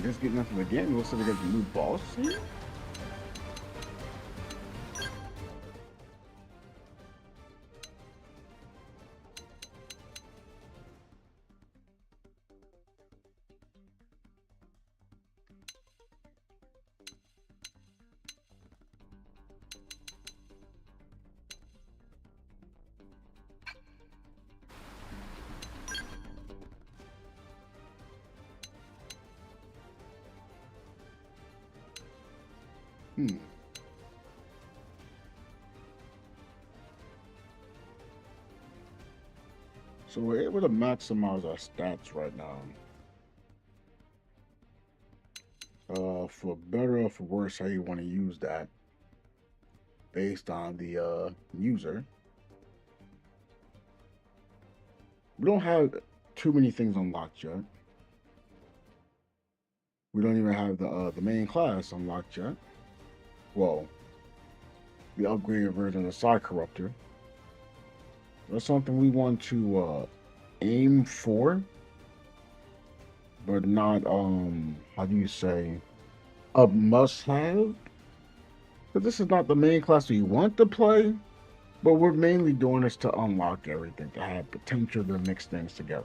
Just getting into the game. Looks like they got the new boss here. Hmm. So we're able to maximize our stats right now. For better or for worse, how you want to use that based on the user. We don't have too many things unlocked yet. We don't even have the main class unlocked yet. Well, the upgraded version of Side Corruptor. That's something we want to aim for, but not how do you say, a must have. But this is not the main class we want to play, but we're mainly doing this to unlock everything, to have potential to mix things together.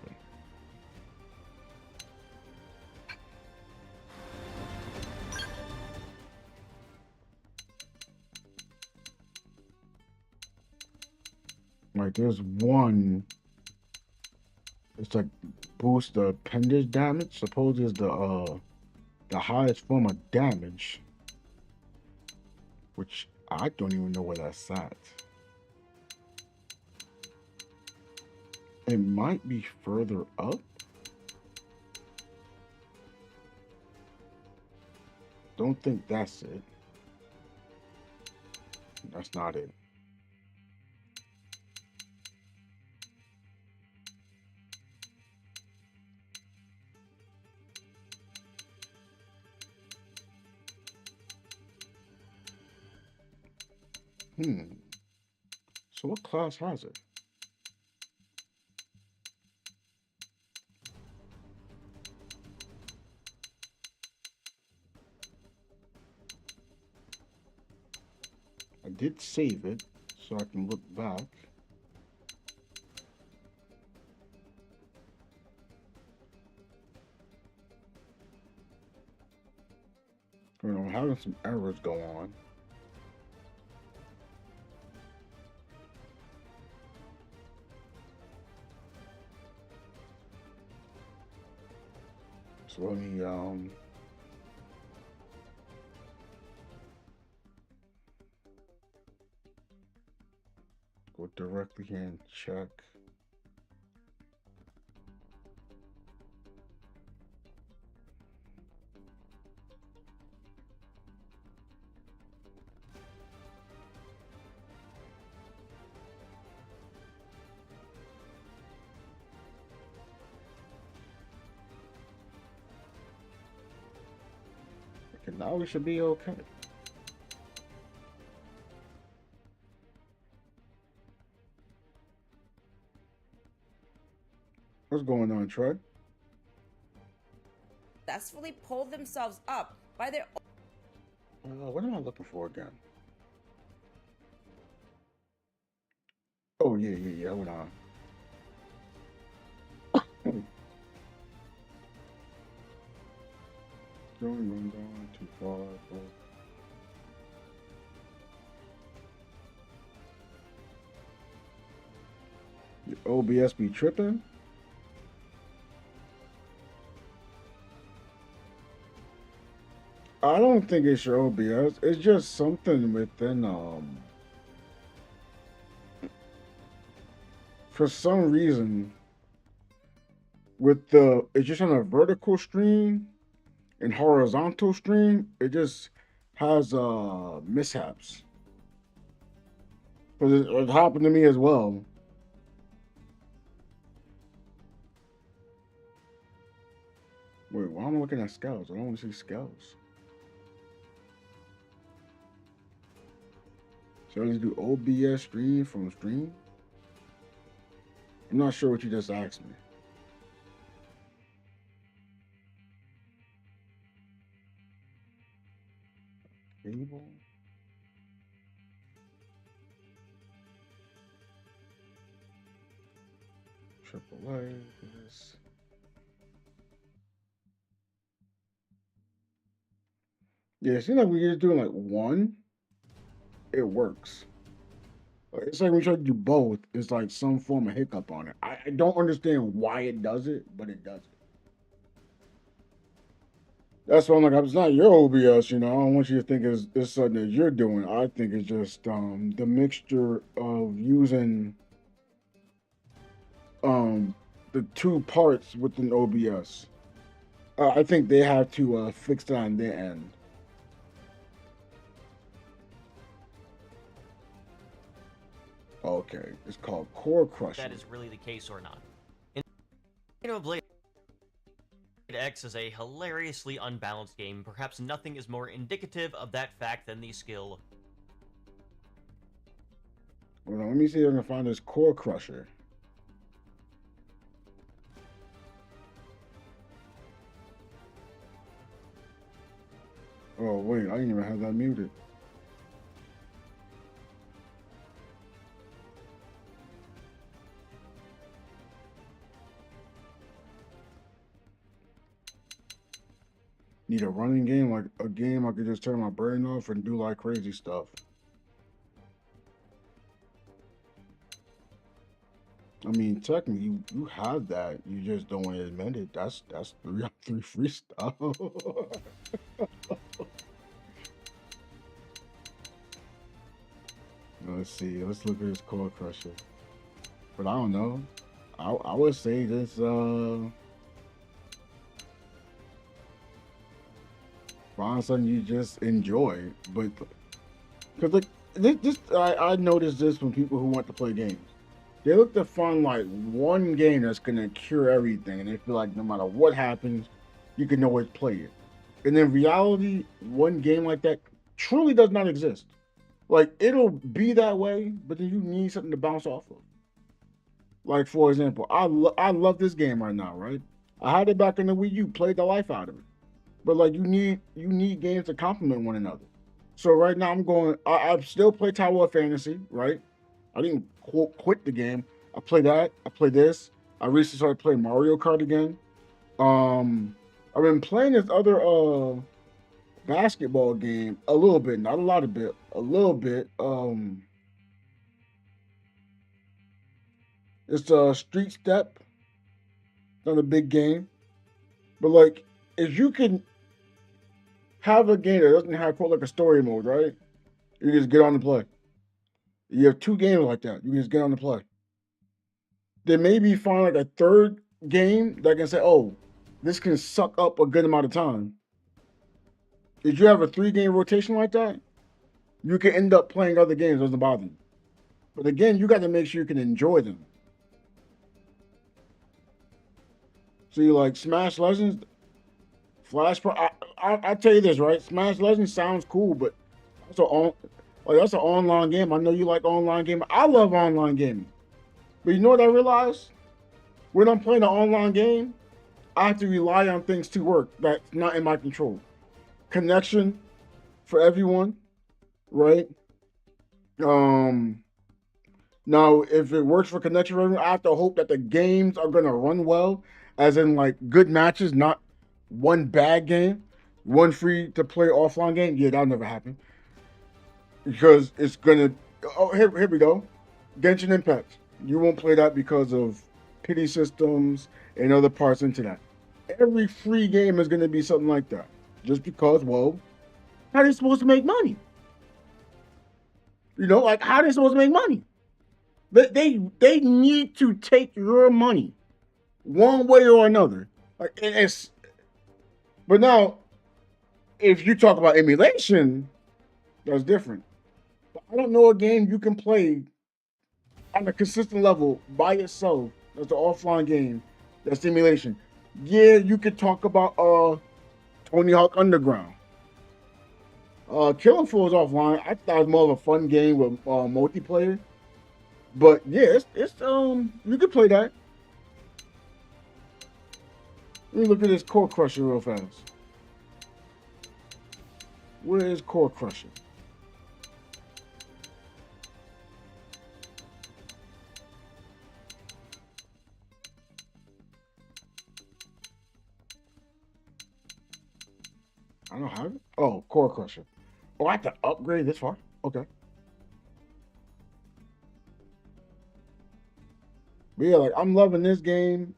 Like there's one, it's like boost the appendage damage. Suppose is the highest form of damage, which I don't even know where that's at. It might be further up. Don't think that's it. That's not it. Hmm. So what class has it? I did save it, so I can look back. You know, I'm having some errors go on. So let me go directly here and check. Okay, now we should be okay. What's going on, Trey? Successfully pulled themselves up by their What am I looking for again? Oh yeah. Hold on. Going too far. Bro. Your OBS be tripping. I don't think it's your OBS. It's just something within for some reason with the it's just on a vertical stream and horizontal stream, it just has mishaps. Because it happened to me as well. Wait, why am I looking at scales? I don't want to see scales. So I just do OBS stream from stream? I'm not sure what you just asked me. Stable. AAA. Yes. Yeah, it seems like we're just doing like one. It works. It's like when you try to do both, it's like some form of hiccup on it. I don't understand why it does it, but it does it. That's why I'm like, it's not your OBS, you know. I don't want you to think it's something that you're doing. I think it's just the mixture of using um the two parts within OBS. I think they have to fix it on their end. Okay, it's called Core Crusher. That is really the case or not. Xenoblade X is a hilariously unbalanced game. Perhaps nothing is more indicative of that fact than the skill. Hold on, let me see if I can find this Core Crusher. Oh wait, I didn't even have that muted. Need a running game, like a game I could just turn my brain off and do like crazy stuff. I mean, technically, you have that. You just don't want to admit it. That's three free stuff. Let's see. Let's look at this Core Crusher. But I don't know. I would say this. Find something you just enjoy, but because like this, I noticed this from people who want to play games. They look to find like one game that's gonna cure everything, and they feel like no matter what happens, you can always play it. And in reality, one game like that truly does not exist. Like it'll be that way, but then you need something to bounce off of. Like for example, I love this game right now, right? I had it back in the Wii U, played the life out of it. But like you need games to complement one another. So right now I'm going. I still play Tower of Fantasy, right? I didn't quit the game. I play that. I play this. I recently started playing Mario Kart again. I've been playing this other basketball game a little bit, not a lot of bit, a little bit. It's a Street Step. Not a big game, but like if you can have a game that doesn't have quite like a story mode, right? You just get on and play. You have two games like that. You can just get on and play. Then maybe find like a third game that can say, oh, this can suck up a good amount of time. If you have a 3-game rotation like that, you can end up playing other games. It doesn't bother you. But again, you got to make sure you can enjoy them. So you like Smash Legends, Flash Pro. I tell you this, right? Smash Legends sounds cool, but that's an online game. I know you like online gaming. I love online gaming. But you know what I realized? When I'm playing an online game, I have to rely on things to work that's not in my control. Connection for everyone, right? Now if it works for connection for everyone, I have to hope that the games are gonna run well, as in like good matches, not one bad game, one free to play offline game. Yeah, that'll never happen. Because it's gonna. Oh, here we go. Genshin Impact. You won't play that because of pity systems and other parts into that. Every free game is gonna be something like that. Just because, well, how are they supposed to make money? You know, like how are they supposed to make money? They need to take your money one way or another. Like it's. But now, if you talk about emulation, that's different. I don't know a game you can play on a consistent level by yourself. That's an offline game. That's simulation. Yeah, you could talk about Tony Hawk Underground. Killing Floor is offline. I thought it was more of a fun game with multiplayer. But yeah, it's you could play that. Let me look at this Core Crusher real fast. Where is Core Crusher? I don't have it. Oh, Core Crusher. Oh, I have to upgrade this far? Okay. But yeah, like I'm loving this game.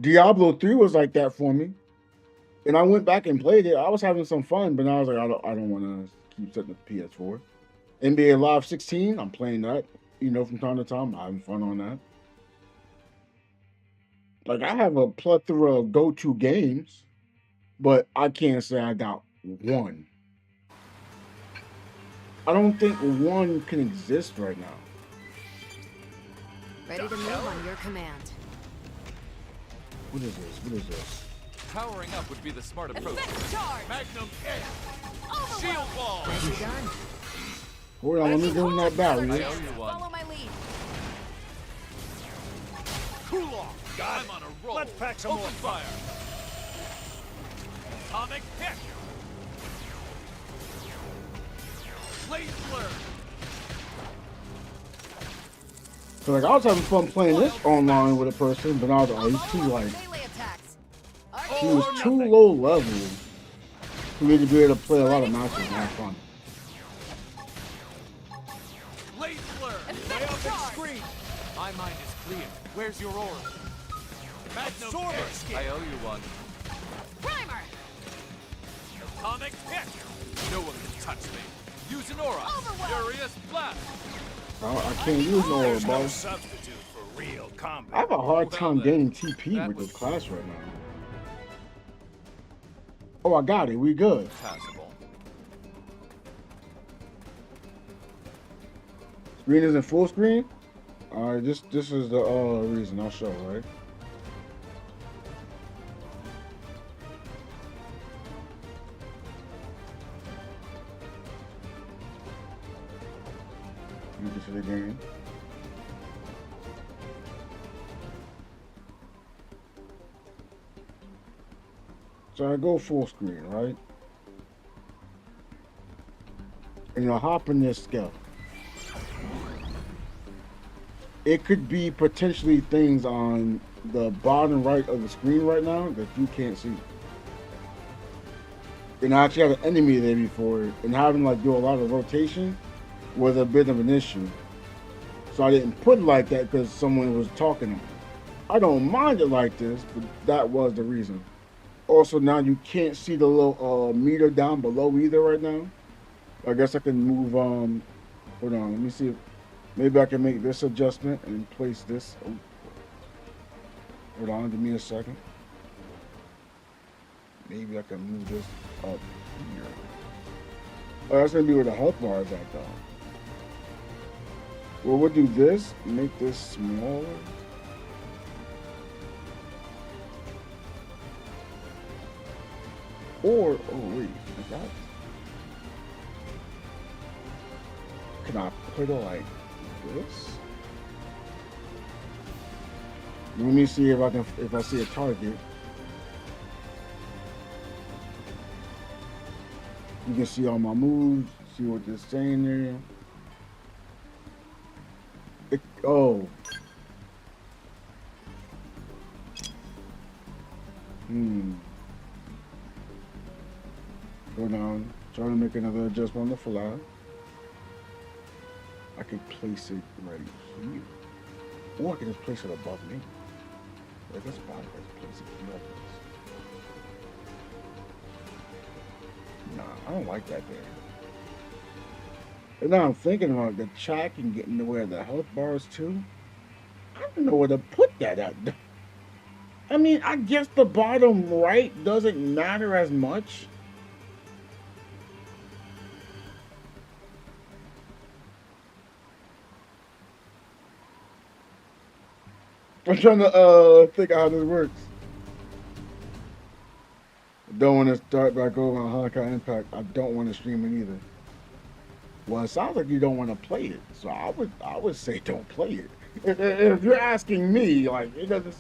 Diablo 3 was like that for me. And I went back and played it. I was having some fun, but now I was like, I don't want to keep setting up the PS4. NBA Live 16, I'm playing that, from time to time. I'm having fun on that. Like, I have a plethora of go-to games, but I can't say I got one. I don't think one can exist right now. Ready to move on your command. What is this? What is this? Powering up would be the smart approach. Charge! Magnum hit! Shield wall! Nicely done. Hold on, let me go in that battery. I owe you one. Follow my lead. Cool off! I'm on a roll. Let's pack some Open more fire. Atomic hit! Laser blur! So like I was having fun playing this online with a person, but I was like, he's too like Melee attacks. he was too low level for me to be able to play a lot of matches and have fun. Laser blur! Lay off the screen. My mind is clear. Where's your aura? Magnum Absorber hit! skin. I owe you one. Primer. Atomic hit! No one can touch me. Use an aura. Overwhelm. Furious blast! I can't use no There's no boss. substitute for real I combat. have a hard time getting TP That with was- this class right now. Oh, I got it. We good. Passable. Screen isn't full screen. All right, this is the reason I'll show, right? You can see the game. So I go full screen, right? And I hop in this scale. It could be potentially things on the bottom right of the screen right now that you can't see. And I actually had an enemy there before, and having like do a lot of rotation was a bit of an issue. So I didn't put it like that because someone was talking to me. I don't mind it like this, but that was the reason. Also, now you can't see the little meter down below either right now. I guess I can move, hold on, let me see if, maybe I can make this adjustment and place this. Oh. Hold on, give me a second. Maybe I can move this up here. Oh, that's gonna be where the health bar is at though. Well, we'll do this, make this smaller. Or, oh wait, is that? Can I put it like this? Let me see if I see a target. You can see all my moves, see what they're saying there. Oh. Go down, try to make another adjustment on the fly. I could place it right here. Or I could just place it above me. Like this body, let's place it above this. Nah, I don't like that there. And now I'm thinking about the chat and getting to where the health bars too. I don't know where to put that at. I mean, I guess the bottom right doesn't matter as much. I'm trying to think of how this works. Don't want to start back over on Honkai Impact. I don't want to stream it either. Well, it sounds like you don't want to play it, so I would say don't play it. If you're asking me, like it doesn't,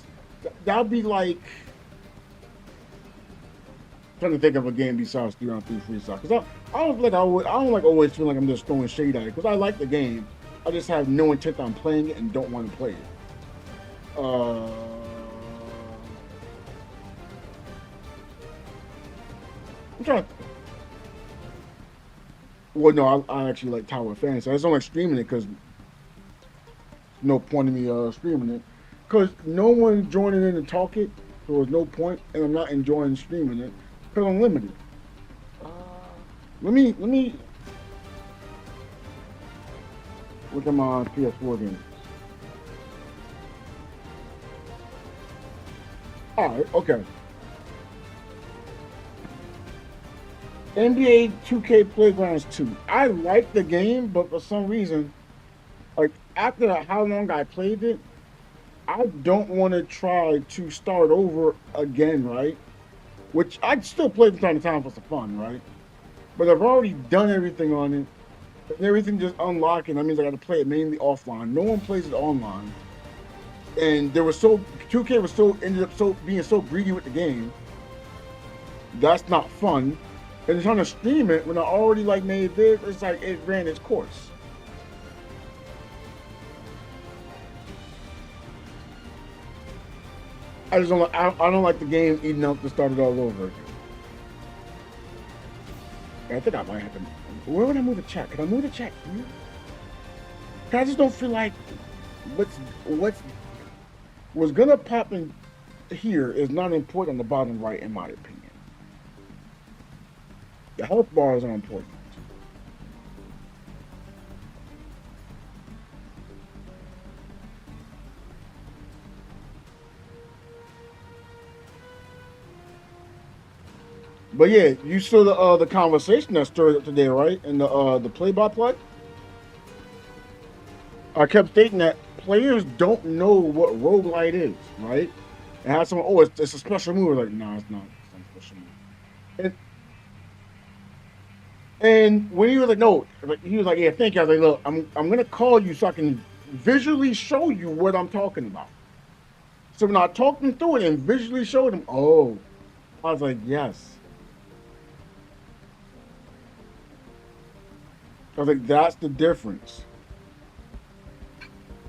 that'd be like trying to think of a game besides 3-on-3 freestyle. Because I don't like always feeling like I'm just throwing shade at it. Because I like the game. I just have no intent on playing it and don't want to play it. I'm trying to... Well, no, I actually like Tower Fantasy. I just don't like streaming it because no point in me streaming it. Because no one's joining in to talk it, so there's no point, and I'm not enjoying streaming it because I'm limited. Let me look at my PS4 games. Alright, okay. NBA 2K Playgrounds 2. I like the game, but for some reason, like after how long I played it, I don't want to try to start over again, right? Which I'd still play from time to time for some fun, right? But I've already done everything on it. And everything just unlocking. That means I got to play it mainly offline. No one plays it online. And 2K was ended up being so greedy with the game. That's not fun. And trying to stream it when I already like made this, it's like it ran its course. I don't like the game eating up to start it all over again. I think I might have to. Where would I move the chat? Can I move the chat here? I just don't feel like what's gonna pop in here is not important on the bottom right, in my opinion. The health bars are important. But yeah, you saw the conversation that stirred up today, right? And the play-by-play. I kept stating that players don't know what roguelite is, right? And how someone, oh, it's a special move. Like, no, it's not. It's not a special move. And when he was like, no, he was like, yeah, thank you. I was like, look, I'm gonna call you so I can visually show you what I'm talking about. So when I talked him through it and visually showed him, oh, I was like, yes. I was like, that's the difference.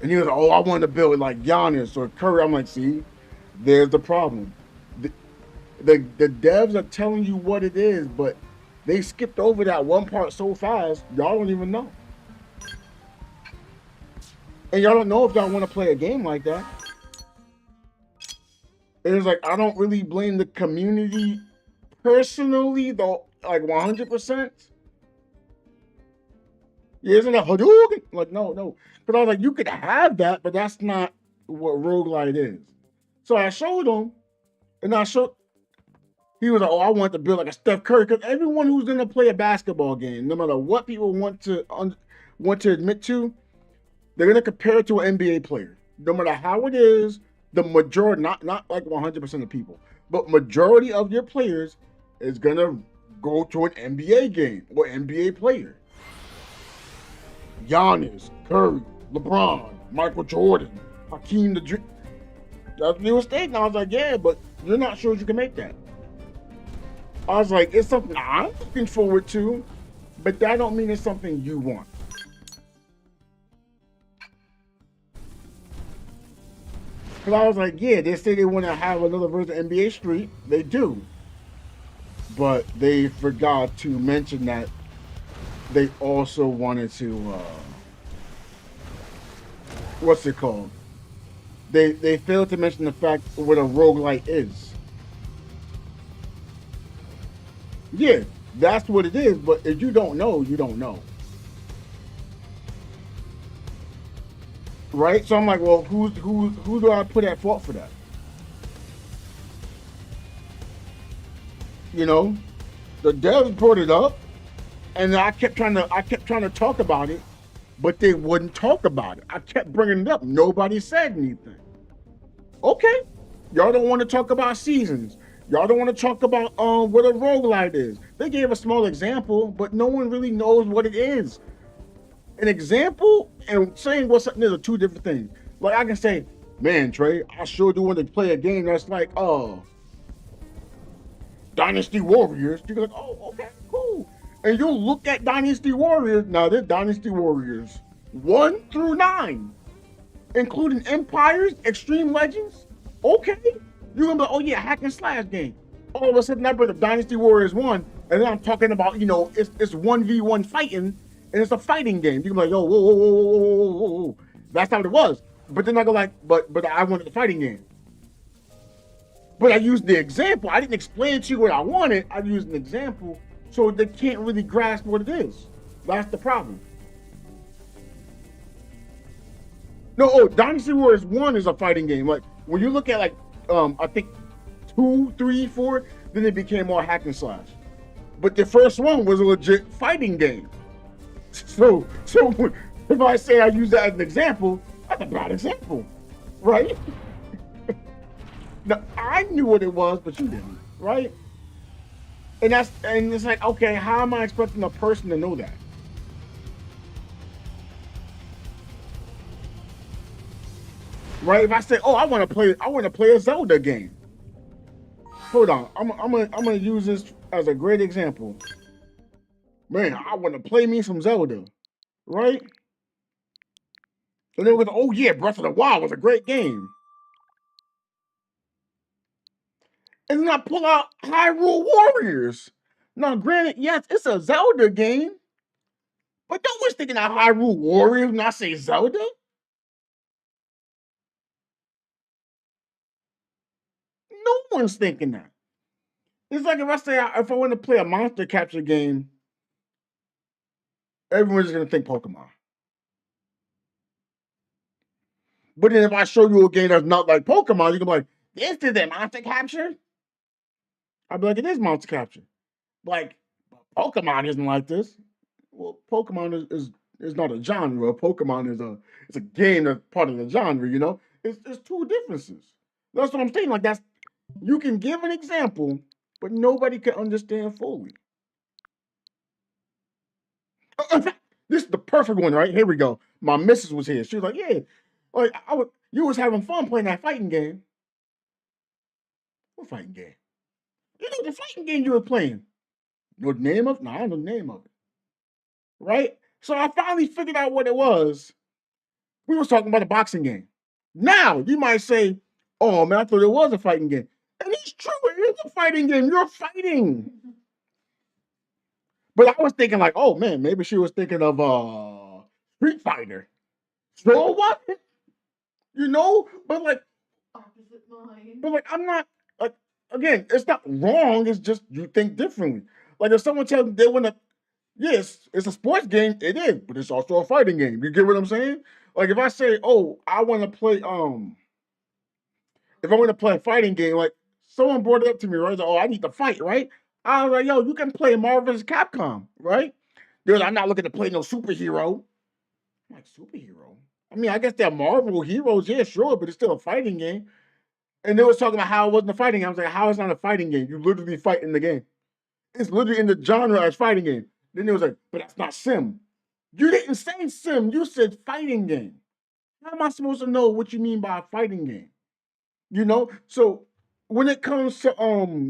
And he was like, oh, I want to build it like Giannis or Curry. I'm like, see, there's the problem. The devs are telling you what it is, but they skipped over that one part so fast, y'all don't even know. And y'all don't know if y'all want to play a game like that. And it's like, I don't really blame the community personally, though, like 100%. Yeah, isn't that Hadouken? Like, no. But I was like, you could have that, but that's not what roguelite is. So I showed him, and he was like, oh, I want to build like a Steph Curry. Because everyone who's going to play a basketball game, no matter what people want to admit to, they're going to compare it to an NBA player. No matter how it is, the majority, not like 100% of people, but majority of your players is going to go to an NBA game or NBA player. Giannis, Curry, LeBron, Michael Jordan, Hakeem the Dream. That's what they were stating. I was like, yeah, but you're not sure you can make that. I was like, it's something I'm looking forward to, but that don't mean it's something you want. Because I was like, yeah, they say they want to have another version of NBA Street. They do. But they forgot to mention that they also wanted to, what's it called? They failed to mention the fact what a roguelite is. Yeah, that's what it is, but if you don't know, you don't know. Right? So I'm like, well, who do I put at fault for that? You know? The devs brought it up, and I kept trying to talk about it, but they wouldn't talk about it. I kept bringing it up. Nobody said anything. Okay. Y'all don't want to talk about seasons. Y'all don't want to talk about what a roguelite is. They gave a small example, but no one really knows what it is. An example and saying what something is are two different things. Like I can say, man, Trey, I sure do want to play a game that's like, Dynasty Warriors. You're like, oh, okay, cool. And you'll look at Dynasty Warriors. Now, they're Dynasty Warriors 1 through 9, including Empires, Extreme Legends. Okay. You're going to be like, oh, yeah, hack and slash game. All of a sudden, I bring up Dynasty Warriors 1, and then I'm talking about, you know, it's 1v1 fighting, and it's a fighting game. You're like, oh, whoa, whoa, whoa, whoa, whoa, whoa, whoa. That's how it was. But then I go like, but I wanted a fighting game. But I used the example. I didn't explain to you what I wanted. I used an example, so they can't really grasp what it is. That's the problem. No, Dynasty Warriors 1 is a fighting game. Like, when you look at, like, I think 2, 3, 4, then it became more hack and slash. But the first one was a legit fighting game. So if I say I use that as an example, that's a bad example, right? Now, I knew what it was, but you didn't, right? And it's like, okay, how am I expecting a person to know that? Right? If I say, oh, I want to play a Zelda game. Hold on, I'm gonna use this as a great example. Man, I want to play me some Zelda, right? And then we're going, oh yeah, Breath of the Wild was a great game. And then I pull out Hyrule Warriors. Now, granted, yes, it's a Zelda game, but no one's thinking of Hyrule Warriors when I say Zelda. No one's thinking that. It's like if I say, if I want to play a monster capture game, everyone's going to think Pokemon. But then if I show you a game that's not like Pokemon, you can be like, this isn't monster capture. I'd be like, it is monster capture. Like, Pokemon isn't like this. Well, Pokemon is not a genre. Pokemon is a game that's part of the genre, you know? It's two differences. That's what I'm saying. Like, you can give an example, but nobody can understand fully. In fact, this is the perfect one, right? Here we go. My missus was here. She was like, yeah, like you was having fun playing that fighting game. What fighting game? You know the fighting game you were playing. You know the name of it? No, I don't know the name of it. Right? So I finally figured out what it was. We was talking about a boxing game. Now, you might say, oh man, I thought it was a fighting game. And it's true, it is a fighting game. You're fighting. But I was thinking like, oh man, maybe she was thinking of Street Fighter. So what? You know? But like, Opposite line. but like, I'm not, like, again, it's not wrong. It's just you think differently. Like if someone tells me they want to, yes, it's a sports game. It is, but it's also a fighting game. You get what I'm saying? Like if I say, oh, I want to play, if I want to play a fighting game, like someone brought it up to me, right? Like, oh, I need to fight, right? I was like, yo, you can play Marvel vs. Capcom, right? They're like, I'm not looking to play no superhero. I'm like, superhero? I mean, I guess they're Marvel heroes, yeah, sure, but it's still a fighting game. And they was talking about how it wasn't a fighting game. I was like, how is it not a fighting game? You literally fight in the game. It's literally in the genre as fighting game. Then it was like, but that's not sim. You didn't say sim, you said fighting game. How am I supposed to know what you mean by a fighting game? You know? So when it comes to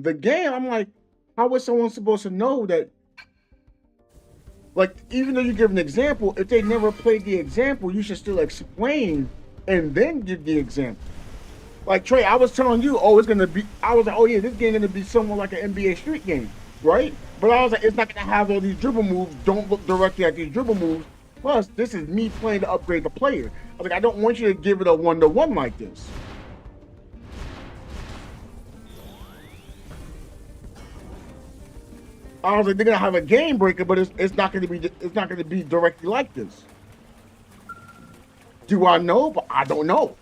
the game, I'm like, how is someone supposed to know that? Like, even though you give an example, if they never played the example, you should still explain and then give the example. Like Trey, I was telling you, oh, it's gonna be. I was like, oh yeah, this game gonna be somewhat like an NBA Street game, right? But I was like, it's not gonna have all these dribble moves. Don't look directly at these dribble moves. Plus, this is me playing to upgrade the player. I was like, I don't want you to give it a 1-to-1 like this. I was like, they're gonna have a game breaker, but it's not gonna be directly like this. Do I know? But I don't know.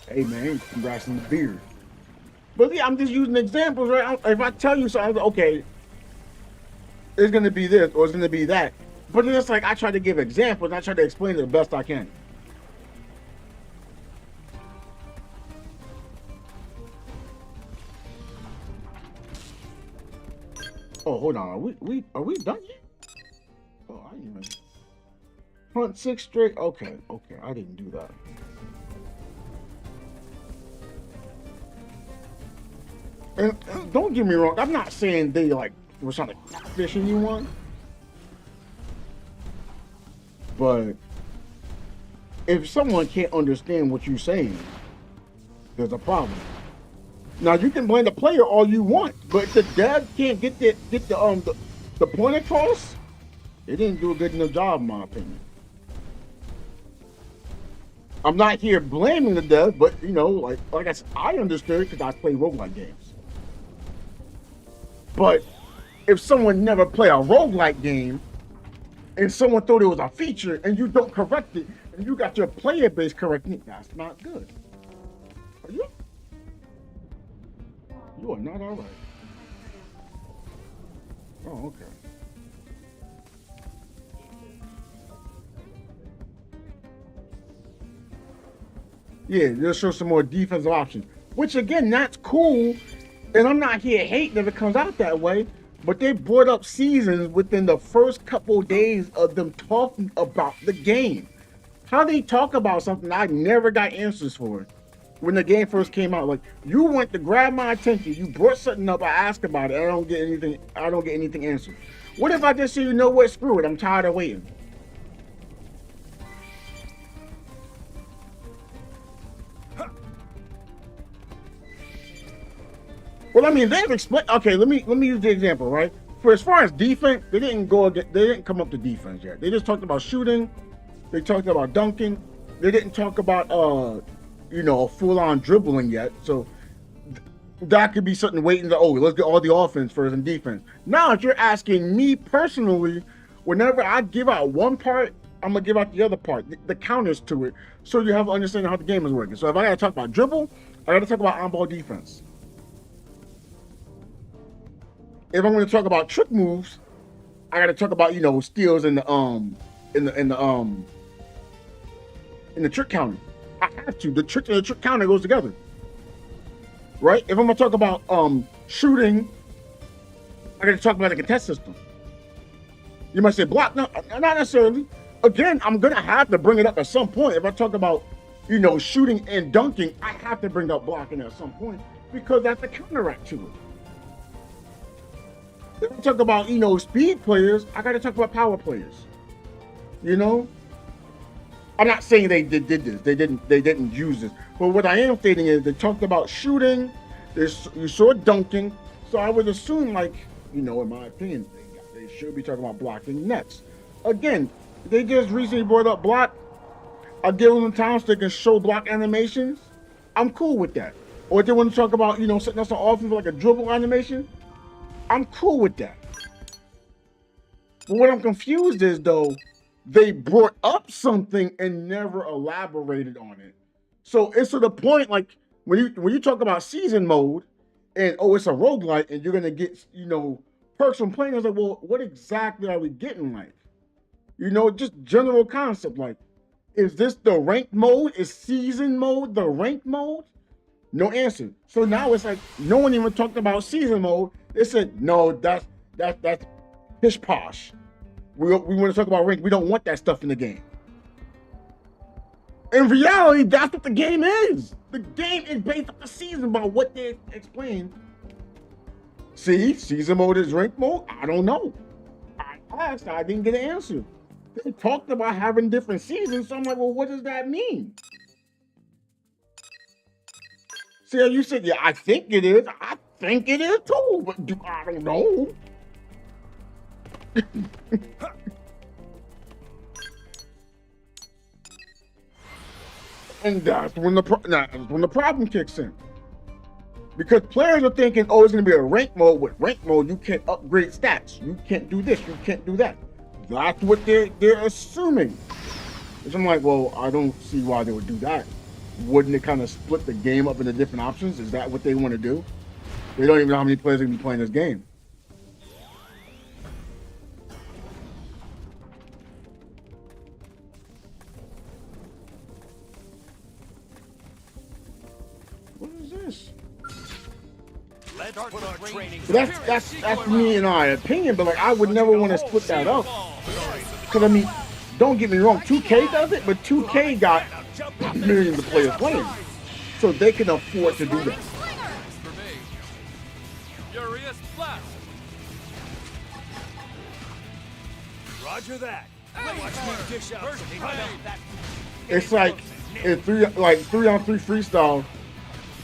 Hey man, congrats on the beard. But yeah, I'm just using examples, right? If I tell you something, okay, it's gonna be this or it's gonna be that. But then it's like I try to give examples and I try to explain it the best I can. Oh, hold on. Are we done yet? Oh, I didn't even. Hunt 6 straight. Okay, I didn't do that. And don't get me wrong, I'm not saying they like were trying to catfish anyone, but if someone can't understand what you're saying, there's a problem. Now you can blame the player all you want, but if the dev can't get the point across, they didn't do a good enough job, in my opinion. I'm not here blaming the dev, but you know, like I said, I understood because I play roguelike games. But if someone never played a roguelike game and someone thought it was a feature and you don't correct it and you got your player base correcting it, that's not good. Are you? You are not all right. Oh, okay. Yeah, they'll show some more defensive options, which again, that's cool. And I'm not here hating if it comes out that way, but they brought up seasons within the first couple of days of them talking about the game. How they talk about something I never got answers for when the game first came out. Like, you went to grab my attention, you brought something up, I asked about it, I don't get anything answered. What if I just say, you know what, screw it, I'm tired of waiting? Well, I mean, they've explained. Okay, let me use the example, right? For as far as defense, they didn't come up to defense yet. They just talked about shooting. They talked about dunking. They didn't talk about you know, full-on dribbling yet. So that could be something waiting to, let's get all the offense first and defense. Now, if you're asking me personally, whenever I give out one part, I'm gonna give out the other part, the counters to it, so you have an understanding how the game is working. So if I gotta talk about dribble, I gotta talk about on-ball defense. If I'm going to talk about trick moves, I got to talk about, you know, steals in the trick counter. I have to. The trick and the trick counter goes together, right? If I'm going to talk about shooting, I got to talk about the contest system. You might say block, no, not necessarily. Again, I'm going to have to bring it up at some point. If I talk about, you know, shooting and dunking, I have to bring up blocking at some point because that's the counteract to it. If we talk about, you know, speed players, I got to talk about power players. You know, I'm not saying they did this. They didn't use this. But what I am stating is they talked about shooting. You saw dunking. So I would assume, like, you know, in my opinion, they should be talking about blocking nets. Again, they just recently brought up block. I'll give them time so they can show block animations. I'm cool with that. Or if they want to talk about, you know, setting us an offense like a dribble animation, I'm cool with that. But what I'm confused is, though, they brought up something and never elaborated on it. So it's to the point, like, when you talk about season mode and, it's a roguelike and you're going to get, you know, perks from playing, I was like, well, what exactly are we getting, like? You know, just general concept, like, is this the ranked mode? Is season mode the ranked mode? No answer. So now it's like, no one even talked about season mode. They said, no, that's pish posh. We want to talk about rank. We don't want that stuff in the game. In reality, that's what the game is. The game is based on the season by what they explained. See, season mode is rank mode? I don't know. I asked, I didn't get an answer. They talked about having different seasons, so I'm like, well, what does that mean? See, you said, yeah, I think it is. I think it is too, but I don't know. And that's when the problem kicks in. Because players are thinking, it's going to be a rank mode. With rank mode, you can't upgrade stats. You can't do this. You can't do that. That's what they're assuming. Which I'm like, well, I don't see why they would do that. Wouldn't it kind of split the game up into different options? Is that what they want to do? They don't even know how many players are going to be playing this game. What is this? Let's put our training. That's me and my opinion, but like I would never want to split that up. Because I mean, don't get me wrong, 2K does it, but 2K got millions of players playing, so they can afford to do that. Furious blast. Roger that. Watch me dish out First some grenade. It's like in 3-on-3 freestyle.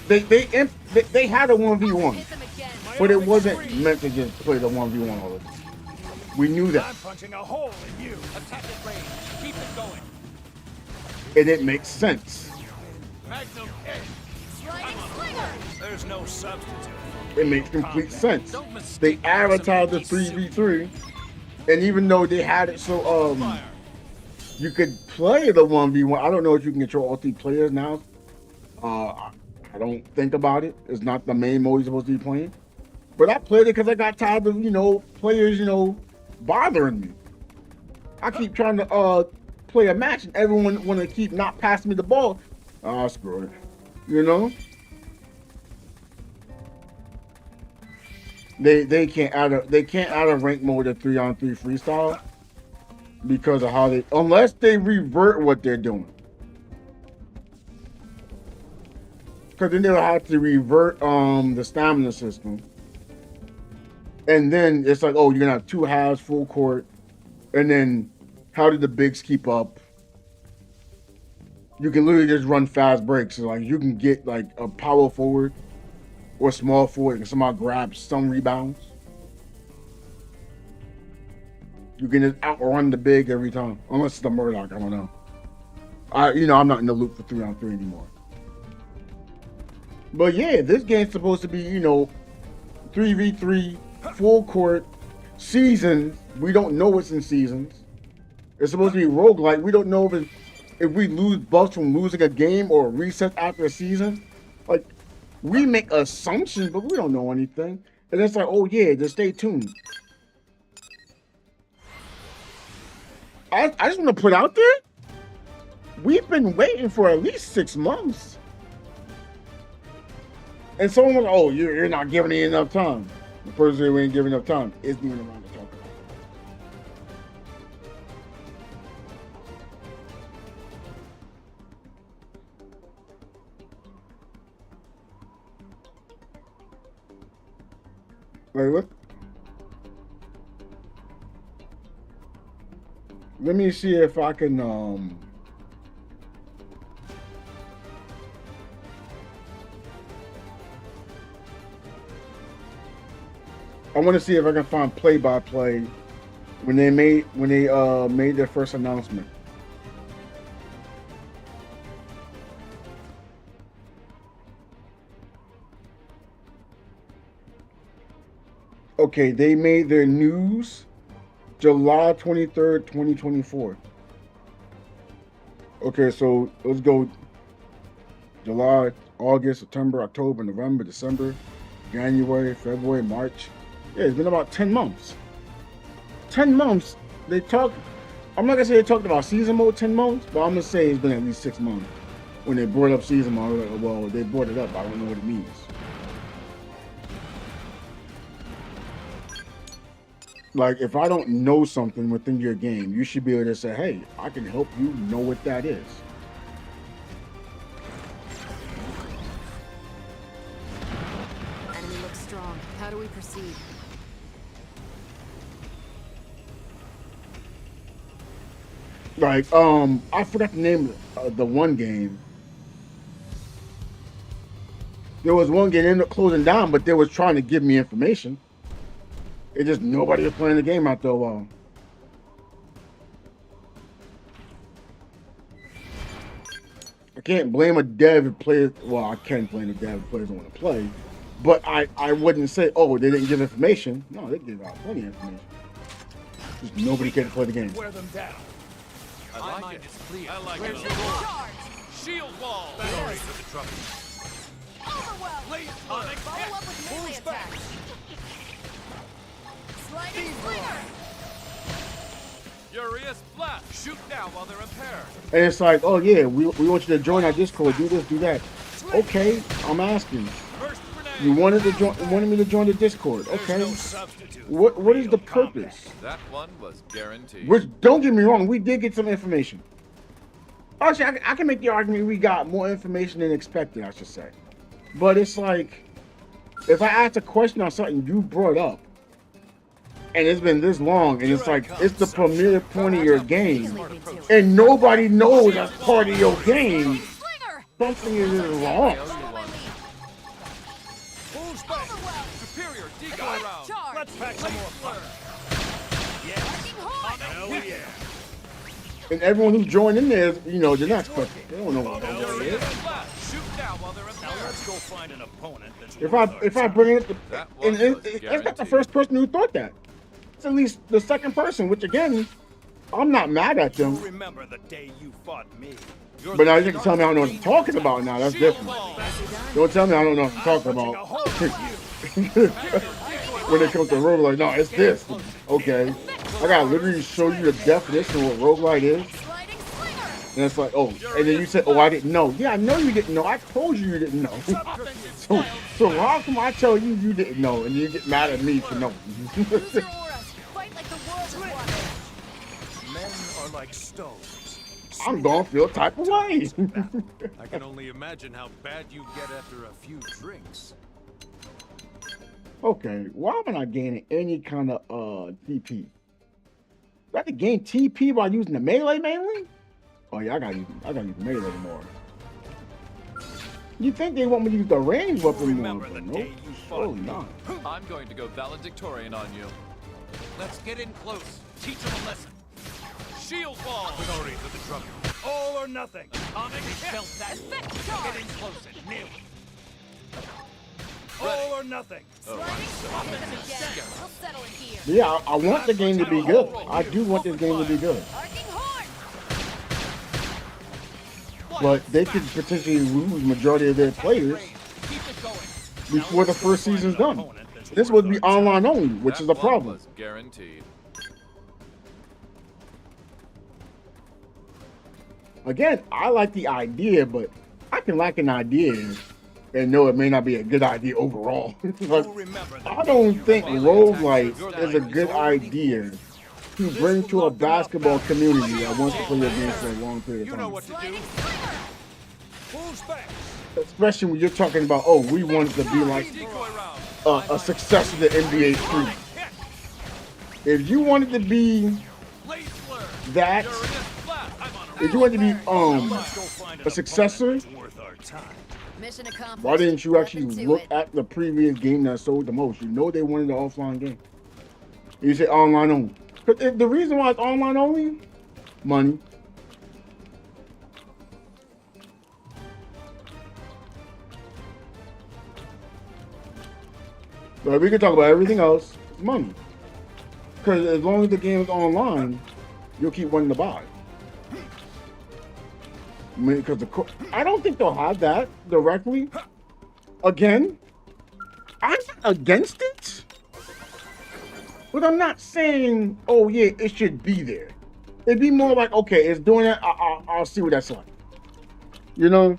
They had a 1v1, Hit them again. but it wasn't meant to just play the 1v1 all the time. We knew that, I'm punching a hole in you. Attack at range. Keep it going. and it makes sense. Magnum hit. Sliding slinger. There's no substitute. It makes complete sense. Don't They mistake advertised the me for some 3v3, and even though they had it so fire. you could play the 1v1. I don't know if you can control all 3 players now. I don't think about it. It's not the main mode you're supposed to be playing. But I played it because I got tired of, players, bothering me. I keep trying to play a match and everyone want to keep not passing me the ball. Ah, screw it. They can't add a rank mode to 3-on-3 freestyle because of how unless they revert what they're doing. Because then they'll have to revert the stamina system. And then it's like, oh, you're gonna have 2 halves, full court, and then how did the bigs keep up? You can literally just run fast breaks. So like you can get like a power forward or small forward and somehow grab some rebounds. You can just outrun the big every time, unless it's the Murdoch. I don't know. I'm not in the loop for 3-on-3 anymore. But yeah, this game's supposed to be, 3v3, full court, seasons. We don't know what's in seasons. It's supposed to be roguelike. We don't know if we lose buffs from losing a game or reset after a season. Like, we make assumptions, but we don't know anything. And it's like, oh yeah, just stay tuned. I just want to put out there, we've been waiting for at least 6 months. And someone was, oh, you're not giving it enough time. The person who ain't giving enough time isn't even around to talk about it. Wait, what? Let me see if I can, I want to see if I can find play-by-play when they made their first announcement. Okay, they made their news July 23rd, 2024. Okay, so let's go July, August, September, October, November, December, January, February, March. Yeah, it's been about 10 months. 10 months. I'm not gonna say they talked about season mode 10 months, but I'm gonna say it's been at least 6 months. When they brought up season mode, I was like, well, they brought it up. I don't know what it means. Like, if I don't know something within your game, you should be able to say, hey, I can help you know what that is. Enemy looks strong. How do we proceed? Like, I forgot the name of the one game. There was one game that ended up closing down, but they was trying to give me information. It just nobody was playing the game after a while. I can't blame a dev who plays. Well, I can blame a dev who players don't want to play, but I wouldn't say, oh, they didn't give information. No, they gave out plenty of information. Just nobody cared to play the game. Wear them down. My mind is clear. I like Where's it. your charge? Shield wall. Sorry for the trouble. Overwhelm. Blade Follow Sonic. up with melee attacks. Sliding slinger. Furious blast. Shoot now while they're impaired. And it's like, oh yeah, we want you to join our Discord, do this, do that. Okay, I'm asking. First grenade. You wanted me to join the Discord. There's Okay. no substitute. What is the for real combat. purpose? That one was guaranteed. Which, don't get me wrong, we did get some information. Actually, I can make the argument we got more information than expected, I should say. But it's like, if I ask a question on something you brought up, and it's been this long, and it's like it's the premier point of your game, and nobody knows that's part of your game, Slinger! something is wrong. I owe you one. Who's back? Superior, decoy round. Charge! Let's pack some more fire. Yes. Arcing horn! Hell yeah. And everyone who joined in there, you know, the next question. They don't know what that Hell is. yeah. Shoot down while they're in the Now air. let's go find an opponent that's If I bring it, That and one was it's not the guaranteed. first person who thought that. It's at least the second person, which again, I'm not mad at You them. remember the day you fought me. But now you can tell me I don't know what I'm talking about now. That's different. Don't tell me I don't know what I'm talking Punching a about. hole in you. When it comes to roguelike, no, it's this. Okay. I gotta literally show you the definition of what roguelike is. Sliding slinger! And it's like, oh, and then you said, oh, I didn't know. Yeah, I know you didn't know. I told you you didn't know. So how come I tell you you didn't know and you get mad at me for knowing? Use your auras! Fight like the world is one! Men are like stones. I'm gonna feel type of way. I can only imagine how bad you get after a few drinks. Okay, why am I not gaining any kind of TP? Do I have to gain TP by using the melee mainly? Oh yeah, I gotta use melee more. You think they want me to use the range weapon more? Remember But the nope, day you fought surely me. not. I'm going to go valedictorian on you. Let's get in close. Teach them a lesson. Shield wall. Sorry for the trouble. All or nothing. Atomic felt that. Effect charge! Get in close and nail it. All or nothing. Sliding slinger! Again. We'll settle in here. Yeah, I want the game to be good. I do want this game to be good. Arcing horn! But they could potentially lose majority of their players Keep it going. before the first season's done. This would be online only, which That is a one problem. was guaranteed. Again, I like the idea, but I can like an idea and know it may not be a good idea overall. Like, I don't think roguelike is a good idea to bring to a basketball community that wants to play your game for a long period You of know time. what to do. Sliding slinger! Who's back? Especially when you're talking about, oh, we want it to be like Decoy round. a success of the NBA Street. If you want it to be Blade flare. that, You're in a flat. I'm on a if you want it to be Let's go find an a successor, opponent that's worth our time. Mission accomplished. why didn't you actually Nothing to look it. at the previous game that sold the most? You know they wanted the offline game. You say online only. But the reason why it's online only, money. But we can talk about everything else. It's money. Because as long as the game is online, you'll keep wanting to buy. I mean, because I don't think they'll have that directly. Again, I'm not against it, but I'm not saying, oh yeah, it should be there. It'd be more like, okay, it's doing it. I'll see what that's like. You know.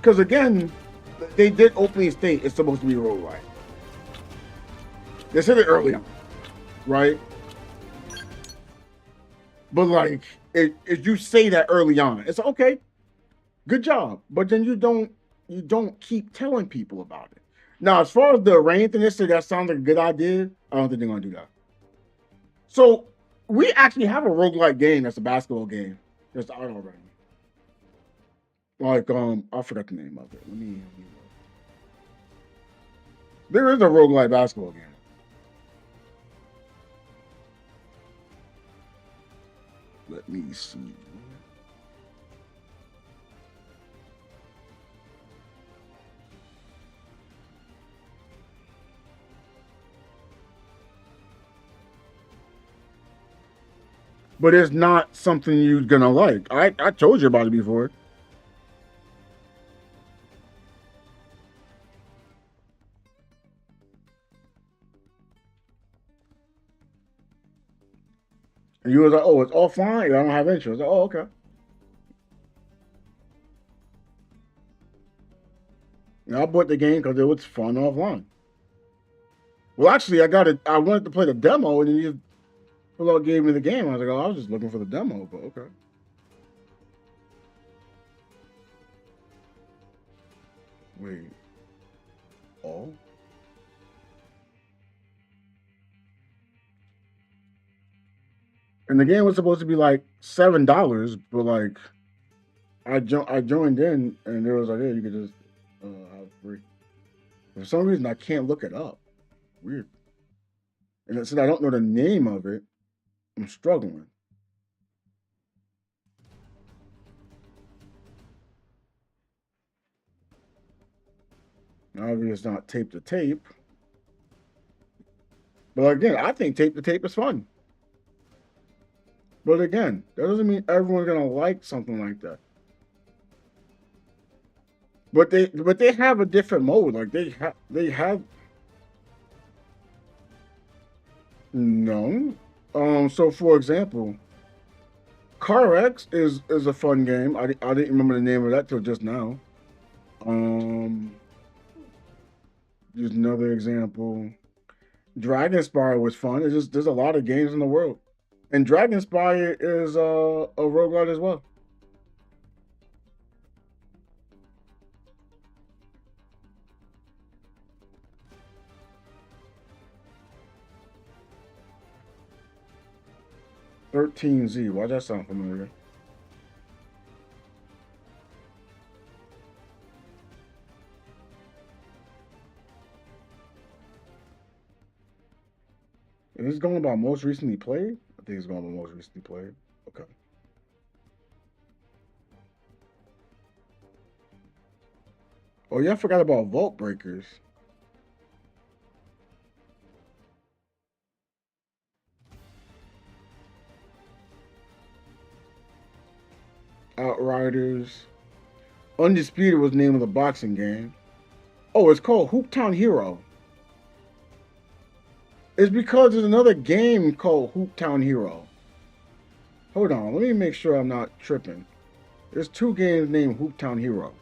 Because again, they did openly state it's supposed to be a roguelike. They said it early on, right? But like, if you say that early on, it's okay, good job. But then you don't keep telling people about it. Now, as far as the rain thing, that sounds like a good idea. I don't think they're gonna do that. So we actually have a roguelike game that's a basketball game that's out already. Like, I forgot the name of it. Let me look. There is a roguelike basketball game. Let me see. But it's not something you're gonna like. I told you about it before. And you was like, oh, it's offline? I don't have interest. I was like, oh, okay. And I bought the game because it was fun offline. Well, actually, I wanted to play the demo, and then you gave me the game. I was like, oh, I was just looking for the demo, but okay. Wait. Oh. And the game was supposed to be like $7, but like I joined in and it was like, yeah, you could just have free. For some reason, I can't look it up. Weird. And since I don't know the name of it, I'm struggling. Obviously, it's not tape to tape. But again, I think tape to tape is fun. But again, that doesn't mean everyone's gonna like something like that. But they have a different mode. Like they have no. So for example, Car X is a fun game. I didn't remember the name of that till just now. Just another example. Dragonspire was fun. It's just there's a lot of games in the world. And Dragonspire is a roguelite as well. $13Z. Why does that sound familiar? Is this going about most recently played? I think it's going about most recently played. Okay. Oh yeah, I forgot about Vault Breakers. Outriders. Undisputed was the name of the boxing game. Oh, it's called Hooptown Hero. It's because there's another game called Hooptown Hero. Hold on, let me make sure I'm not tripping. There's two games named Hooptown Hero.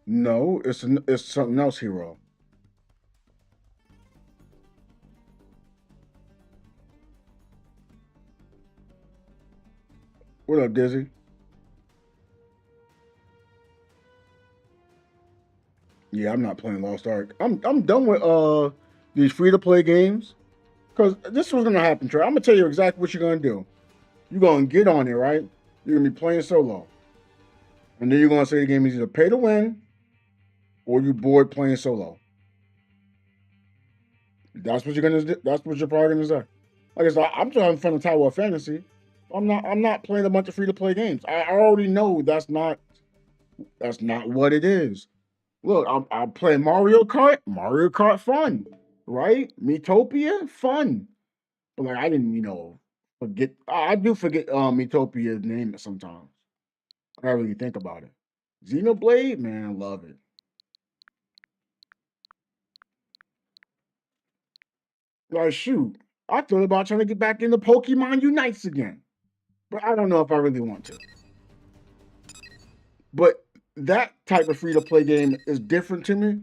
No, it's something else Hero. What up, Dizzy? Yeah, I'm not playing Lost Ark. I'm done with these free-to-play games. Because this was gonna happen, Trey. I'm gonna tell you exactly what you're gonna do. You're gonna get on it, right? You're gonna be playing solo. And then you're gonna say the game is either pay to win or you bored playing solo. That's what you're gonna do. That's what you're probably gonna say. Like I said, I'm still having fun with Tower of Fantasy. I'm not playing a bunch of free-to-play games. I already know that's not what it is. Look, I'm playing Mario Kart. Mario Kart fun, right? Metopia fun. But like I didn't, forget. I do forget Metopia's name sometimes. I don't really think about it. Xenoblade, man, I love it. Like shoot, I thought about trying to get back into Pokemon Unites again, but I don't know if I really want to. But that type of free to play game is different to me.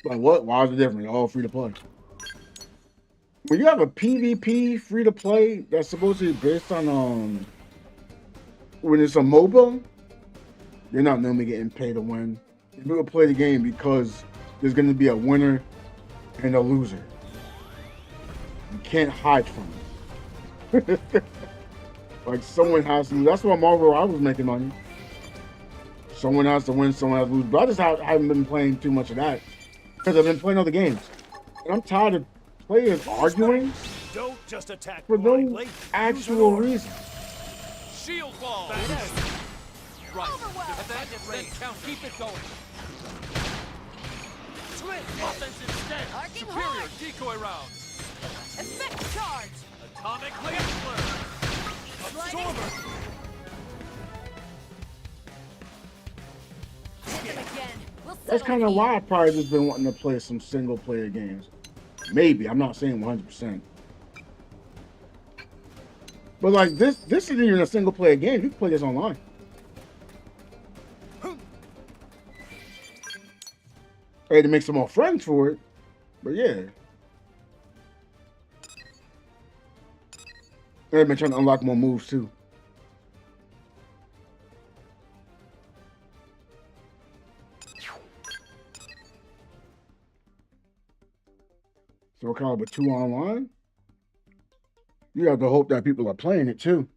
Like what? Why is it different? All free to play. When you have a PvP free to play that's supposed to be based on when it's a MOBA, you're not normally getting paid to win. You will play the game because there's going to be a winner and a loser. You can't hide from it. Like someone has to. That's why Marvel I was making money. Someone has to win, someone has to lose. But I just haven't been playing too much of that because I've been playing other games. And I'm tired of players arguing Don't just attack for no blindly. actual reason. Shield ball. Right. Then count. Keep it going. Twin. Offensive stand. Arcing Superior hard. decoy round. Effect charge. Atomic Laser. Absorber. Hit them again. We'll That's settle kind of here. why I probably just been wanting to play some single player games. Maybe, I'm not saying 100%. But like this isn't even a single player game. You can play this online. I had to make some more friends for it. But yeah. I've been trying to unlock more moves too. Soul Calibur 2 online? You have to hope that people are playing it too.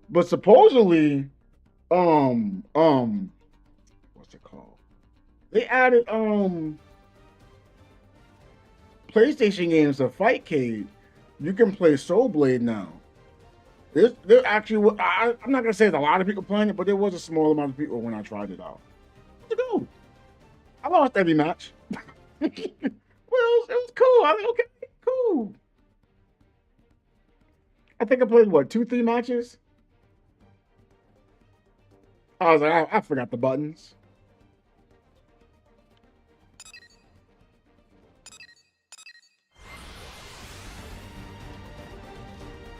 But supposedly, what's it called? They added PlayStation games to Fightcade. You can play Soul Blade now. There actually, I'm not gonna say there's a lot of people playing it, but there was a small amount of people when I tried it out. Let's go. I lost every match. Well, it was cool. I mean, okay, cool. I think I played what 2-3 matches. I was like, I forgot the buttons.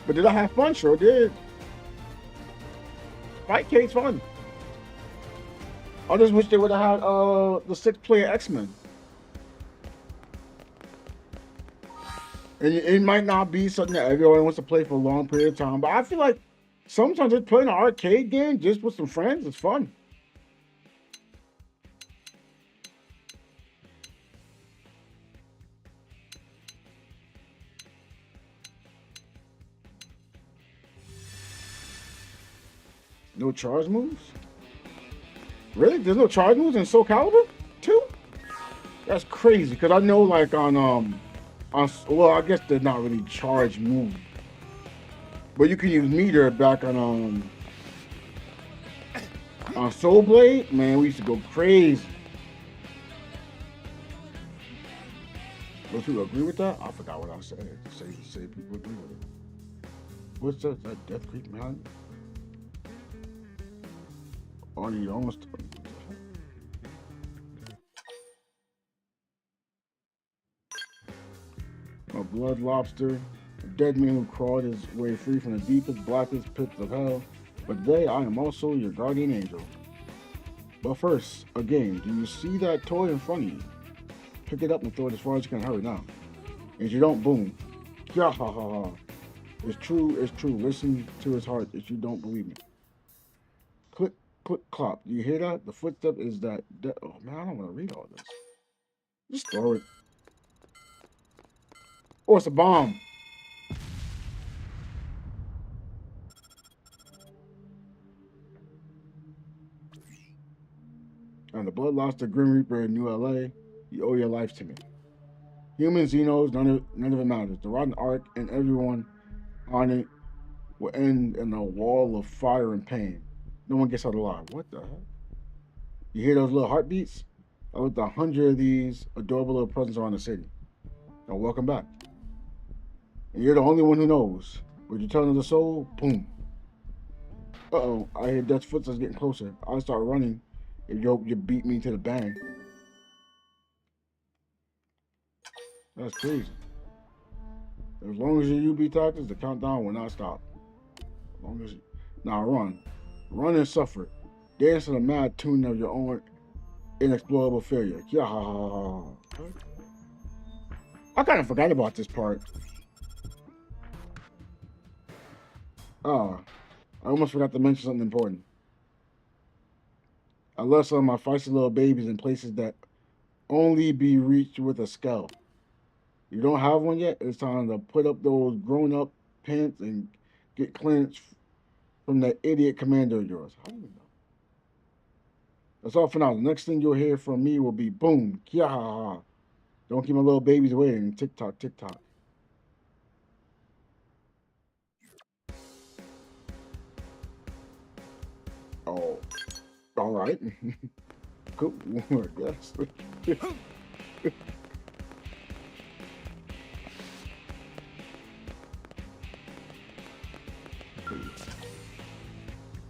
But did I have fun? Sure did. Fightcade's fun. I just wish they would have had the 6-player X-Men. And it might not be something that everyone wants to play for a long period of time, but I feel like sometimes just playing an arcade game just with some friends is fun. No charge moves? Really? There's no charge moves in Soul Calibur 2? That's crazy, because I know like on well, I guess they're not really charge moves. But you can use meter back on Soul Blade. Man, we used to go crazy. Most people agree with that? I forgot what I said. Say people agree with it. What's that? That Death Creek behind you? Oh, you almost. A blood lobster, a dead man who crawled his way free from the deepest, blackest pits of hell. But today, I am also your guardian angel. But first, a game. Do you see that toy in front of you? Pick it up and throw it as far as you can. Hurry now. If you don't, boom. Yeah, ha ha ha. It's true, it's true. Listen to his heart if you don't believe me. Click, click, clop. Do you hear that? The footstep is that. Oh man, I don't want to read all this. Just throw it. Oh, it's a bomb. And the blood lost to Grim Reaper in New LA. You owe your life to me. Humans, Xenos, none of it matters. The rotten ark and everyone on it will end in a wall of fire and pain. No one gets out alive. What the heck? You hear those little heartbeats? I left 100 of these adorable little presents around the city. Now welcome back. And you're the only one who knows. Would you tell another soul? Boom. Uh-oh, I hear Death's footsteps getting closer. I'll start running if you beat me to the bang. That's crazy. As long as you beat Tactics, the countdown will not stop. As long as you... Now run. Run and suffer. Dance to the mad tune of your own inexplorable failure. Yeah. I kind of forgot about this part. I almost forgot to mention something important. I left some of my feisty little babies in places that only be reached with a skull. You don't have one yet? It's time to put up those grown-up pants and get clearance from that idiot commander of yours. How do you know? That's all for now. The next thing you'll hear from me will be boom, kia ha ha. Don't keep my little babies waiting. Tick tock, tick tock. Oh, all right. Cool. Yes.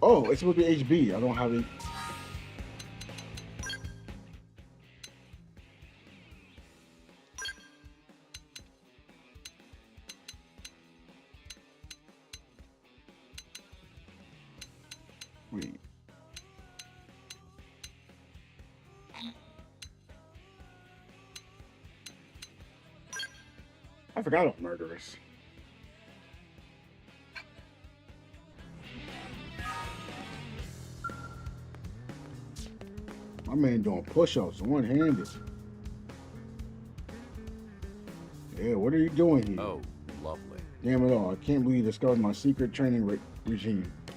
Oh, it's supposed to be HB. I don't have it. Wait. forgot about murderous. My man doing push-ups one-handed. Yeah, what are you doing here? Oh, lovely. Damn it all, I can't believe you discovered my secret training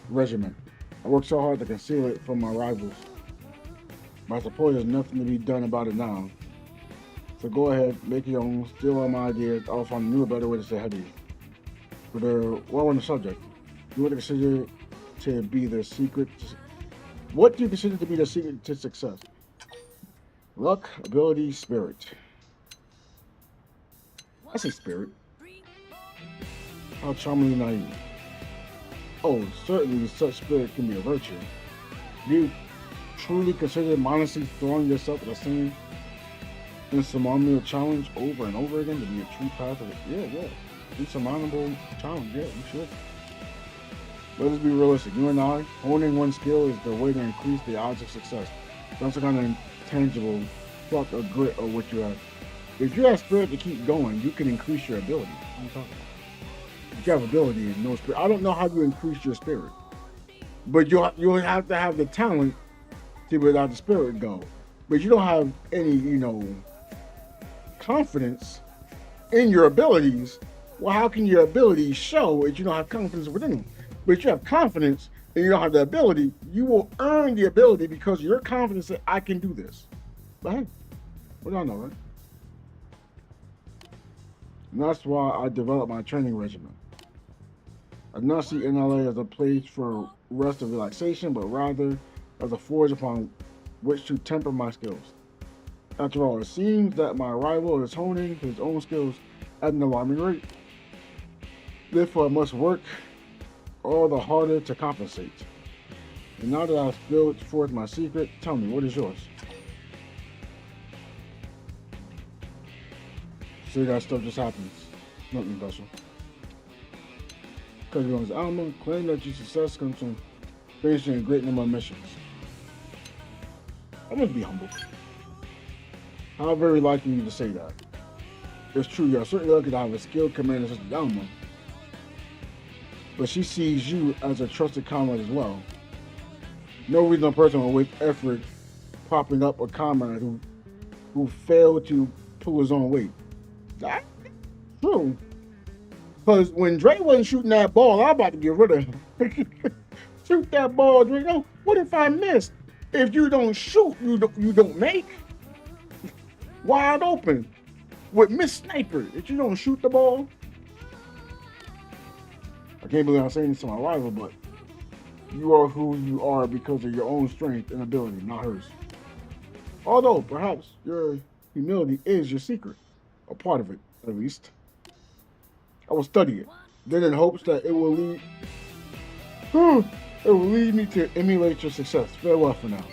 regimen. I worked so hard to conceal it from my rivals. But I suppose there's nothing to be done about it now. So go ahead, make your own, steal all my ideas, I'll find a new better way to stay ahead of you. But while we're on the subject, you would consider to be the secret. What do you consider to be the secret to success? Luck, ability, spirit. I say spirit. How charmingly naive. Oh, certainly such spirit can be a virtue. Do you truly consider modestly throwing yourself at the same insurmountable challenge over and over again to be a true path of it? Yeah. Insurmountable challenge, yeah, you should. Let us be realistic. You and I, honing one skill is the way to increase the odds of success. That's the kind of intangible pluck or grit or what you have. If you have spirit to keep going, you can increase your ability. What are you talking about? If you have ability and no spirit, I don't know how you increase your spirit, but you'll have to have the talent to without the spirit go. But you don't have any, confidence in your abilities. Well, how can your abilities show if you don't have confidence within them? But if you have confidence and you don't have the ability, you will earn the ability because of your confidence that I can do this. But hey, what do I know, right? And that's why I developed my training regimen. I do not see NLA as a place for rest or relaxation, but rather as a forge upon which to temper my skills. After all, it seems that my rival is honing his own skills at an alarming rate. Therefore, I must work all the harder to compensate. And now that I've spilled forth my secret, tell me, what is yours? See, that stuff just happens. Nothing special. Because you're on his album, claim that your success comes from finishing a great number of missions. I must be humble. How very like you to say that. It's true, you're certainly lucky to have a skilled commander such as Alma. But she sees you as a trusted comrade as well. No reasonable person will waste effort propping up a comrade who failed to pull his own weight. That's true. Because when Dre wasn't shooting that ball, I'm about to get rid of him. Shoot that ball, Dre. No, what if I missed? If you don't shoot, you don't make. Wide open. With Miss Sniper, if you don't shoot the ball. I can't believe I'm saying this to my rival, but you are who you are because of your own strength and ability, not hers. Although, perhaps your humility is your secret. A part of it, at least. I will study it, then in hopes that it will lead me to emulate your success. Farewell for now.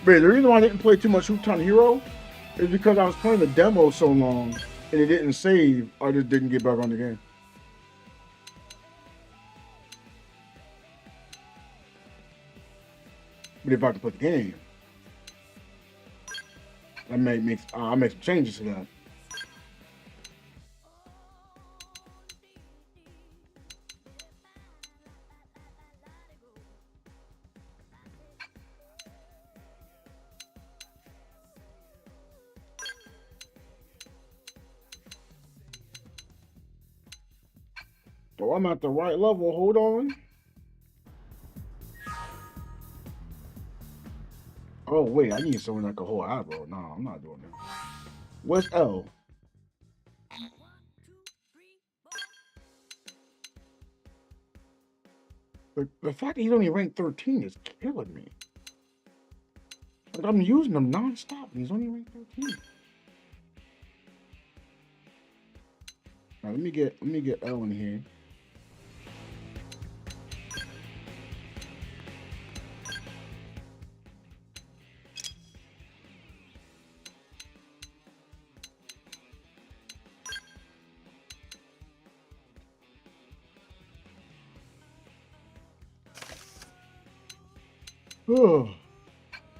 But the reason why I didn't play too much Hooptown Hero is because I was playing the demo so long and it didn't save. I just didn't get back on the game. But if I can play the game, I'll make some changes to that. So I'm at the right level. Hold on. Oh wait, I need someone that can hold eyebrow. No, I'm not doing that. What's L? The fact that he's only ranked 13 is killing me. Like, I'm using him non-stop and he's only ranked 13. Now let me get L in here.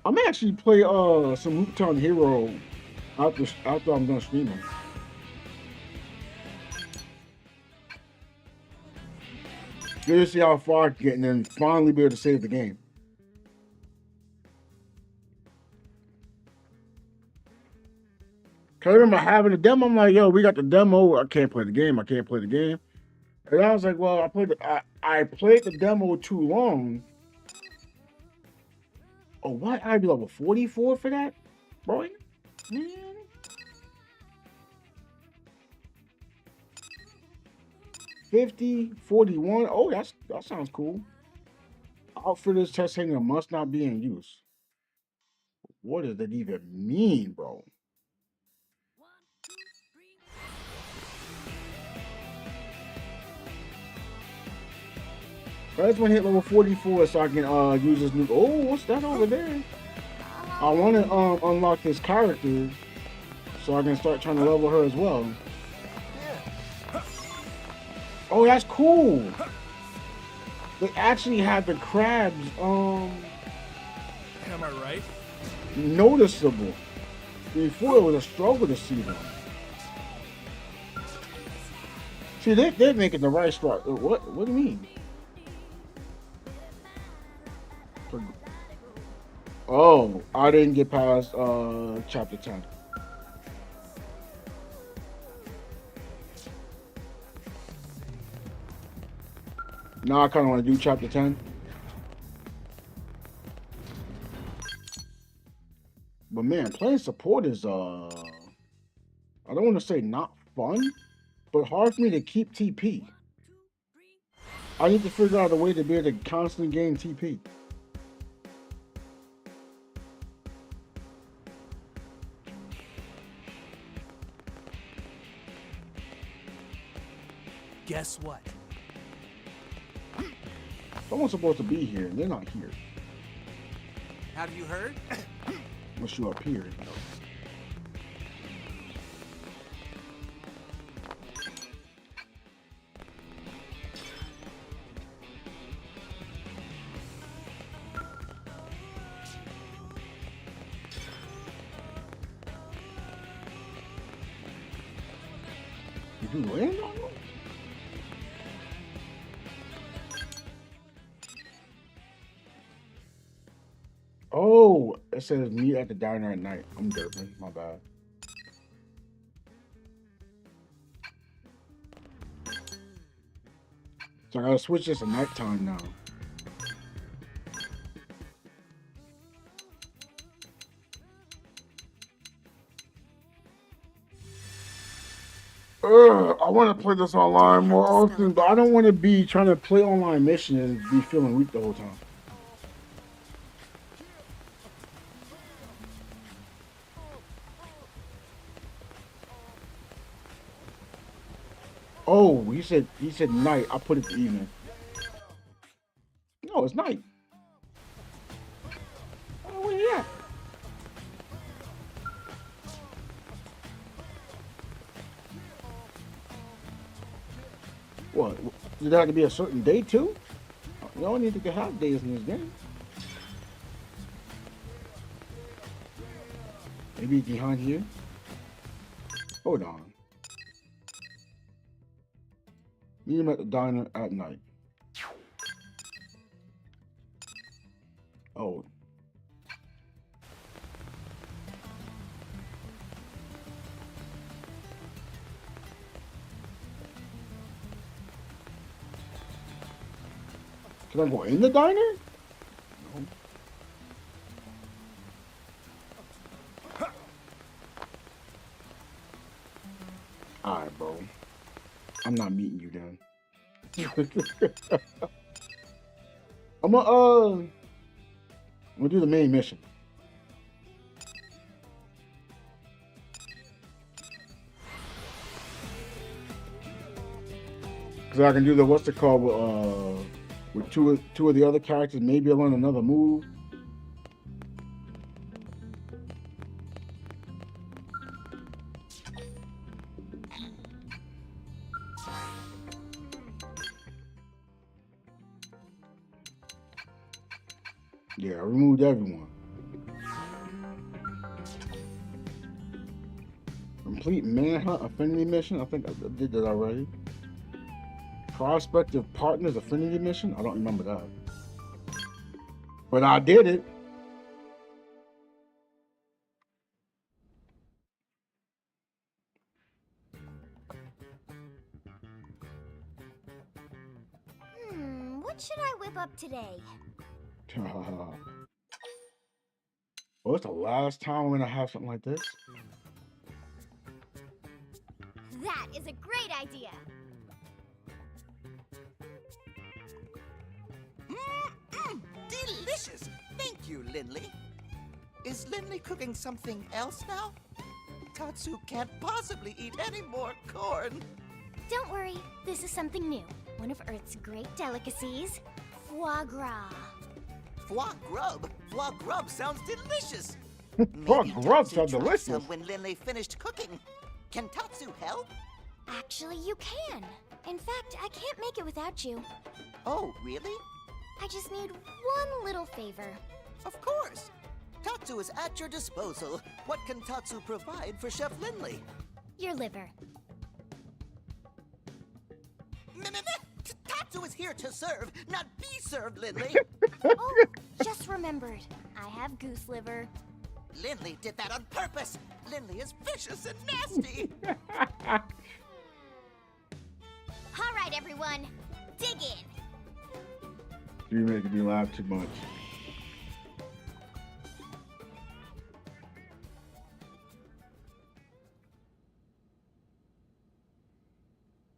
I may actually play some Hooptown Hero after I'm done streaming. Just to see how far I can get and then finally be able to save the game. Cause I remember having a demo. I'm like, yo, we got the demo. I can't play the game. I can't play the game. And I was like, well, I played the demo too long. Oh, what? I'd be level 44 for that? Boy, man. $50, $41. Oh, that sounds cool. Outfitter's test hanger must not be in use. What does that even mean, bro? I just want to hit level 44 so I can use this new. Oh, what's that over there? I want to unlock this character so I can start trying to level her as well. Oh, that's cool. They actually have the crabs Am I right? noticeable. Before it was a struggle to see them. See, they're making the right start. What do you mean? Oh, I didn't get past chapter 10. Now I kind of want to do chapter 10. But man, playing support is I don't want to say not fun, but hard for me to keep TP. I need to figure out a way to be able to constantly gain TP. Guess what? Someone's supposed to be here, and they're not here. Have you heard? Unless you up here. Did you land on them? Oh, it says meet at the diner at night. I'm derping. My bad. So I gotta switch this to nighttime now. I want to play this online more often, but I don't want to be trying to play online mission and be feeling weak the whole time. Oh, he said night. I put it to evening. No, it's night. Oh, where you at? What? Did it have to be a certain day too? You don't need to get half days in this game. Maybe behind here. Hold on. Meet him at the diner at night. Oh. Can I go in the diner? No. Alright, bro. I'm not meeting you then. I'm gonna do the main mission. Cause I can do the what's it called with two of the other characters. Maybe I'll learn another move. Yeah, I removed everyone. Complete Manhunt Affinity Mission. I think I did that already. Prospective Partners Affinity Mission. I don't remember that. But I did it. What should I whip up today? Well, it's the last time we're gonna have something like this. That is a great idea. Delicious! Thank you, Lindley. Is Lindley cooking something else now? Tatsu can't possibly eat any more corn. Don't worry, this is something new. One of Earth's great delicacies, foie gras. Foie grub? Foie grub sounds delicious. Foie grub sounds tried delicious. some when Lindley finished cooking. Can Tatsu help? Actually, you can. In fact, I can't make it without you. Oh, really? I just need one little favor. Of course. Tatsu is at your disposal. What can Tatsu provide for Chef Lindley? Your liver. Tatsu is here to serve, not be served, Lindley. Oh, just remembered. I have goose liver. Lindley did that on purpose. Lindley is vicious and nasty. All right, everyone, dig in. You're making me laugh too much.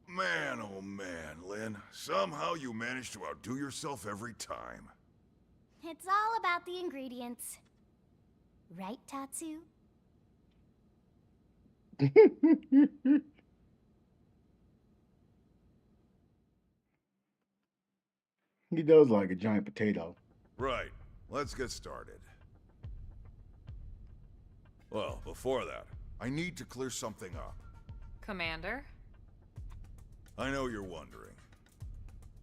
Man, oh man, Lynn. Somehow you manage to outdo yourself every time. It's all about the ingredients. Right, Tatsu? He does like a giant potato. Right. Let's get started. Well, before that, I need to clear something up. Commander? I know you're wondering.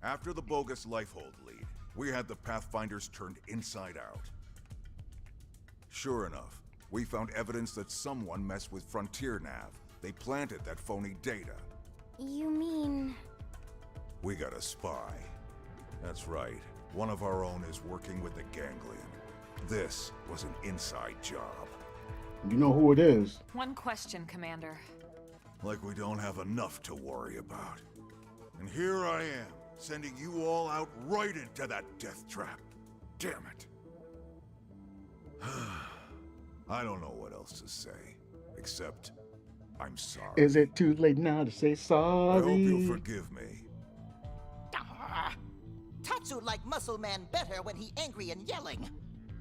After the bogus Lifehold lead, we had the Pathfinders turned inside out. Sure enough, we found evidence that someone messed with Frontier Nav. They planted that phony data. You mean... We got a spy. That's right. One of our own is working with the Ganglion. This was an inside job. You know who it is. One question, Commander. Like we don't have enough to worry about. And here I am, sending you all out right into that death trap. Damn it. I don't know what else to say, except I'm sorry. Is it too late now to say sorry? I hope you'll forgive me. Tatsu liked Muscle Man better when he angry and yelling.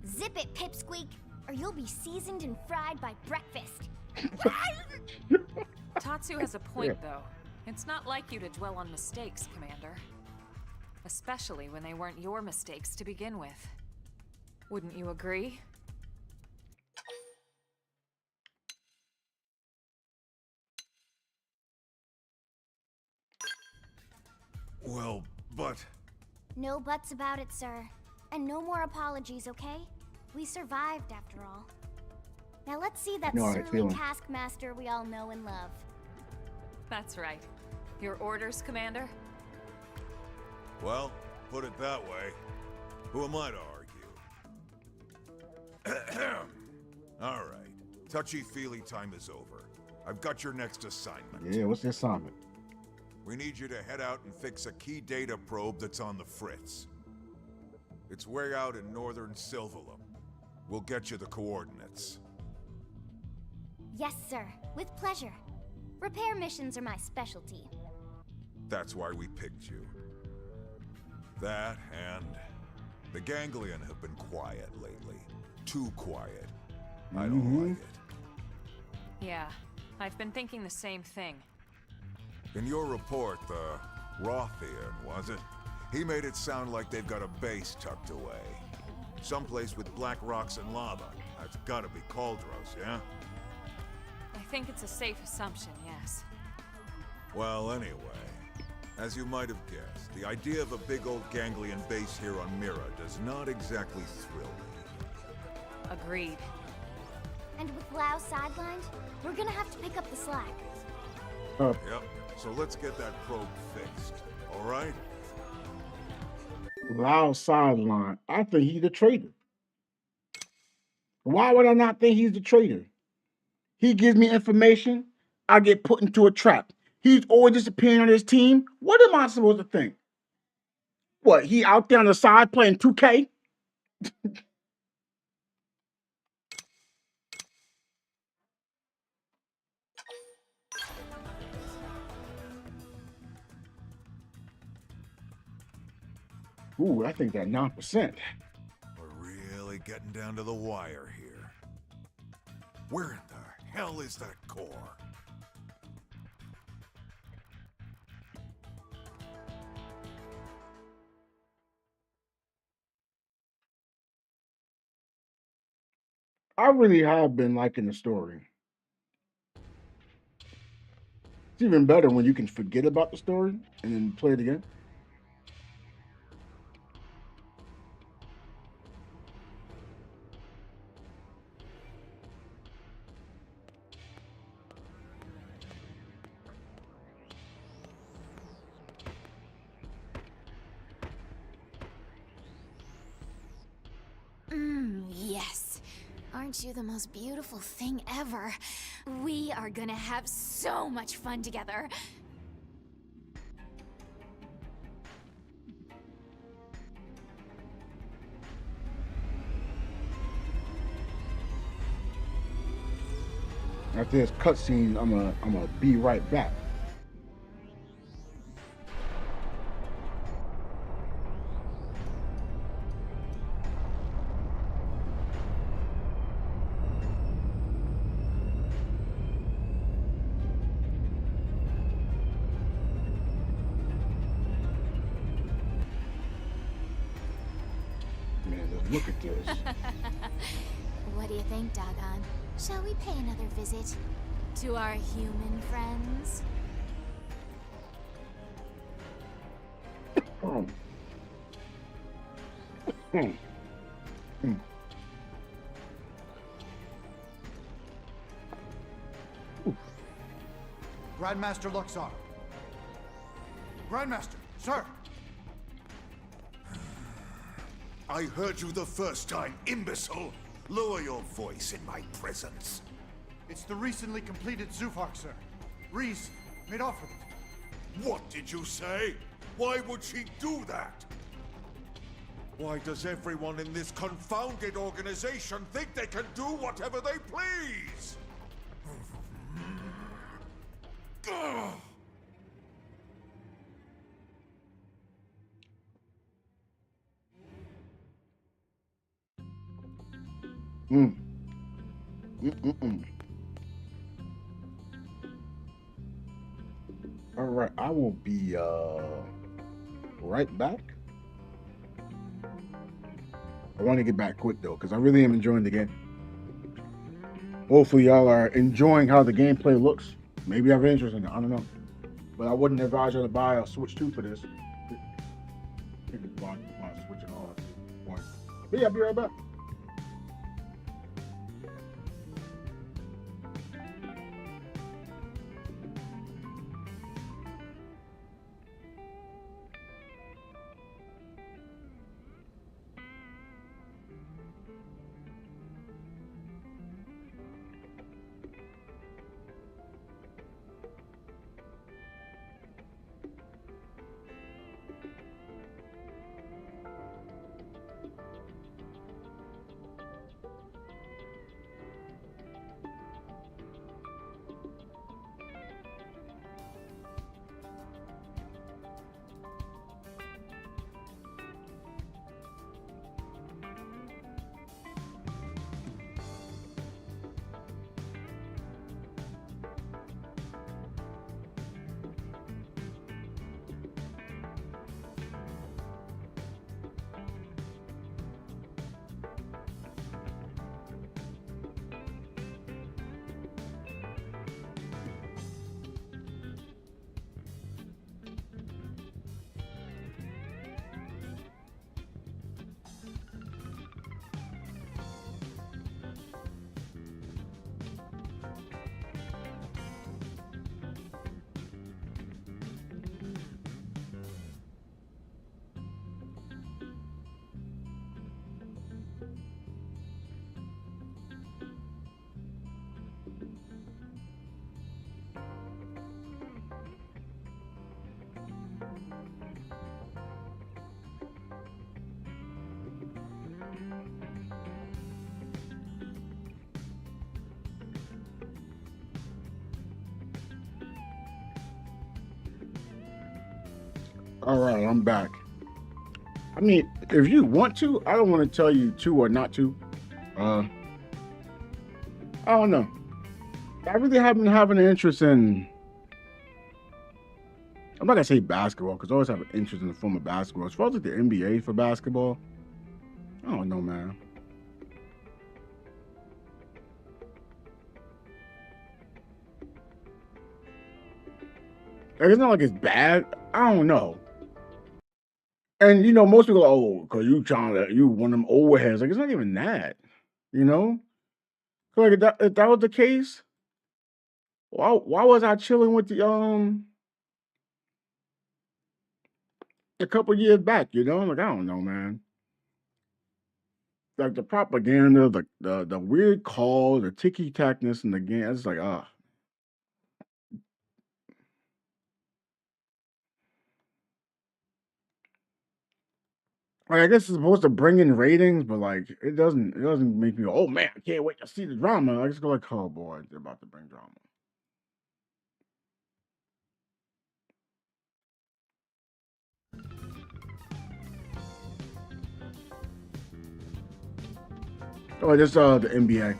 Zip it, Pipsqueak, or you'll be seasoned and fried by breakfast. Tatsu has a point, though. It's not like you to dwell on mistakes, Commander. Especially when they weren't your mistakes to begin with. Wouldn't you agree? Well, but... No buts about it, sir. And no more apologies, okay? We survived, after all. Now let's see that surly taskmaster we all know and love. That's right. Your orders, Commander? Well, put it that way. Who am I to argue? All right. Touchy-feely time is over. I've got your next assignment. Yeah, what's the assignment? We need you to head out and fix a key data probe that's on the fritz. It's way out in northern Silvalum. We'll get you the coordinates. Yes, sir. With pleasure. Repair missions are my specialty. That's why we picked you. That and the Ganglion have been quiet lately. Too quiet. I don't like it. Yeah, I've been thinking the same thing. In your report, the Rothian, was it? He made it sound like they've got a base tucked away. Someplace with black rocks and lava. That's gotta be Cauldros, yeah? I think it's a safe assumption, yes. Well, anyway, as you might have guessed, the idea of a big old Ganglion base here on Mira does not exactly thrill me. Agreed. And with Lao sidelined, we're gonna have to pick up the slack. Yep. So let's get that probe fixed. All right? Lao sideline. I think he's the traitor. Why would I not think he's the traitor? He gives me information, I get put into a trap. He's always disappearing on his team. What am I supposed to think? What, he out there on the side playing 2K? Ooh, I think that 9%. We're really getting down to the wire here. Where in the hell is that core? I really have been liking the story. It's even better when you can forget about the story and then play it again. Yes. Aren't you the most beautiful thing ever? We are gonna have so much fun together. After this cutscene, I'm gonna be right back. Man, just look at this. What do you think, Doggone? Shall we pay another visit to our human friends? Grandmaster Luxar. Grandmaster, sir. I heard you the first time, imbecile. Lower your voice in my presence. It's the recently completed Zufar, sir. Reese made off with it. What did you say? Why would she do that? Why does everyone in this confounded organization think they can do whatever they please? Ugh. All right, I will be right back. I want to get back quick though, because I really am enjoying the game. Hopefully y'all are enjoying how the gameplay looks. Maybe I have interest in it, I don't know. But I wouldn't advise you to buy a Switch 2 for this. I think it's buy a Switch and all that point. But yeah, I'll be right back. All right, I'm back. I mean, if you want to, I don't want to tell you to or not to. I don't know. I really haven't having an interest in. I'm not gonna say basketball because I always have an interest in the form of basketball. As far as like the NBA for basketball, I don't know, man. Like, it's not like it's bad. I don't know. And you know, most people are, oh, cause you one of them old heads. Like, it's not even that, you know. So, like, if that was the case, why was I chilling with the a couple years back? You know, like I don't know, man. Like the propaganda, the weird call, the ticky tackness in the game. It's like Like I guess it's supposed to bring in ratings, but like it doesn't make me go, oh man, I can't wait to see the drama. I just go like, oh boy, they're about to bring drama. Oh, this the NBA.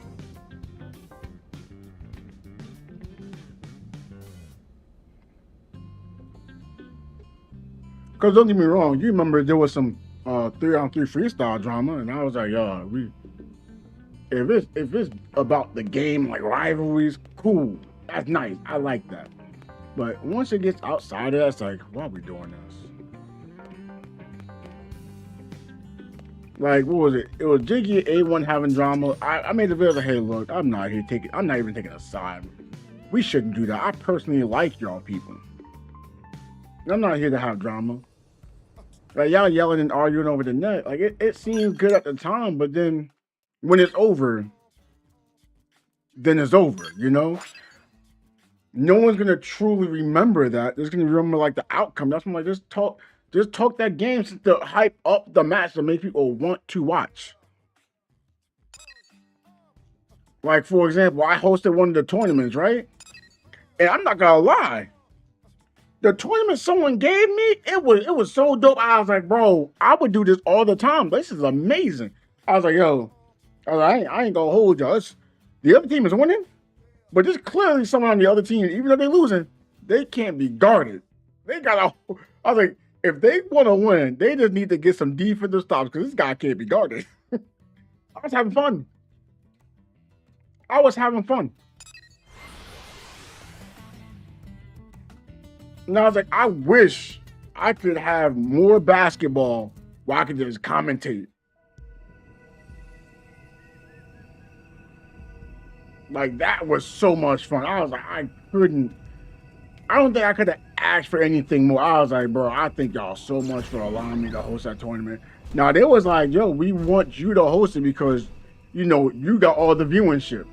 Cause don't get me wrong, you remember there was some 3-on-3 freestyle drama, and I was like, if it's about the game, like rivalries, cool. That's nice. I like that. But once it gets outside of that, it's like, why are we doing this? Like, what was it? It was Jiggy and A1 having drama. I made the video like, hey, look, I'm not even taking a side. We shouldn't do that. I personally like y'all people. I'm not here to have drama. Like, y'all yelling and arguing over the net. Like, it seemed good at the time, but then when it's over, then it's over, you know? No one's gonna truly remember that. They're gonna remember like the outcome. That's when like just talk that game to hype up the match to make people want to watch. Like for example, I hosted one of the tournaments, right? And I'm not gonna lie, the tournament someone gave me, it was so dope. I was like, bro, I would do this all the time. This is amazing. I was like, yo, I ain't gonna hold y'all. The other team is winning. But there's clearly someone on the other team, even though they're losing, they can't be guarded. I was like, if they want to win, they just need to get some defensive stops because this guy can't be guarded. I was having fun. And I was like, I wish I could have more basketball where I could just commentate. Like, that was so much fun. I was like, I don't think I could have asked for anything more. I was like, bro, I thank y'all so much for allowing me to host that tournament. Now, they was like, yo, we want you to host it because, you know, you got all the viewership.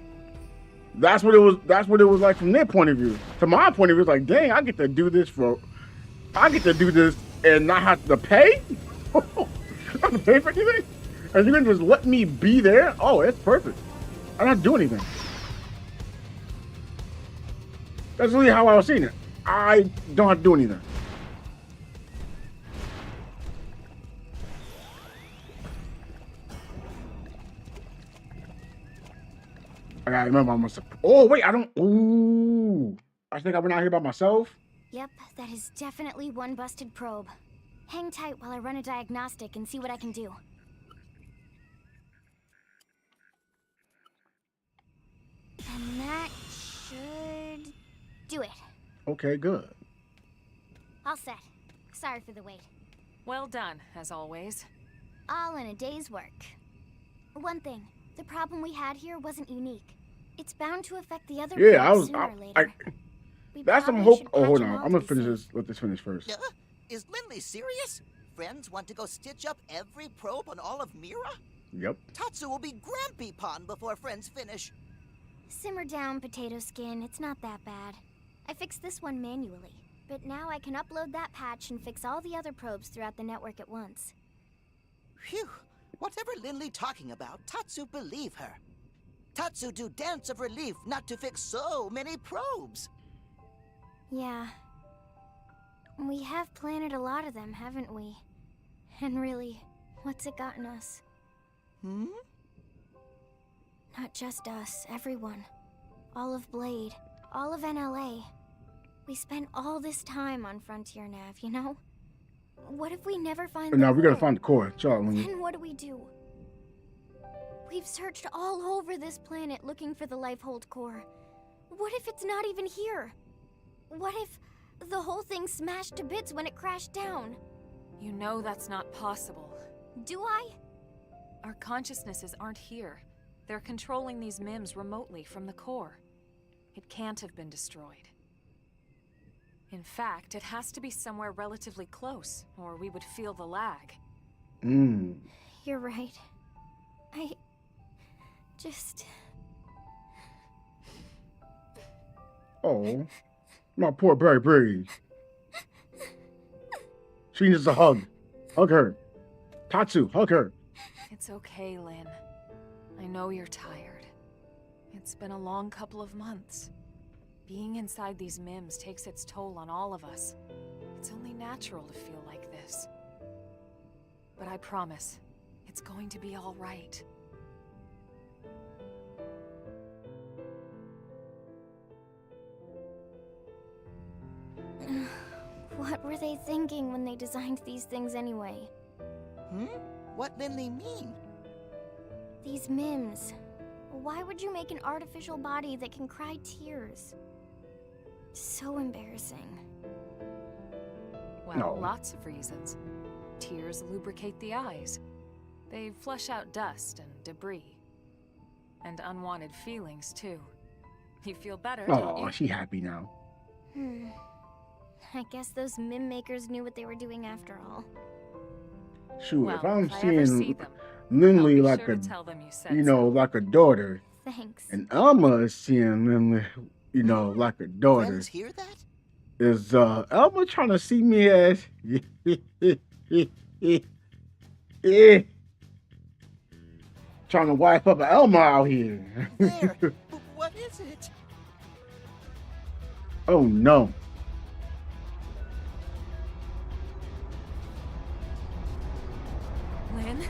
That's what it was like from their point of view. To my point of view, it's like, dang, I get to do this and not have to pay? I don't have to pay for anything? And you're going to just let me be there? Oh, it's perfect. I don't have to do anything. That's really how I was seeing it. I don't have to do anything. I gotta remember I'm gonna. Oh wait, I don't. Ooh, I think I went out here by myself. Yep, that is definitely one busted probe. Hang tight while I run a diagnostic and see what I can do. And that should do it. Okay, good. All set. Sorry for the wait. Well done, as always. All in a day's work. One thing, the problem we had here wasn't unique. It's bound to affect the other sooner or later. That's some hope. Oh, hold on. I'm gonna finish this. Let this finish first. Is Lindley serious? Friends want to go stitch up every probe on all of Mira? Yep. Tatsu will be Grampy Pond before Friends finish. Simmer down, potato skin. It's not that bad. I fixed this one manually, but now I can upload that patch and fix all the other probes throughout the network at once. Phew. Whatever Lindley talking about, Tatsu believe her. Tatsu do dance of relief not to fix so many probes. Yeah. We have planted a lot of them, haven't we? And really, what's it gotten us? Not just us, everyone. All of Blade, all of NLA. We spent all this time on Frontier Nav, you know? What if we never find the Now we gotta core? find the core. Charlie. Then what do? We've searched all over this planet looking for the Lifehold core. What if it's not even here? What if the whole thing smashed to bits when it crashed down? You know that's not possible. Do I? Our consciousnesses aren't here. They're controlling these MIMs remotely from the core. It can't have been destroyed. In fact, it has to be somewhere relatively close, or we would feel the lag. You're right. I just... Oh, my poor Berry. She needs a hug. Hug her. Tatsu, hug her. It's okay, Lynn. I know you're tired. It's been a long couple of months. Being inside these MIMs takes its toll on all of us. It's only natural to feel like this. But I promise, it's going to be all right. What were they thinking when they designed these things anyway? What did they mean? These MIMs. Why would you make an artificial body that can cry tears? So embarrassing. Well, lots of reasons. Tears lubricate the eyes. They flush out dust and debris. And unwanted feelings, too. You feel better, don't you? Oh, she happy now. I guess those MIM makers knew what they were doing after all. Shoot, Well, if I'm if I ever see seeing them, Lindley I'll be like sure a, to tell them you said you know, like a daughter, Thanks. and Elma is seeing Lindley, you know, like a daughter, Friends hear that? is Elma trying to see me as trying to wipe up Elma out here? There. What is it? Oh no. Lynn?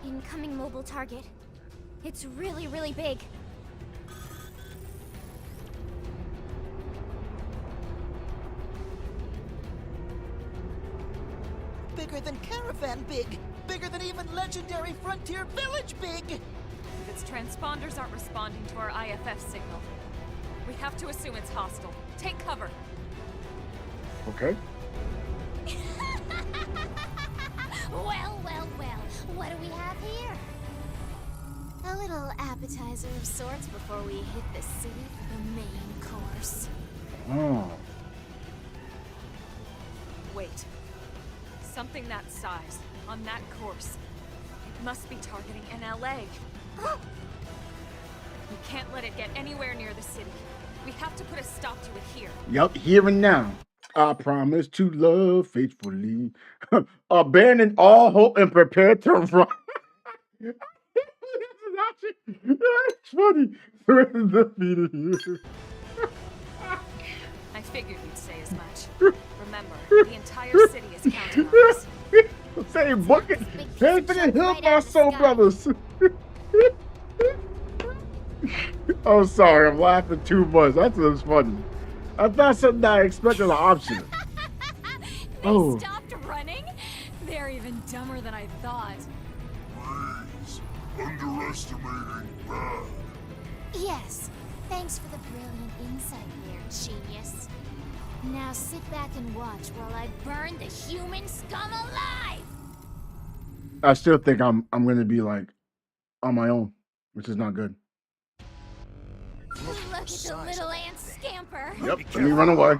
Incoming mobile target. It's really, really big. Bigger than Caravan big. Bigger than even legendary Frontier Village big. If its transponders aren't responding to our IFF signal, we have to assume it's hostile. Take cover. Okay. Well, well, well. What do we have here? A little appetizer of sorts before we hit the city for the main course. Oh. Wait. Something that size, on that course. It must be targeting NLA. We can't let it get anywhere near the city. We have to put a stop to it here. Yup, here and now. I promise to love faithfully. Abandon all hope and prepare to run. It's funny. I figured you'd say as much. Remember, the entire city is counting on us. Say bucket. Hey, finna help my soul brothers. Oh, sorry, I'm laughing too much. That's what's funny. I thought something I expected an option. They stopped running? They're even dumber than I thought. Please, underestimating bad. Yes. Thanks for the brilliant insight there, genius. Now sit back and watch while I burn the human scum alive! I still think I'm gonna be like on my own, which is not good. Look at the little ant scamper. Yep, let me run away.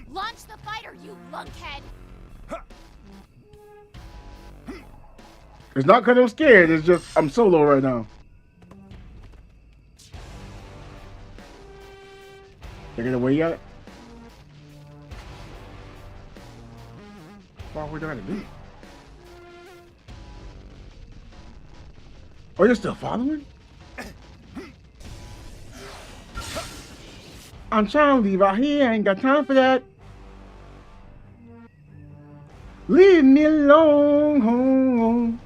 Launch the fighter, you lunkhead! It's not because I'm scared, it's just I'm solo right now. They get away yet? Well, where do I be? Oh, you're still following? I'm trying to leave out here. I ain't got time for that. Leave me alone.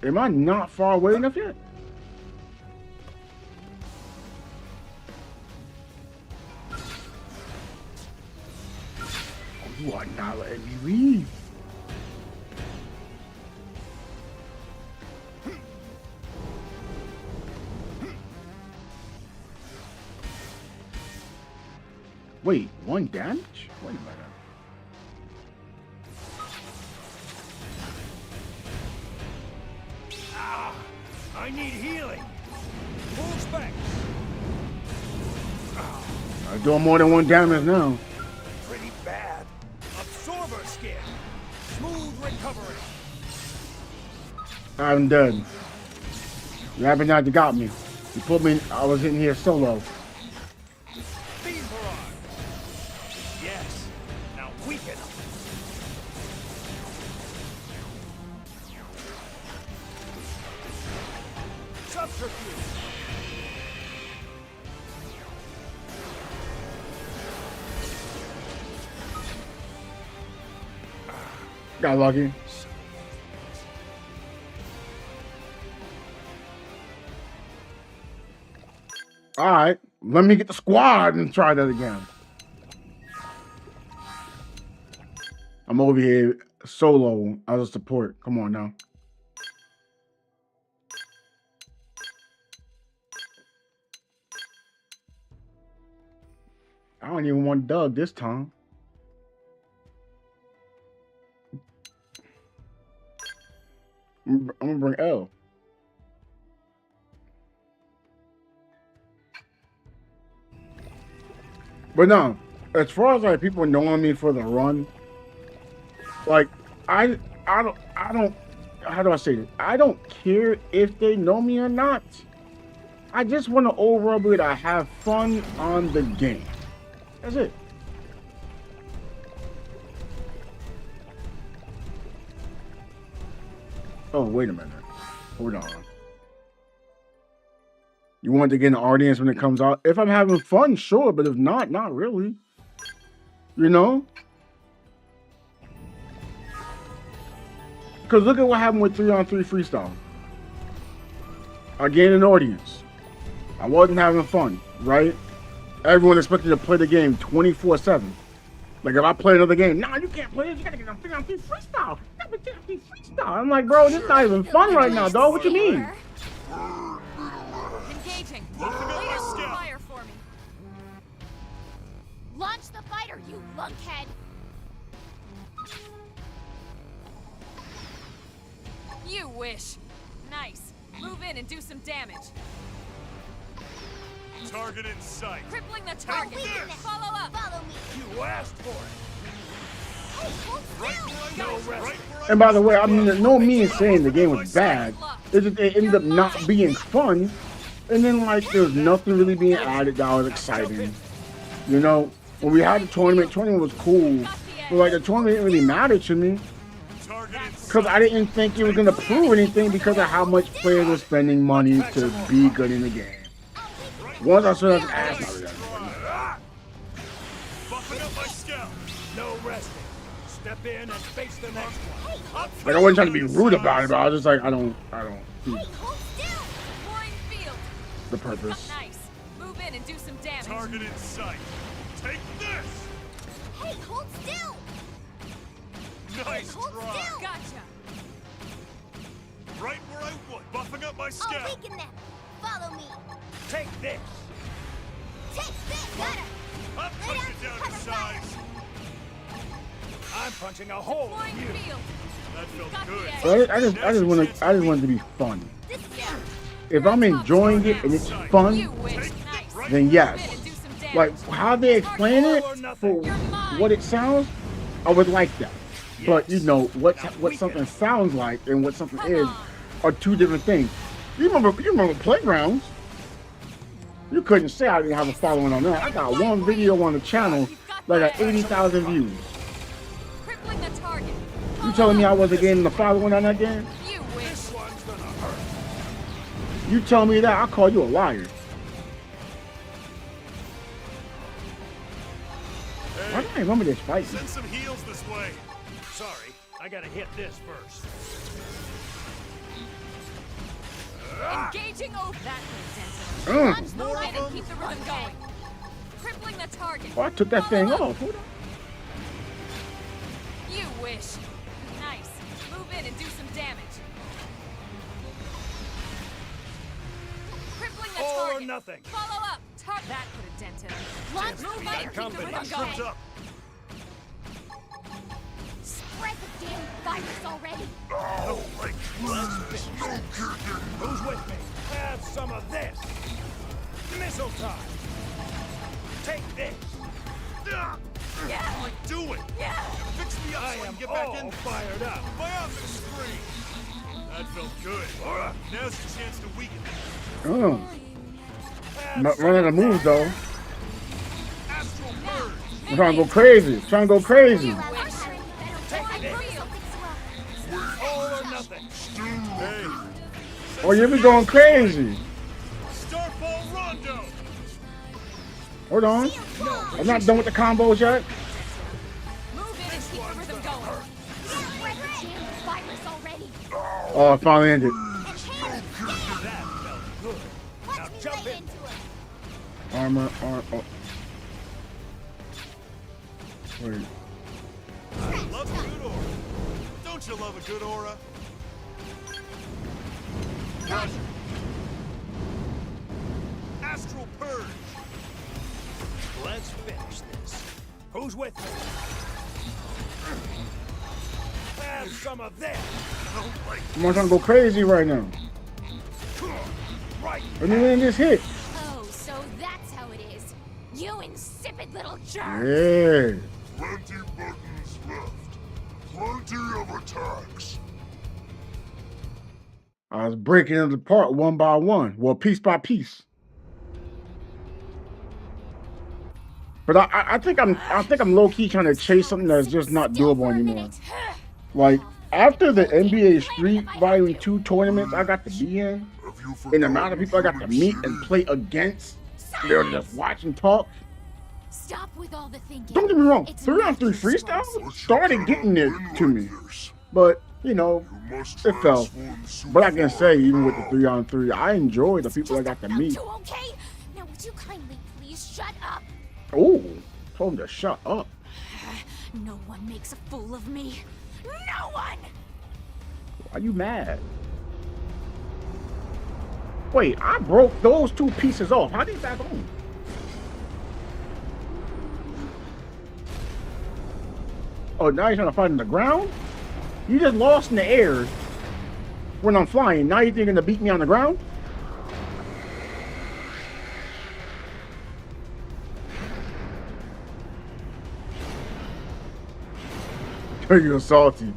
Am I not far away enough yet? Oh, you are not letting me leave. Wait, 1 damage? Wait a minute. I need healing. Full specs. I'm doing more than 1 damage now. Pretty bad. Absorber skin. Smooth recovery. I'm dead. You haven't not got me. You put me. I was in here solo. Beam barrage. Yes. Now weaken. Subterfuge. Got lucky. All right, let me get the squad and try that again. I'm over here solo as a support. Come on now. I don't even want Doug this time. I'm gonna bring L. But no, as far as like people knowing me for the run, like I don't, how do I say this? I don't care if they know me or not. I just want to overall be able to have fun on the game. That's it. Oh, wait a minute. Hold on. You want to get an audience when it comes out? If I'm having fun, sure, but if not, not really. You know? Because look at what happened with 3-on-3 freestyle. I gained an audience. I wasn't having fun, right? Everyone expected to play the game 24/7. Like if I play another game, nah, you can't play it. You gotta get on 3-on-3 freestyle. You gotta get on 3 freestyle. I'm like, bro, this is not even fun right now, dog. What you mean? Engaging. Leader, fire for me. Launch the fighter, you lunkhead! You wish. Nice. Move in and do some damage. Target in sight. Crippling the target. Follow up. Follow me. You asked for it. Hey, hold still! No rest. And by the way, I mean, no means saying the game was bad. It's just it ended up not being fun. And then, like, there's nothing really being added that was exciting. You know, when we had the tournament was cool. But, like, the tournament didn't really matter to me. Because I didn't think it was going to prove anything because of how much players were spending money to be good in the game. Once I saw that ass, Buffing up my scout. No resting. Step in and face the next one. like I wasn't trying to be rude about it, but I was just like, I don't see Hold still! Pouring field. the purpose. Nice. Move in and do some damage. Target in sight. Take this. Hey, hold still! Nice Hold try. still! Gotcha. Right where I want. Buffing up my I'll scout. weaken them! Follow me! Take this. Take this! Got her! I'm punching down in size. I'm punching a hole Pouring in you. field. That felt Got good. the edge. So I just want it to be fun. This is Yeah. If I'm enjoying it and it's fun, You wish. Nice. then yes. Move in and do some damage. Like how they explain it for what it sounds, I would like that. But you know what something sounds like and what something is are two different things. You remember Playgrounds? You couldn't say I didn't have a following on that. I got one video on the channel that got 80,000 views. Crippling the target. You telling me I wasn't getting the following on that game? You You tell me that, I'll call you a liar. Why do I remember this fight? Send some heals this way. Sorry, I gotta hit this first. Engaging over that Mm. launch the line and keep the rhythm going. Crippling the target. Oh, I took that thing off. Hold on. You wish. Nice. Move in and do some damage. Crippling the All or target. nothing. Follow up. That put a dent in him. Launch move in and keep the rhythm going. Up. Spread the damn virus already. Oh, let's finish. Who's with me? Have some of this. Missile time. Take this. Yeah. Do it. Yeah. Fix me up. I am get back in. fired up. Biotic screen. That felt good. Now's your chance to weaken. Oh. Not running the moves though. Astral Purge. I'm trying to go crazy. Trying to go crazy. All or nothing. Hey. Oh, you be going crazy. Starfall Rondo. Hold on. I'm not done with the combos yet. Move in and keep the rhythm going. Spread the damn virus already. Oh, it finally ended. That felt good. Now jump in. Armor. Oh. Wait. I love a good aura. Don't you love a good aura? Astral Purge. Let's finish this. Who's with me? Have some of this. I'm trying to go crazy right now. Right. Let me in this hit. Oh, so that's how it is. You insipid little jerk. Yeah. Plenty buttons left. Plenty of attacks. I was breaking it apart one by one. Well, piece by piece. But I think I'm low key trying to chase something that's just not doable anymore. Like after the NBA Street Volume 2 tournaments I got to be in, and the amount of people I got to meet and play against, they're just watch and talk. Stop with all the thinking. Don't get me wrong, 3-on-3 freestyle started getting there to me, but you know, it fell. But I can say even with the 3-on-3, I enjoy the people I got to meet. Okay? Now would you kindly please shut up? Oh, told him to shut up. No one makes a fool of me. No one! Why you mad? Wait, I broke those two pieces off. How did that go? Oh, now you're trying to fight in the ground? You just lost in the air when I'm flying. Now you're thinking to beat me on the ground? You're salty.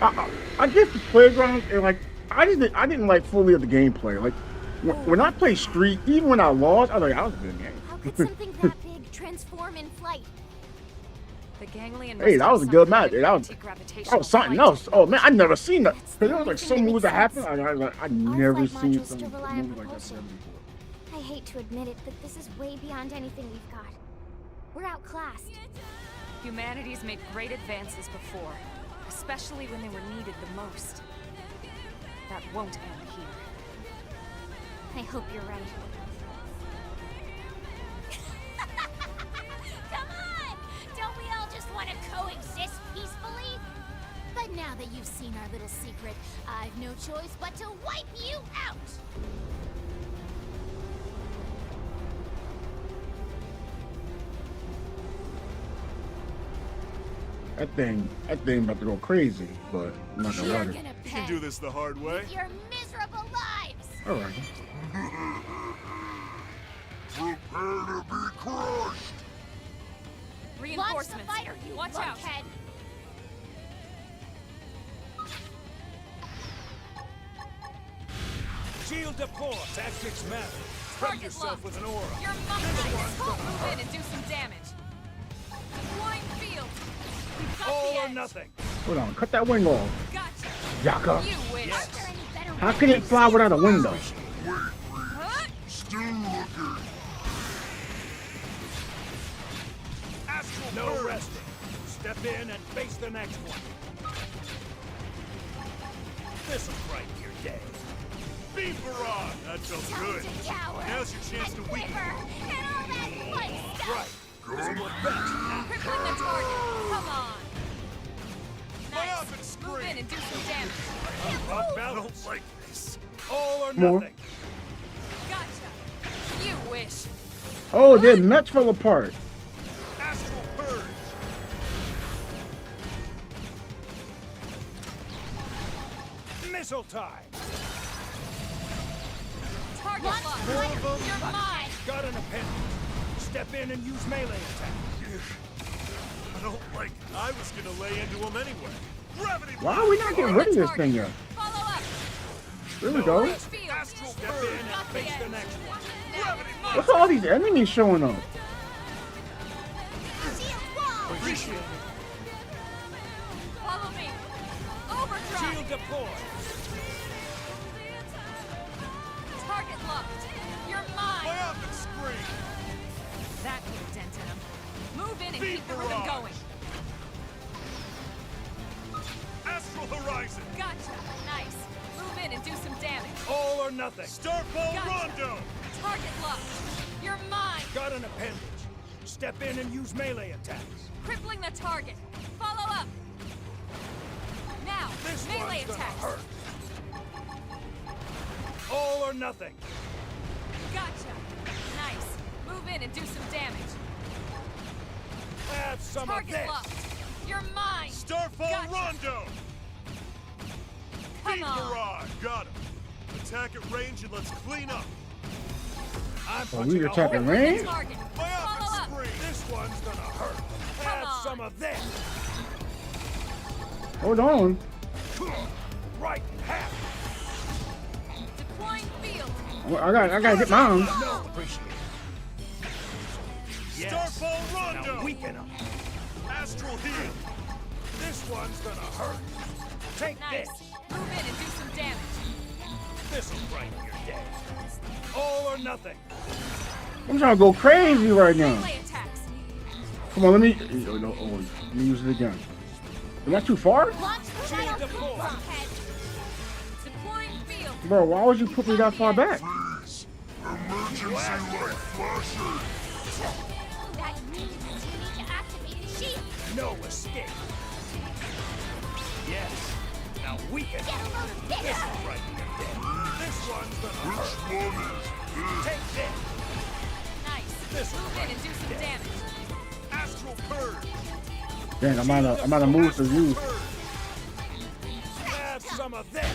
I guess the playground, and like I didn't like fully of the gameplay. Like when I play Street, even when I lost, I was like, that was a good game. How could something that big transform in flight? The ganglion Hey, that was a good match. That was something else. Oh man, I never seen that. There was like some moves that happened. I never seen some moves like that before. I hate to admit it, but this is way beyond anything we've got. We're outclassed. Humanity's made great advances before, especially when they were needed the most. That won't end here. I hope you're right. Come on! Don't we all just want to coexist peacefully? But now that you've seen our little secret, I've no choice but to wipe you out! That thing about to go crazy, but I'm not gonna let it. You can do this the hard way. Your miserable lives! All right. Prepare to be crushed. Reinforcements. Launch the fighter, you Watch out. lunkhead! Shield deploy. Tactics matter. Prep Target yourself locked. with an aura. You're muffled. Move in and do some damage. Deploying field. We've got All the or edge. nothing. Hold on, cut that wing off. Gotcha. Yaka. You wish. Are there any better How can it fly without a window? Wait Step in and face the next one. This'll brighten your day. Beam barrage! That felt good. Now's your chance to weaken. Right. This'll work best. Crippling the target. Come on. Lay Nice. up and scream. Move in and do some damage. Off I balance. don't like this. All or More. nothing. Gotcha. You wish. Oh, their mech fell apart. Astral purge. Missile time. Target lock. You're mine. Got an appendage. Step in and use melee attack. I don't like it. I was gonna lay into him anyway. Gravity Why are we not getting rid of this thing yet? Follow up. There we go. Astral step in and face the next one. Gravity What's all these enemies showing up? Appreciate it. Follow me. Overdrive. Shield deployed. Target locked. You're mine. Lay up and scream. That put a dent in him. Move in and Beam keep the rhythm barrage. going. Astral horizon. Gotcha. Nice. Move in and do some damage. All or nothing. Starfall Gotcha. rondo. Target locked. You're mine. Got an appendage. Step in and use melee attacks. Crippling the target. Follow up. Now, This melee one's gonna attacks. hurt. All or nothing. Gotcha. Nice. Move in and do some damage. Have some Target of this. locked. You're mine. Starfall Gotcha. rondo. Come Beam on. barrage. Got him. Attack at range and let's clean up. I'm Oh, punching we a attacking hole. range? Target. Lay up Follow and up. scream. This one's gonna hurt. Have on. some of this. Hold on. Right in half. Deploying field. I gotta get mine. No, appreciate it. Yes. Starfall Now rondo. weaken them. Astral heal. This one's gonna hurt. Take Nice. this. Move in and do some damage. This'll brighten your day. All or nothing. I'm trying to go crazy right now. Melee attacks. Come on, let me. Oh, no, oh, let me use it again. Is that too far? Launch the Shield metal deployed. lunkhead. Deploying field. Bro, why would you put me that far back? That means you need to activate the shield. No escape. Yes. Now weaken. Get a load of this. This'll brighten your day. This one's gonna hurt. Take this. Nice. This Move in and do some damage. Astral purge. Dang, I'm out of moves to use. Have some of this.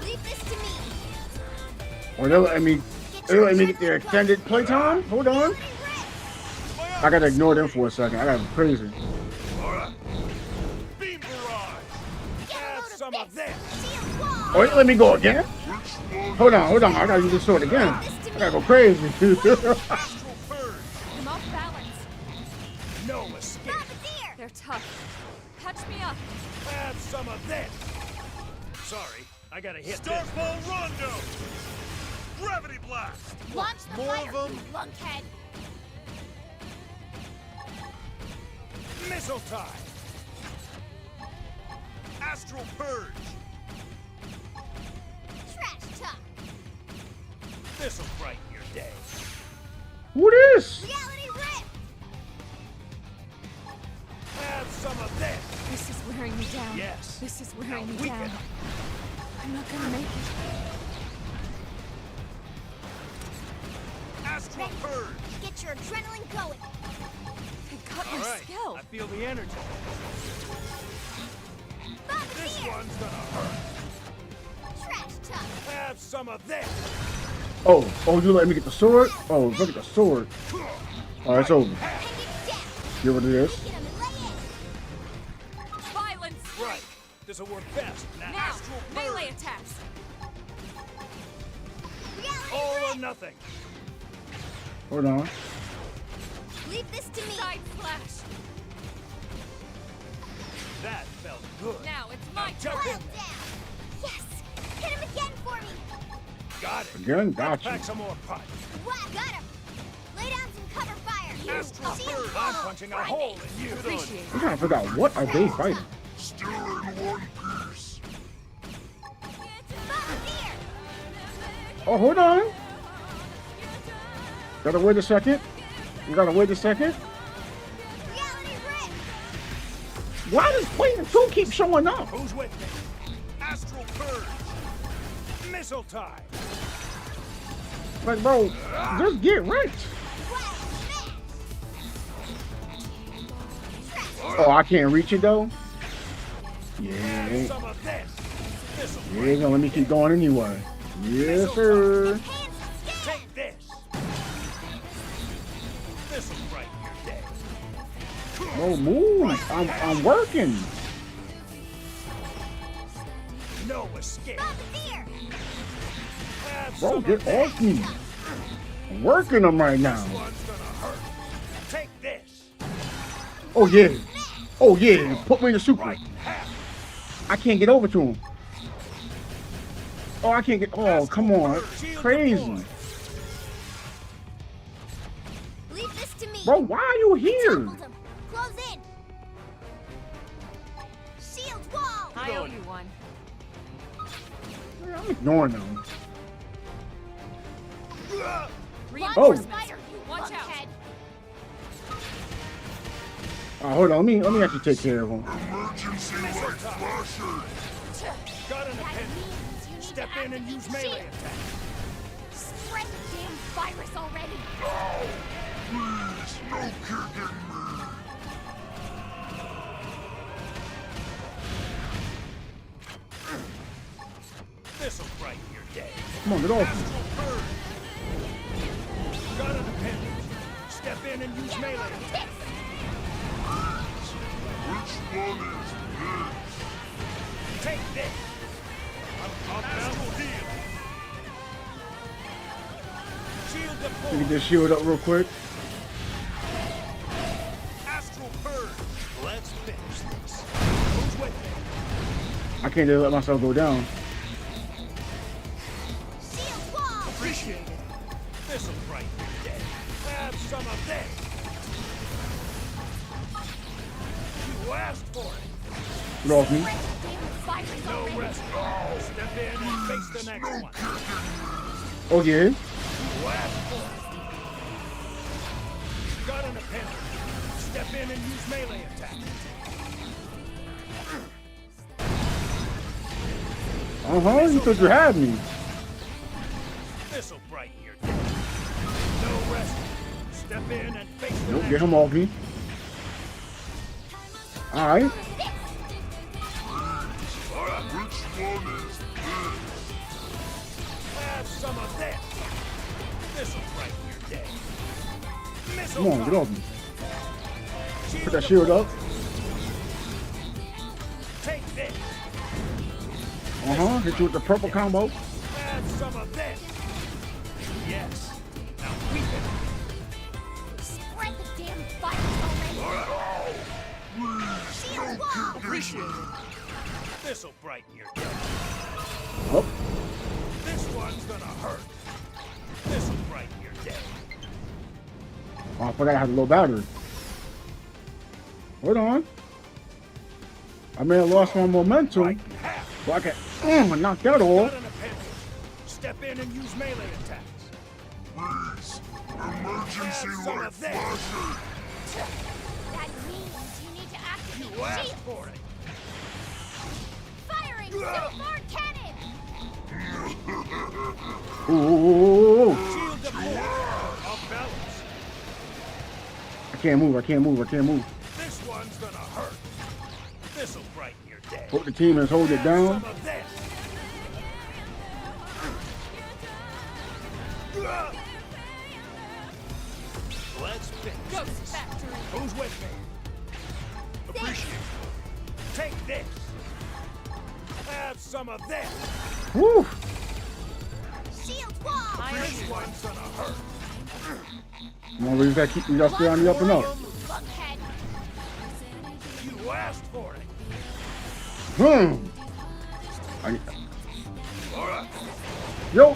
Leave this to me. Or they'll let me get their extended playtime. Hold on. I gotta ignore them for a second. I gotta go crazy. All right. Beam barrage. Have some of this. Shield wall. Oh, you let me go again? Hold on. I gotta use this sword again. I gotta go crazy. Astral purge. I'm off balance. No escape. Bombardier. They're tough. Patch me up. Have some of this. Sorry, I gotta hit this. Starfall rondo. Gravity blast. Launch the More fire, of 'em? you lunkhead. Missile time. Astral purge. Trash talk. This'll brighten your day. Who this? Reality rip. Have some of this. This is wearing me down. Yes. This is wearing Now me weaken down. 'em. I'm not gonna make it. Astral purge. Get your adrenaline going. They cut All my right, skill. I feel the energy. This Bombardier. one's gonna hurt. Trash talk. Have some of this. Oh, you let me get the sword? Oh, look at the sword. Oh, it's over. Hang it down. Get rid of this. Get him and lay in. Violence. Right. This'll work best. Now, Now, astral melee purge. attacks. Reality All or rip. nothing. Hold on. Leave this to me. Side slash. That felt good. Now it's my Jump turn. in. Pile down. Yes. Hit him again for me. Got it. Again? Let's Gotcha. pack some more punch. Wow, got him. Lay down some cover fire. Astral Bird, I'm punching a hole in you. Appreciate I'm trying to figure out what are they fighting. Still in one piece. Oh, hold on. Gotta wait a second. We gotta wait a second. Why does Platinum 2 keep showing up? Who's with me? Astral Bird. Missile time. Like, bro, just get rich. Oh, I can't reach it though? Yeah. Some of this. This'll You ain't gonna let me keep going anyway. Yes, sir. take this. This'll brighten your day. No move. I'm working. No escape. Have Bro, some get of this. off me. I'm working them right now. This one's gonna hurt. Take this. Oh yeah. Oh yeah. Put me in the super. Right half. I can't get over to him. Oh, I can't get. Oh, come on. That's crazy. Leave this to me. Bro, why are you here? Toppled him. Close in. Shield wall. I owe you one. I'm ignoring them. Reinforcements. Spider, you Watch out. fuckhead. Oh, hold on. Let me actually take care of him. Emergency light flasher. Got an That appendix. means you need Step to in and use activate melee shield. attack. Spread the damn virus already. Please, no kicking me. This'll brighten your day. Come on, get off me. Astral Bird. Got an appendix. Step in and use melee attack. Which one is this? Take this. I'm Astral heal. Shield Let me deployed. get this shield up real quick. Astral Bird. Let's finish this. Who's with me? I can't just let myself go down. Shield wall. Appreciate it. This'll brighten your day. Have some of this. You asked for it. Get off me. Spread the damn virus No already. rest. Step in and face the next one. Oh yeah. You asked for it. Got an appendix. Step in and use melee attack. You thought you had me. This'll brighten your day. No rest. Step in and face the Nope, next get him off me. Alright. Which one is this? Have some of this. This'll brighten your day. Missile Come on, get time. off me. Put that shield up. Take this. Hit you with the purple combo. Have some of this. Yes. Now we can. Spread the damn virus already. Shield wall. Appreciate it. This'll brighten your day. Oh, This one's gonna hurt. This'll brighten your day. I forgot I had a low battery. Hold on. I may have lost my momentum, Brighten half. but I can knock that off. Got an appendix. Step in and use melee attacks. Please, emergency Have some light of this. flasher. That means you need to activate You asked shield. for it. Firing super cannon. Ooh. Shield deployed. Off balance. I can't move. This one's gonna hurt. This'll brighten your day. Hope the team has hold it Have down. some of this. Let's finish Ghost this. Factory. Who's with me? Appreciate it. Take this. Have some of this. Woo. Shield wall. This one's gonna hurt. Come on, we gotta stay on the up and up. Fuckhead. You asked for it. Yo,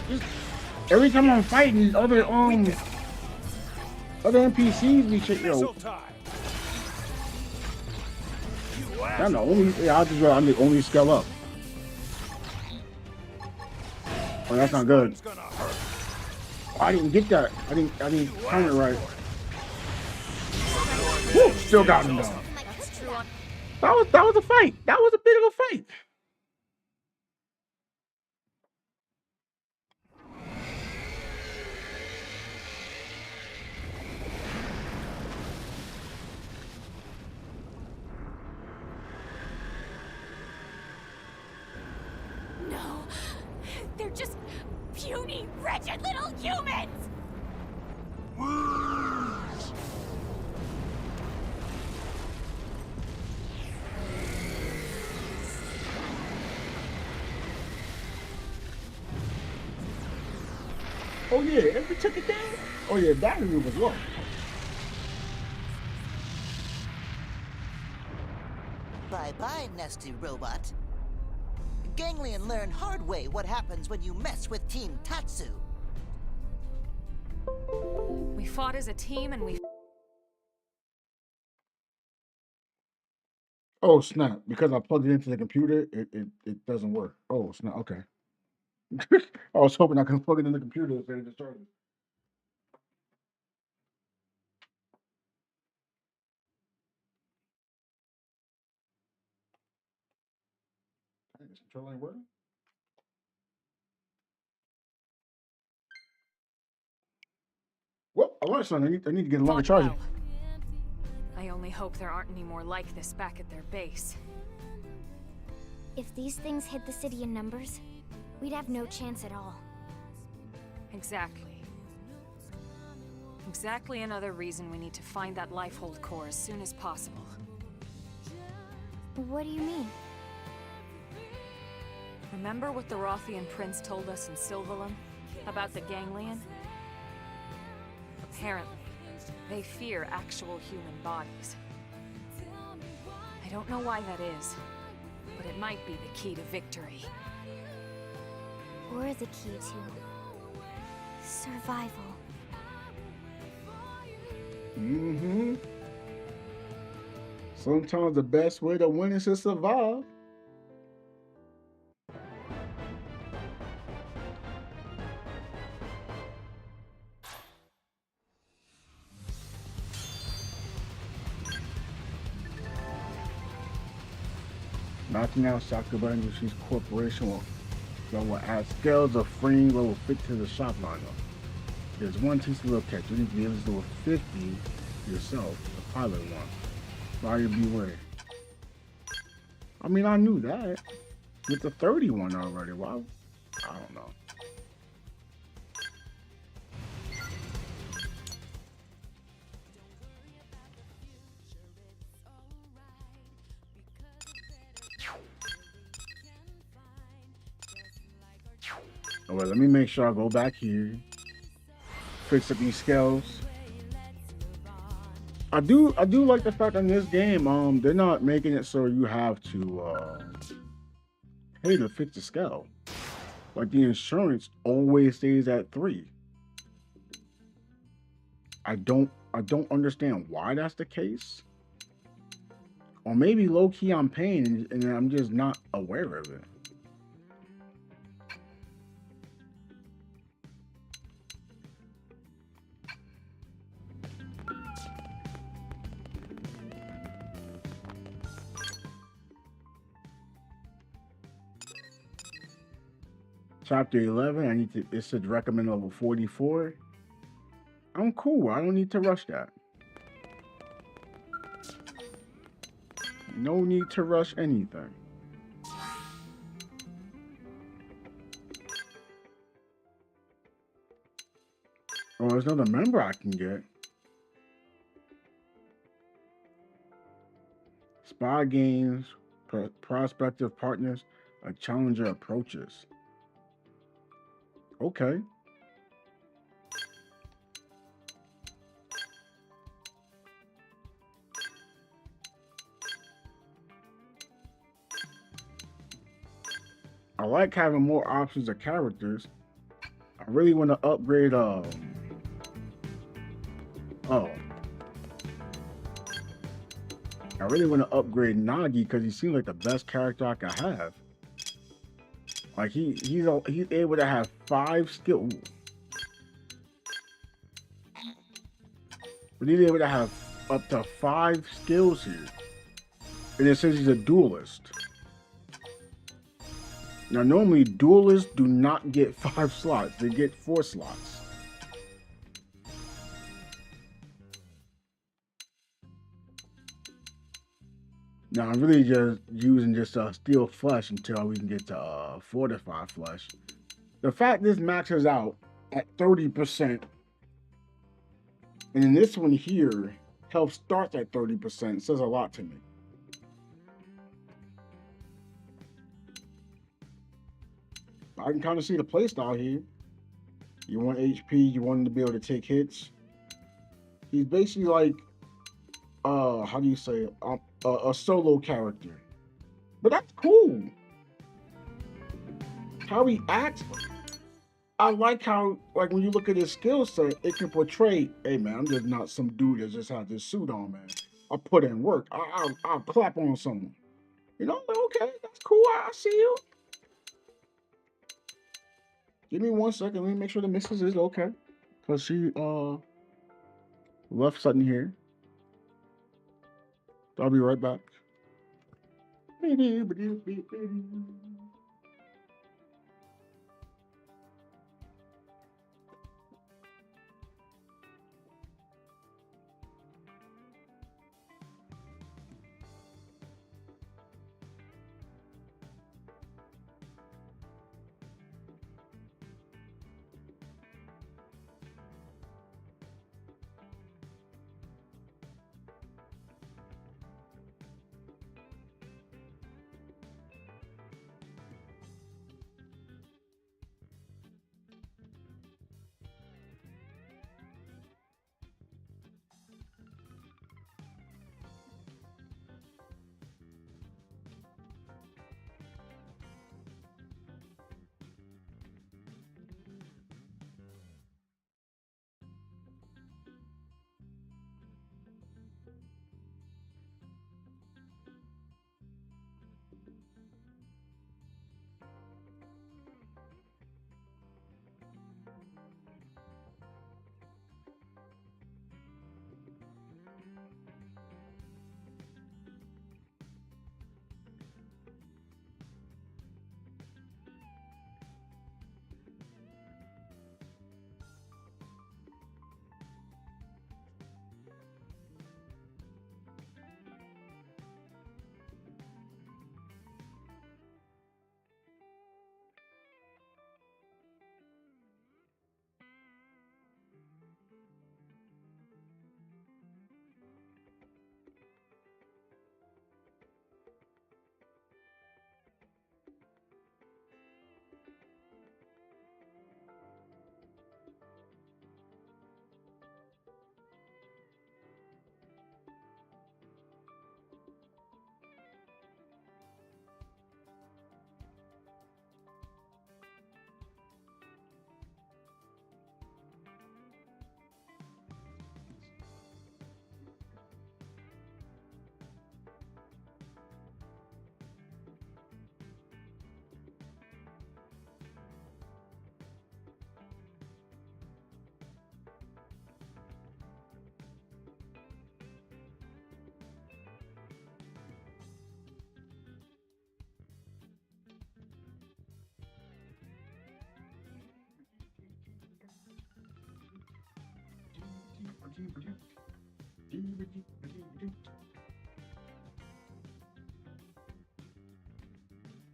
every time I'm fighting these other Other NPCs be shit, yo. Missile time. I'm the only. Yeah, I'm the only scale up. Oh, that's not good. Oh, I didn't get that. I didn't count it right. Woo, still got him though. That was a fight. That was a bit of a fight. No, they're just puny, wretched little humans! Oh yeah, every took it down. Oh yeah, that move was low. Bye-bye, nasty robot. Ganglion learned hard way what happens when you mess with Team Tatsu. We fought as a team and we... Oh snap! Because I plugged it into the computer, it doesn't work. Oh snap! Okay. I was hoping I could plug it in the computer if it just started. Dang, this control ain't working. Well, I learned something. I need to get a longer charger. I only hope there aren't any more like this back at their base. If these things hit the city in numbers, we'd have no chance at all. Exactly. Exactly another reason we need to find that Lifehold core as soon as possible. What do you mean? Remember what the Rothian prince told us in Sylvalum about the Ganglion? Apparently, they fear actual human bodies. I don't know why that is, but it might be the key to victory. Or the key to survival. Mm-hmm. Sometimes the best way to win is to survive. Knocking out Sakuba Industries Corporation will add scales of freeing level fit to the shop lineup. There's one tasty little catch. You need to be able to do a 50 yourself, the pilot one. Buyer beware. I mean, I knew that. With the 31 already. Well, I don't know. All right, let me make sure I go back here. Fix up these scales. I do like the fact in this game, they're not making it so you have to pay to fix the scale. Like the insurance always stays at 3. I don't understand why that's the case. Or maybe low key I'm paying and I'm just not aware of it. Chapter 11, it said recommend level 44. I'm cool. I don't need to rush that. No need to rush anything. Oh, there's another member I can get. Spy games, prospective partners, a challenger approaches. Okay. I like having more options of characters. I really want to upgrade oh, I really want to upgrade Nagi because he seems like the best character I could have. Like he's able to have 5 skills. But he's able to have up to 5 skills here. And it says he's a duelist. Now normally duelists do not get 5 slots, they get 4 slots. Now I'm really just using just steel flesh until we can get to fortified flesh. The fact this maxes out at 30%, and then this one here health starts at 30% says a lot to me. I can kind of see the playstyle here. You want HP, you want him to be able to take hits. He's basically like, how do you say it? A solo character. But that's cool. How he acts, I like how, like when you look at his skill set, it can portray, hey man, I'm just not some dude that just has this suit on, man. I put in work. I'll clap on someone. You know, okay, that's cool. I see you. Give me 1 second. Let me make sure the missus is okay. Cause she left something here. I'll be right back.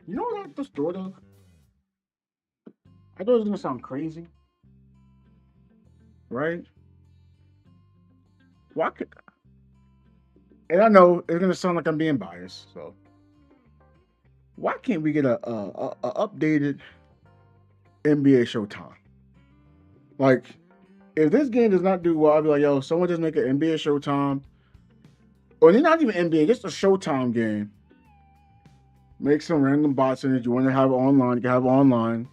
You know what I just thought of? I thought it was gonna sound crazy, right? Why could? And I know it's gonna sound like I'm being biased, so why can't we get a updated NBA Showtime? Like, if this game does not do well, I'll be like, yo, someone just make an NBA Showtime, or not even NBA, just a Showtime game. Make some random bots in it. You want to have it online, you can have it online.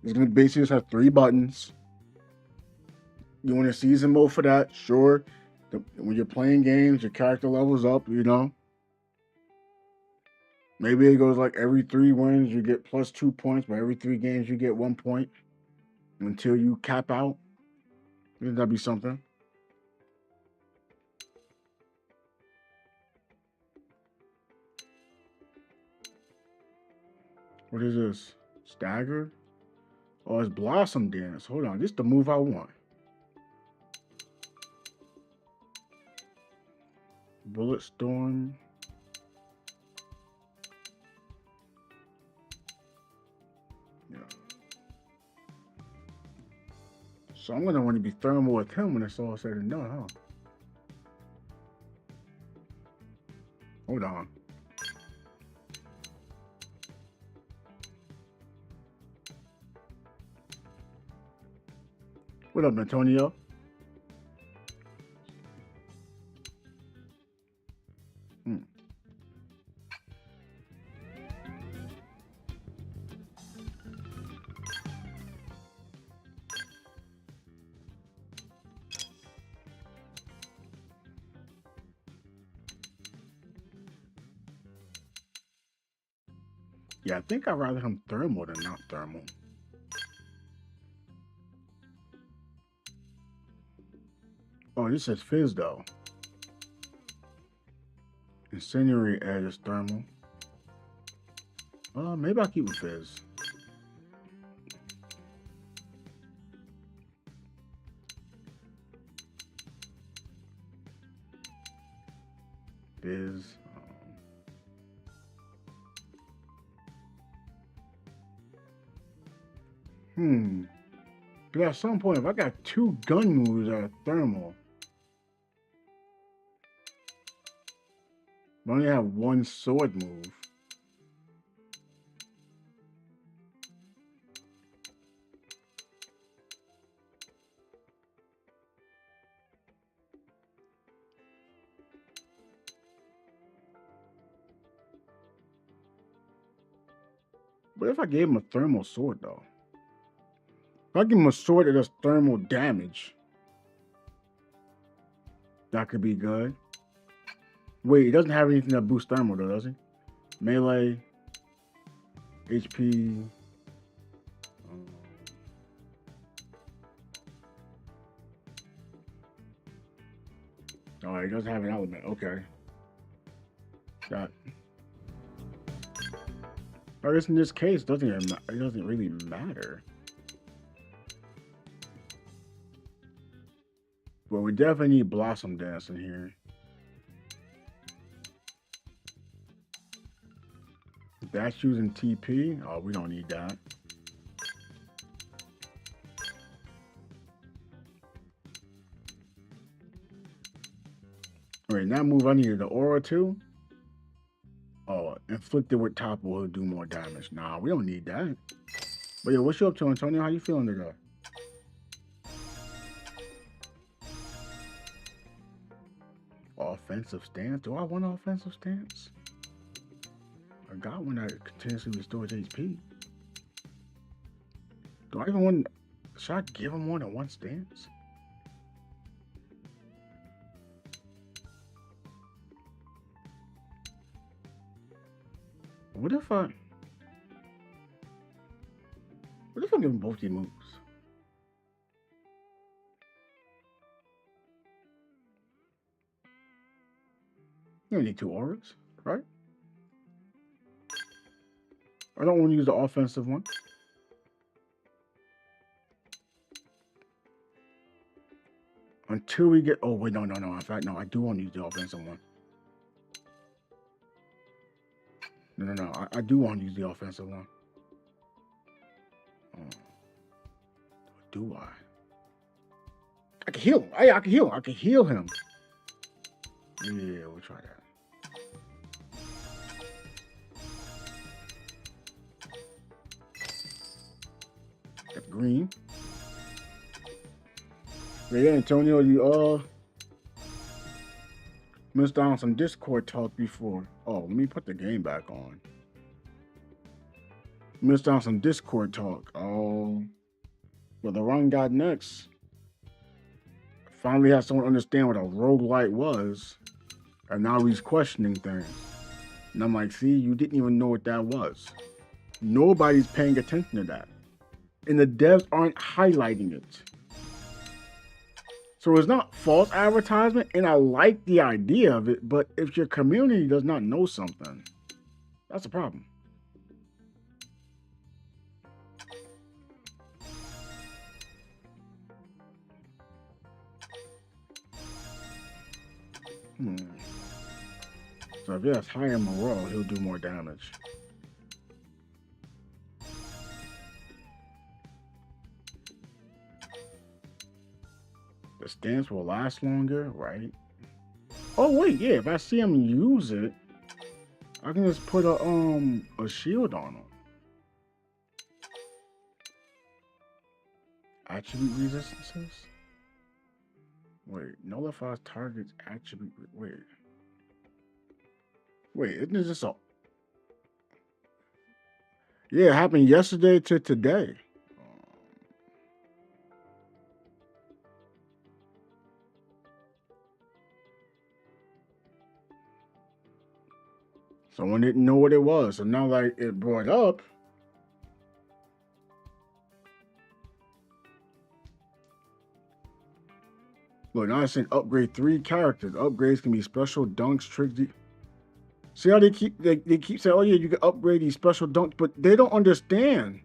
It's gonna basically just have 3 buttons. You want a season mode for that? Sure. When you're playing games, your character levels up, you know. Maybe it goes like every 3 wins, you get plus 2 points, but every 3 games, you get 1 point until you cap out. That'd be something. What is this? Stagger? Oh, it's Blossom Dance. Hold on, this is the move I want. Bullet Storm. Yeah. So I'm gonna want to be thermal with him when it's all said and done, huh? Hold on. What up, Antonio? Yeah, I think I'd rather him thermal than not thermal. Oh, this says Fizz though. Incendiary Edge is thermal. Maybe I'll keep with Fizz. Fizz. But at some point, if I got 2 gun moves that are thermal, I only have 1 sword move. But if I gave him a thermal sword, though? If I give him a sword that does thermal damage, that could be good. Wait, he doesn't have anything that boosts thermal, though, does he? Melee, HP. Oh, he doesn't have an element. Okay. Got. I guess in this case, it doesn't really matter. But we definitely need Blossom Dance in here. That's using TP. Oh, we don't need that. Alright, now move I needed the aura too. Oh, inflicted with topple will do more damage. Nah, we don't need that. But yeah, what you up to, Antonio? How you feeling today? Offensive stance? Do I want offensive stance? I got one that continuously restores HP. Do I even want... Should I give him more than 1 stance? What if I give him both these moves? You don't need 2 auras, right? I don't want to use the offensive one. Until we get... Oh, wait, no. In fact, no, I do want to use the offensive one. No. I do want to use the offensive one. Do I? I can heal him. I can heal him. I can heal him. Yeah, we'll try that. Got green. Yeah, Antonio, you missed out on some Discord talk before. Oh, let me put the game back on. Missed out on some Discord talk. Oh, well, the run got next. finally had someone understand what a roguelite was, and now he's questioning things. And I'm like, see, you didn't even know what that was. Nobody's paying attention to that. And the devs aren't highlighting it. So it's not false advertisement, and I like the idea of it, but if your community does not know something, that's a problem. So if he has higher morale, he'll do more damage. The stance will last longer, right? Oh wait, yeah, if I see him use it, I can just put a shield on him. Attribute resistances? Wait, nullifies targets attribute. Wait, isn't this just a... Yeah, it happened yesterday to today. Someone didn't know what it was, so now like it brought up. Look, now it's saying upgrade 3 characters. Upgrades can be special dunks, tricks. See how they keep saying, oh yeah, you can upgrade these special dunks, but they don't understand.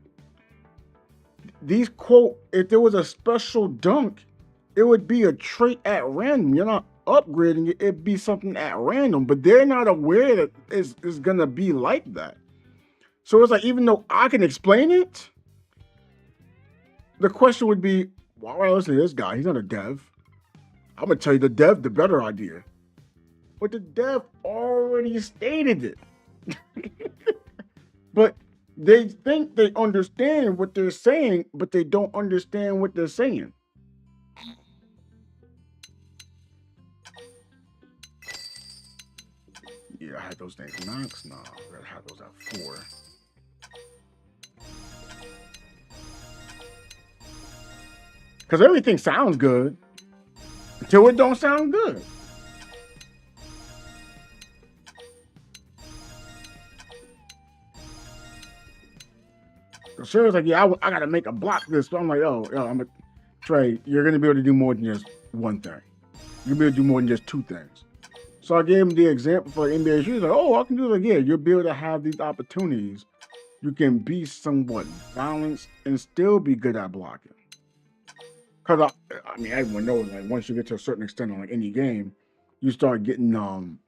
These quote, if there was a special dunk, it would be a trait at random. You're not upgrading it, it'd be something at random, but they're not aware that it's gonna be like that. So it's like, even though I can explain it, the question would be, why would I listen to this guy? He's not a dev. I'm gonna tell you the dev, the better idea. But the dev already stated it. But they think they understand what they're saying, but they don't understand what they're saying. Yeah, I had those things max. No, I gotta have those at 4. Because everything sounds good until it don't sound good. So Sarah's like, yeah, I gotta make a block this. So I'm like, oh, I'm a Trey, you're gonna be able to do more than just one thing. You'll be able to do more than just 2 things. So I gave him the example for NBA. She was like, oh, I can do it again. You'll be able to have these opportunities. You can be somewhat balanced and still be good at blocking. Because I mean, everyone knows, like, once you get to a certain extent on like any game, you start getting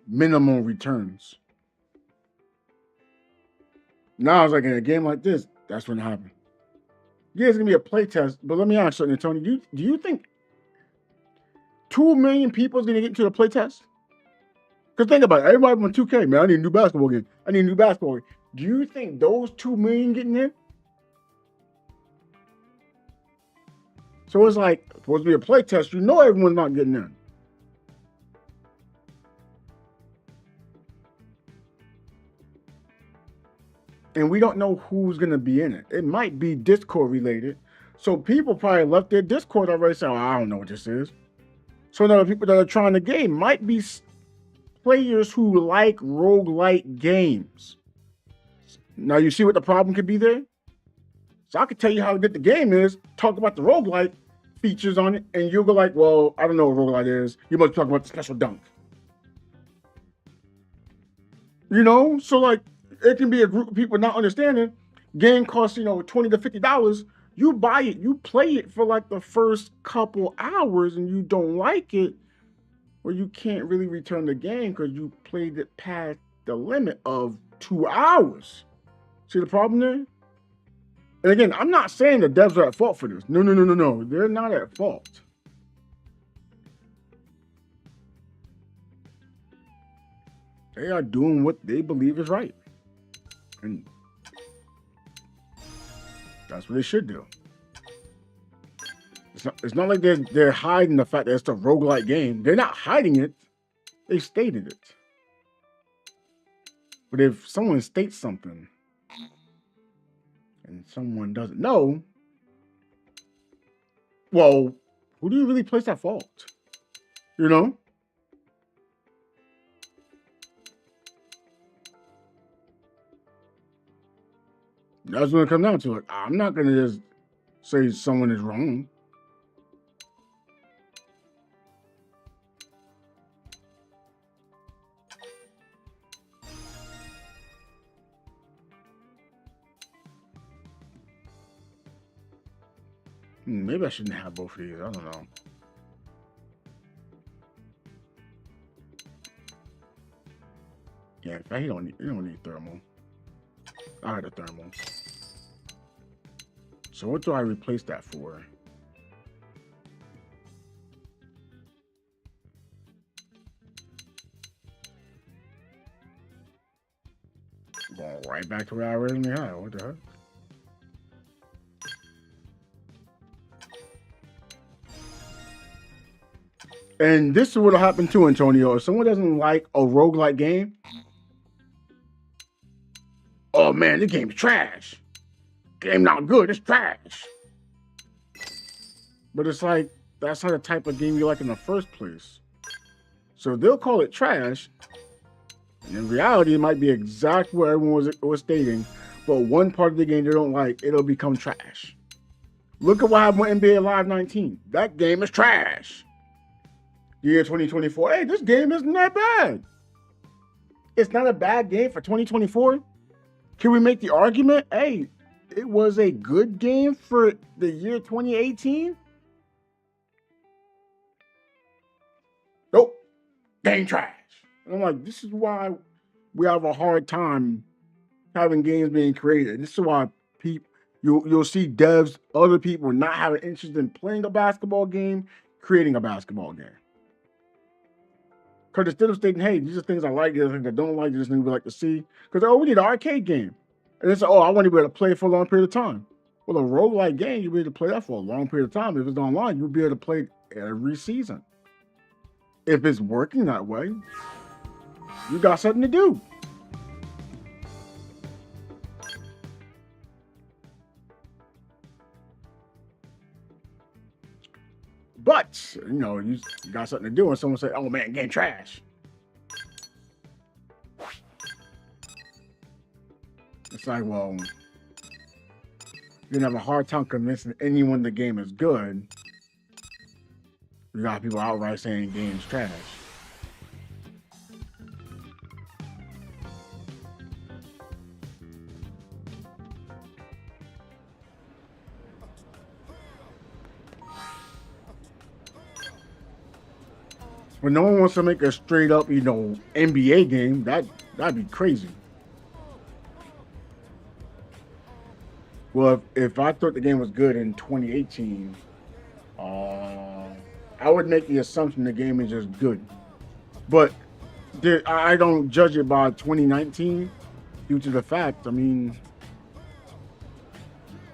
minimum returns. Now it's like in a game like this, that's when it happened. Yeah, it's gonna be a playtest, but let me ask you something, Tony. Do you think 2 million people is gonna get into the playtest? Because think about it, everybody wants 2K, man. I need a new basketball game. I need a new basketball game. Do you think those 2 million getting in? So it's like, supposed to be a playtest, you know everyone's not getting in. And we don't know who's going to be in it. It might be Discord related. So people probably left their Discord already saying, oh, I don't know what this is. So now the people that are trying the game might be players who like roguelite games. Now you see what the problem could be there? So I could tell you how good the game is, talk about the roguelite features on it, and you'll go like, well, I don't know what roguelite is. You must talk about the special dunk. You know? So like, it can be a group of people not understanding. Game costs, $20 to $50. You buy it, you play it for like the first couple hours and you don't like it, or you can't really return the game because you played it past the limit of 2 hours. See the problem there? And again, I'm not saying the devs are at fault for this. No. They're not at fault. They are doing what they believe is right. And that's what they should do. It's not like they're hiding the fact that it's a roguelike game. They're not hiding it. They stated it. But if someone states something and someone doesn't know, well, who do you really place at fault? You know? That's when it comes down to it. I'm not going to just say someone is wrong. Maybe I shouldn't have both of these. I don't know. Yeah, in fact, you don't need thermal. I had a thermal. So what do I replace that for? Going right back to where I originally had. What the heck? And this is what'll happen too, Antonio. If someone doesn't like a roguelike game, oh man, this game's trash. Game not good, it's trash. But it's like, that's not the type of game you like in the first place. So they'll call it trash. And in reality, it might be exactly what everyone was stating. But one part of the game they don't like, it'll become trash. Look at what happened with NBA Live 19. That game is trash. Year 2024, hey, this game isn't that bad. It's not a bad game for 2024. Can we make the argument, hey, it was a good game for the year 2018? Nope, game trash. And I'm like, this is why we have a hard time having games being created. This is why you'll see devs, other people not having interest in playing a basketball game, creating a basketball game. Because instead of stating, hey, these are things I like, these are things I don't like, these are things we like to see. Because, oh, we need an arcade game. And it's like, oh, I want to be able to play it for a long period of time. Well, a roguelike game, you'll be able to play that for a long period of time. If it's online, you'll be able to play it every season. If it's working that way, you got something to do. But, you know, you got something to do and someone say, oh man, game trash. It's like, well, you're gonna have a hard time convincing anyone the game is good. You got people outright saying game's trash. When no one wants to make a straight up, you know, NBA game, that'd be crazy. Well, if I thought the game was good in 2018, I would make the assumption the game is just good. But I don't judge it by 2019 due to the fact, I mean,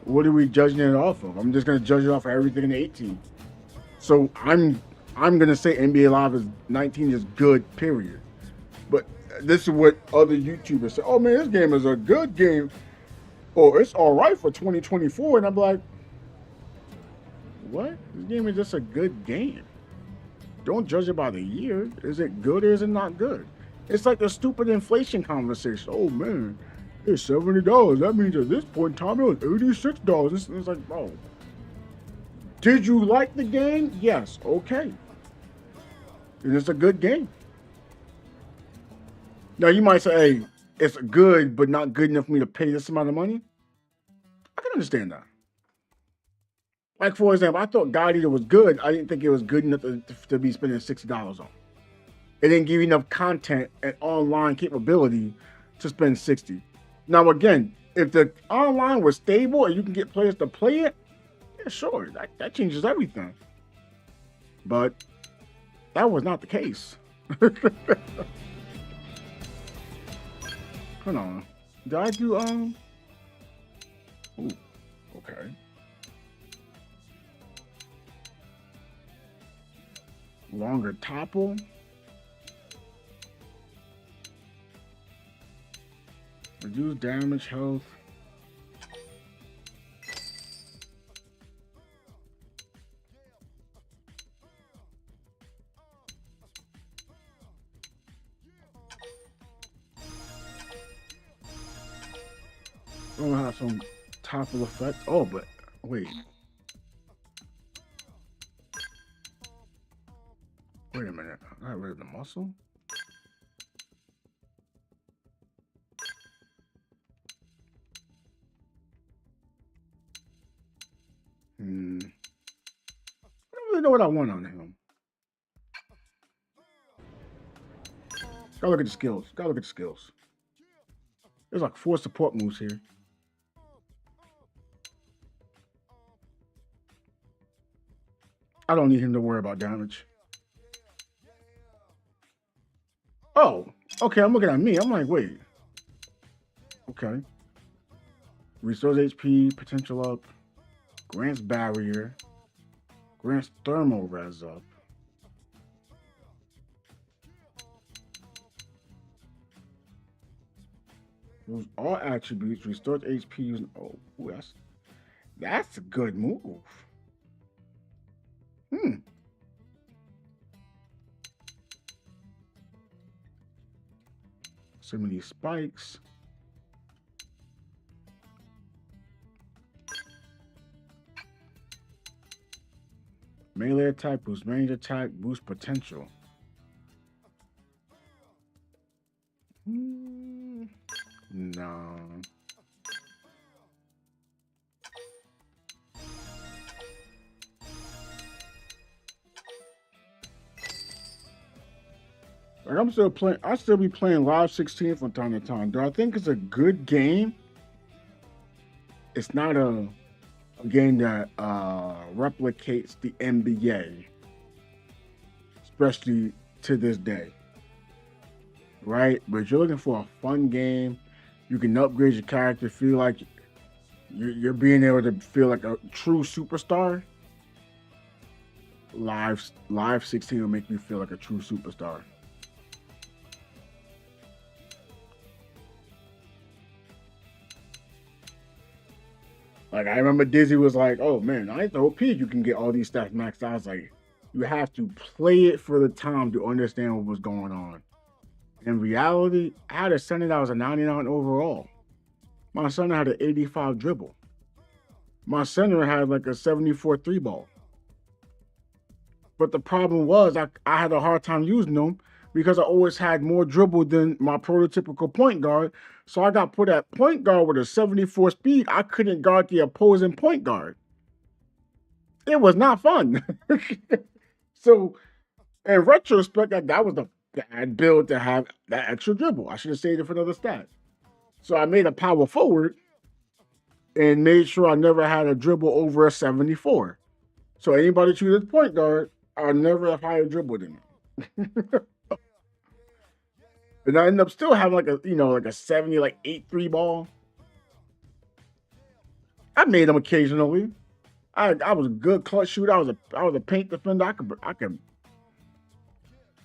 what are we judging it off of? I'm just going to judge it off of everything in 18. So I'm going to say NBA Live 19 is good, period. But this is what other YouTubers say. Oh, man, this game is a good game. Or it's all right for 2024. And I'm like, what? This game is just a good game. Don't judge it by the year. Is it good or is it not good? It's like the stupid inflation conversation. Oh, man, it's $70. That means at this point in time, it was $86. It's like, oh. Did you like the game? Yes. Okay. It's a good game. Now, you might say, hey, it's good, but not good enough for me to pay this amount of money. I can understand that. Like, for example, I thought God Eater was good. I didn't think it was good enough to be spending $60 on. It didn't give you enough content and online capability to spend $60. Now, again, if the online was stable and you can get players to play it, yeah, sure, that changes everything. But that was not the case. Hold on. Did I do, ooh, okay. Longer topple. Reduce damage, health. Don't have some topple effect. Oh, but wait. Wait a minute. I got rid of the muscle? I don't really know what I want on him. Gotta look at the skills. Gotta look at the skills. There's like 4 support moves here. I don't need him to worry about damage. Oh, okay. I'm looking at me. I'm like, wait. Okay. Restores HP, potential up. Grants barrier. Grants thermal res up. Use all attributes. Restores HP using. Oh, that's a good move. So many spikes. Melee attack, boost range attack, boost potential. No. Like I'm still playing. I still be playing Live 16 from time to time. Do I think it's a good game? It's not a game that replicates the NBA, especially to this day. Right? But if you're looking for a fun game, you can upgrade your character, feel like you're being able to feel like a true superstar. Live 16 will make you feel like a true superstar. Like, I remember Dizzy was like, oh man, I the OP, you can get all these stats maxed out. I was like, you have to play it for the time to understand what was going on. In reality, I had a center that was a 99 overall. My center had an 85 dribble. My center had like a 74 3 ball. But the problem was I had a hard time using them because I always had more dribble than my prototypical point guard. So I got put at point guard with a 74 speed. I couldn't guard the opposing point guard. It was not fun. So in retrospect, that was a bad build to have that extra dribble. I should have saved it for another stat. So I made a power forward and made sure I never had a dribble over a 74. So anybody chooses point guard, I'll never have higher dribble than them. And I ended up still having like a 70, like 8-3 ball. I made them occasionally. I was a good clutch shooter. I was a paint defender.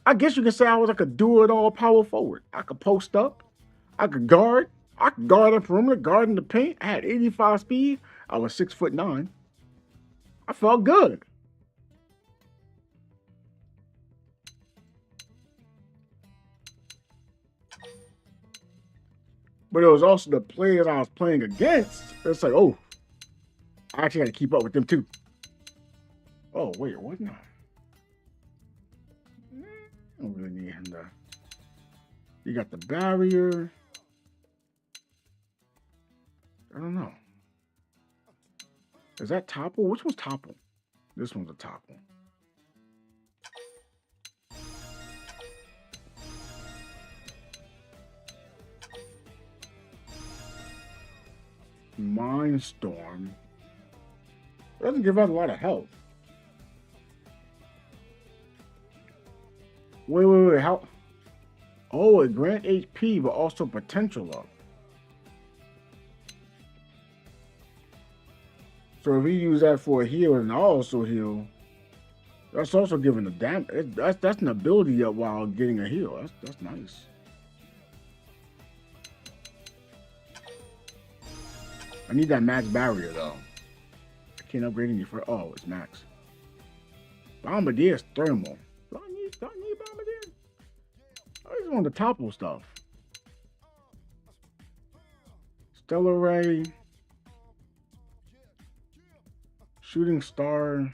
I guess you could say I was like a do-it-all power forward. I could post up. I could guard. I could guard the perimeter, guard in the paint. I had 85 speed. I was 6'9". I felt good. But it was also the players I was playing against. It's like, oh, I actually had to keep up with them too. Oh, wait, wasn't I? I don't really need him to. You got the barrier. I don't know. Is that topple? Which one's topple? This one's a topple. Mindstorm. It doesn't give out a lot of health. Wait. How? Oh, it grants HP, but also potential up. So if we use that for a heal and also heal, that's also giving the damage. That's an ability up while getting a heal. That's nice. I need that max barrier though. I can't upgrade any for. Oh, it's max. Bombardier's thermal. Do I need Bombardier? I just want the topple stuff. Stellar Ray. Shooting Star.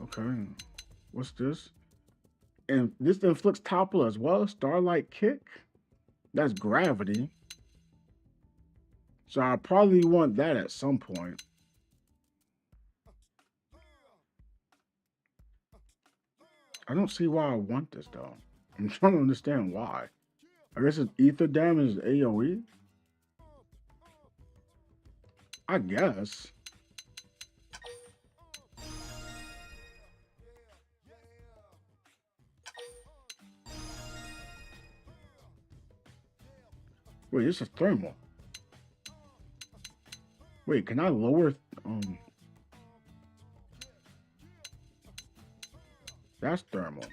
Okay. What's this? And this inflicts topple as well. Starlight Kick. That's gravity. So I probably want that at some point. I don't see why I want this though. I'm trying to understand why. I guess it's ether damage is AoE. I guess. Wait, this is thermal. Wait, can I lower? That's thermal.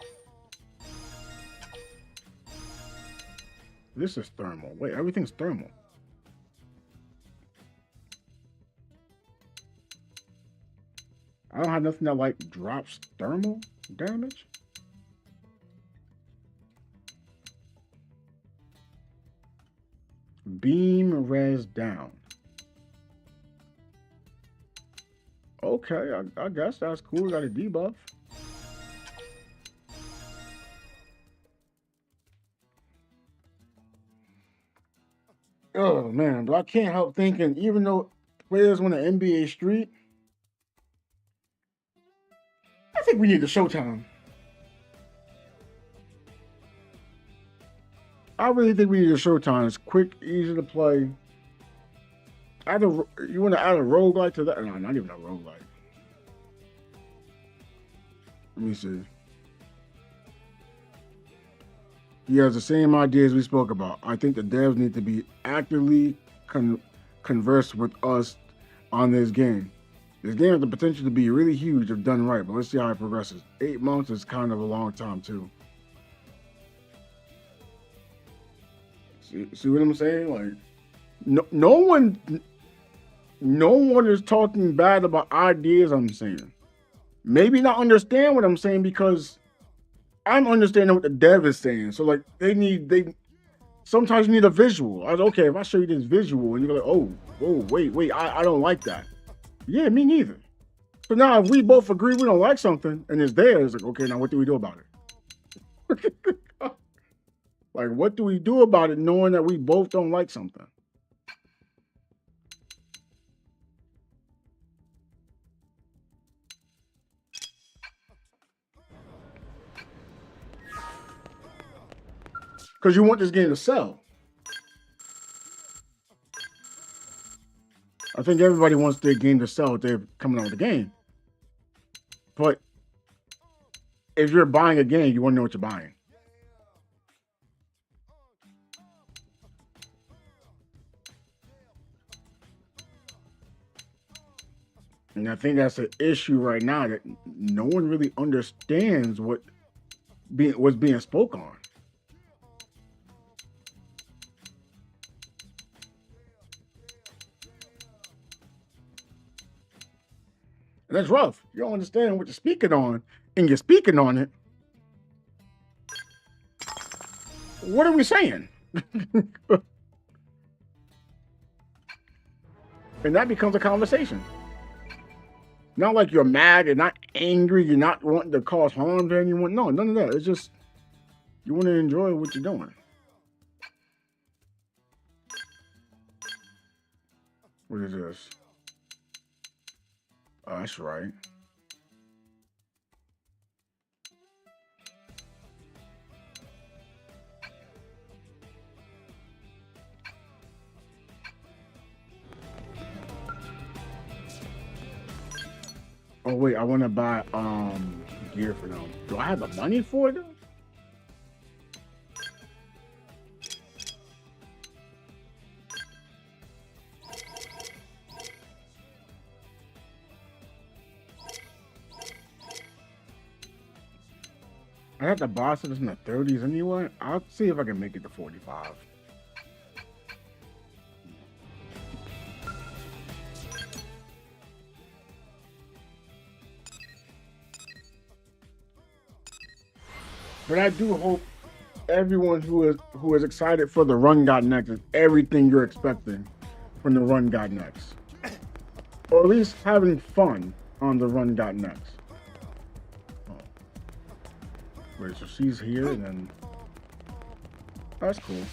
This is thermal. Wait, everything's thermal. I don't have nothing that like drops thermal damage. Beam res down. Okay, I guess that's cool. Got a debuff. Oh man, but I can't help thinking, even though players want an NBA Street, I think we need the Showtime. I really think we need a Showtime. It's quick, easy to play. You want to add a roguelike to that? No, not even a roguelike. Let me see. He has the same ideas we spoke about. I think the devs need to be actively converse with us on this game. This game has the potential to be really huge if done right, but let's see how it progresses. 8 months is kind of a long time too. See what I'm saying? Like, no one is talking bad about ideas I'm saying. Maybe not understand what I'm saying because I'm understanding what the dev is saying. So like sometimes you need a visual. Okay, if I show you this visual and you're like, oh, wait, I don't like that. Yeah, me neither. So now if we both agree we don't like something and it's there, it's like, okay, now what do we do about it? Like, what do we do about it knowing that we both don't like something? Because you want this game to sell. I think everybody wants their game to sell if they're coming out with a game. But if you're buying a game, you want to know what you're buying. And I think that's an issue right now that no one really understands what's being spoke on. And that's rough. You don't understand what you're speaking on, and you're speaking on it. What are we saying? And that becomes a conversation. Not like you're mad, you're not angry, you're not wanting to cause harm to anyone. No, none of that. It's just you want to enjoy what you're doing. What is this? Oh, that's right. Oh wait, I want to buy gear for them. Do I have the money for them? I have the bosses in the 30s anyway. I'll see if I can make it to 45. But I do hope everyone who is excited for the run got next is everything you're expecting from the run got next, or at least having fun on the run got next. Oh. Wait, so she's here and then that's cool.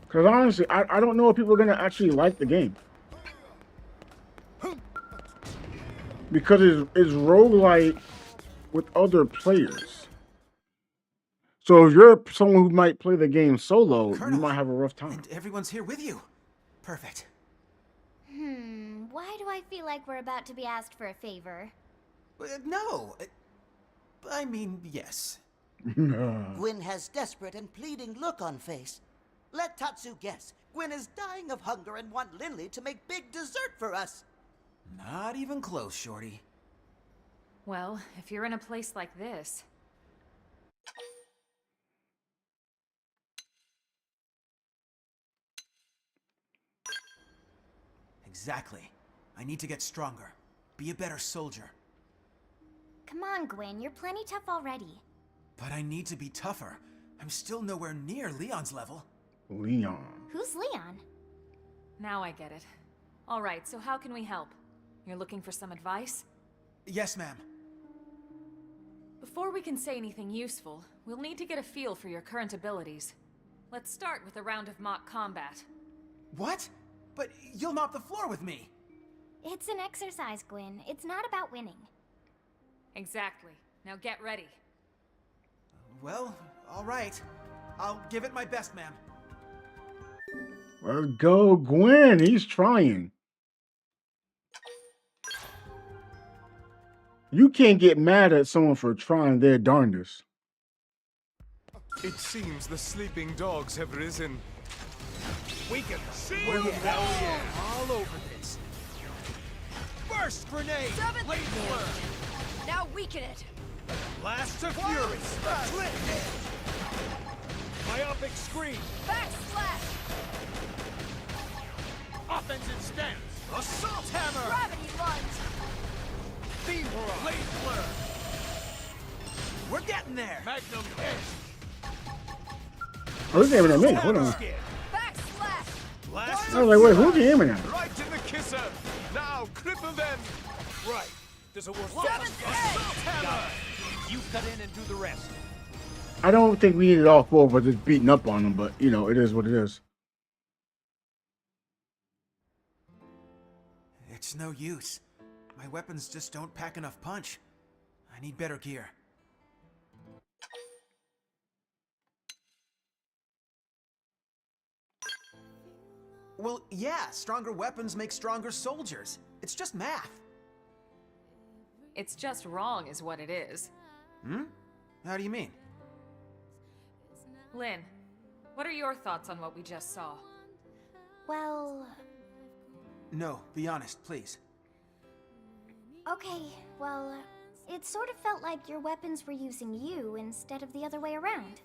Because honestly, I don't know if people are going to actually like the game. Because it's roguelite with other players. So if you're someone who might play the game solo, Colonel, you might have a rough time. And everyone's here with you. Perfect. Why do I feel like we're about to be asked for a favor? No. I mean, yes. Gwyn has desperate and pleading look on face. Let Tatsu guess. Gwyn is dying of hunger and want Lindley to make big dessert for us. Not even close, Shorty. Well, if you're in a place like this... Exactly. I need to get stronger. Be a better soldier. Come on, Gwyn, you're plenty tough already. But I need to be tougher. I'm still nowhere near Leon's level. Leon. Who's Leon? Now I get it. Alright, so how can we help? You're looking for some advice? Yes, ma'am. Before we can say anything useful, we'll need to get a feel for your current abilities. Let's start with a round of mock combat. What? But you'll mop the floor with me! It's an exercise, Gwyn. It's not about winning. Exactly. Now get ready. Well, alright. I'll give it my best, ma'am. Let's go, Gwyn. He's trying. You can't get mad at someone for trying their darndest. It seems the sleeping dogs have risen. Weaken them. Hell yeah. All over this. Burst grenade. Blade blur. Now weaken it. Blast of fury. Split. Myopic screen. Backslash. Offensive stance. Assault hammer. Gravity lunge. Beam barrage. Blade blur. We're getting there. Magnum edge. Oh, he's aiming at me. Hold on. Backslash. Blast I was like, wait, who's he aiming at? Right in the kisser. Now cripple them. Right. Does it work? Seventh Assault edge. hammer. You cut in and do the rest. I don't think we need it all four of us just beating up on them, but you know, it is what it is. It's no use. My weapons just don't pack enough punch. I need better gear. Well, yeah, stronger weapons make stronger soldiers. It's just math. It's just wrong is what it is. How do you mean? Lynn, what are your thoughts on what we just saw? Well... No, be honest, please. Okay, well, it sort of felt like your weapons were using you instead of the other way around.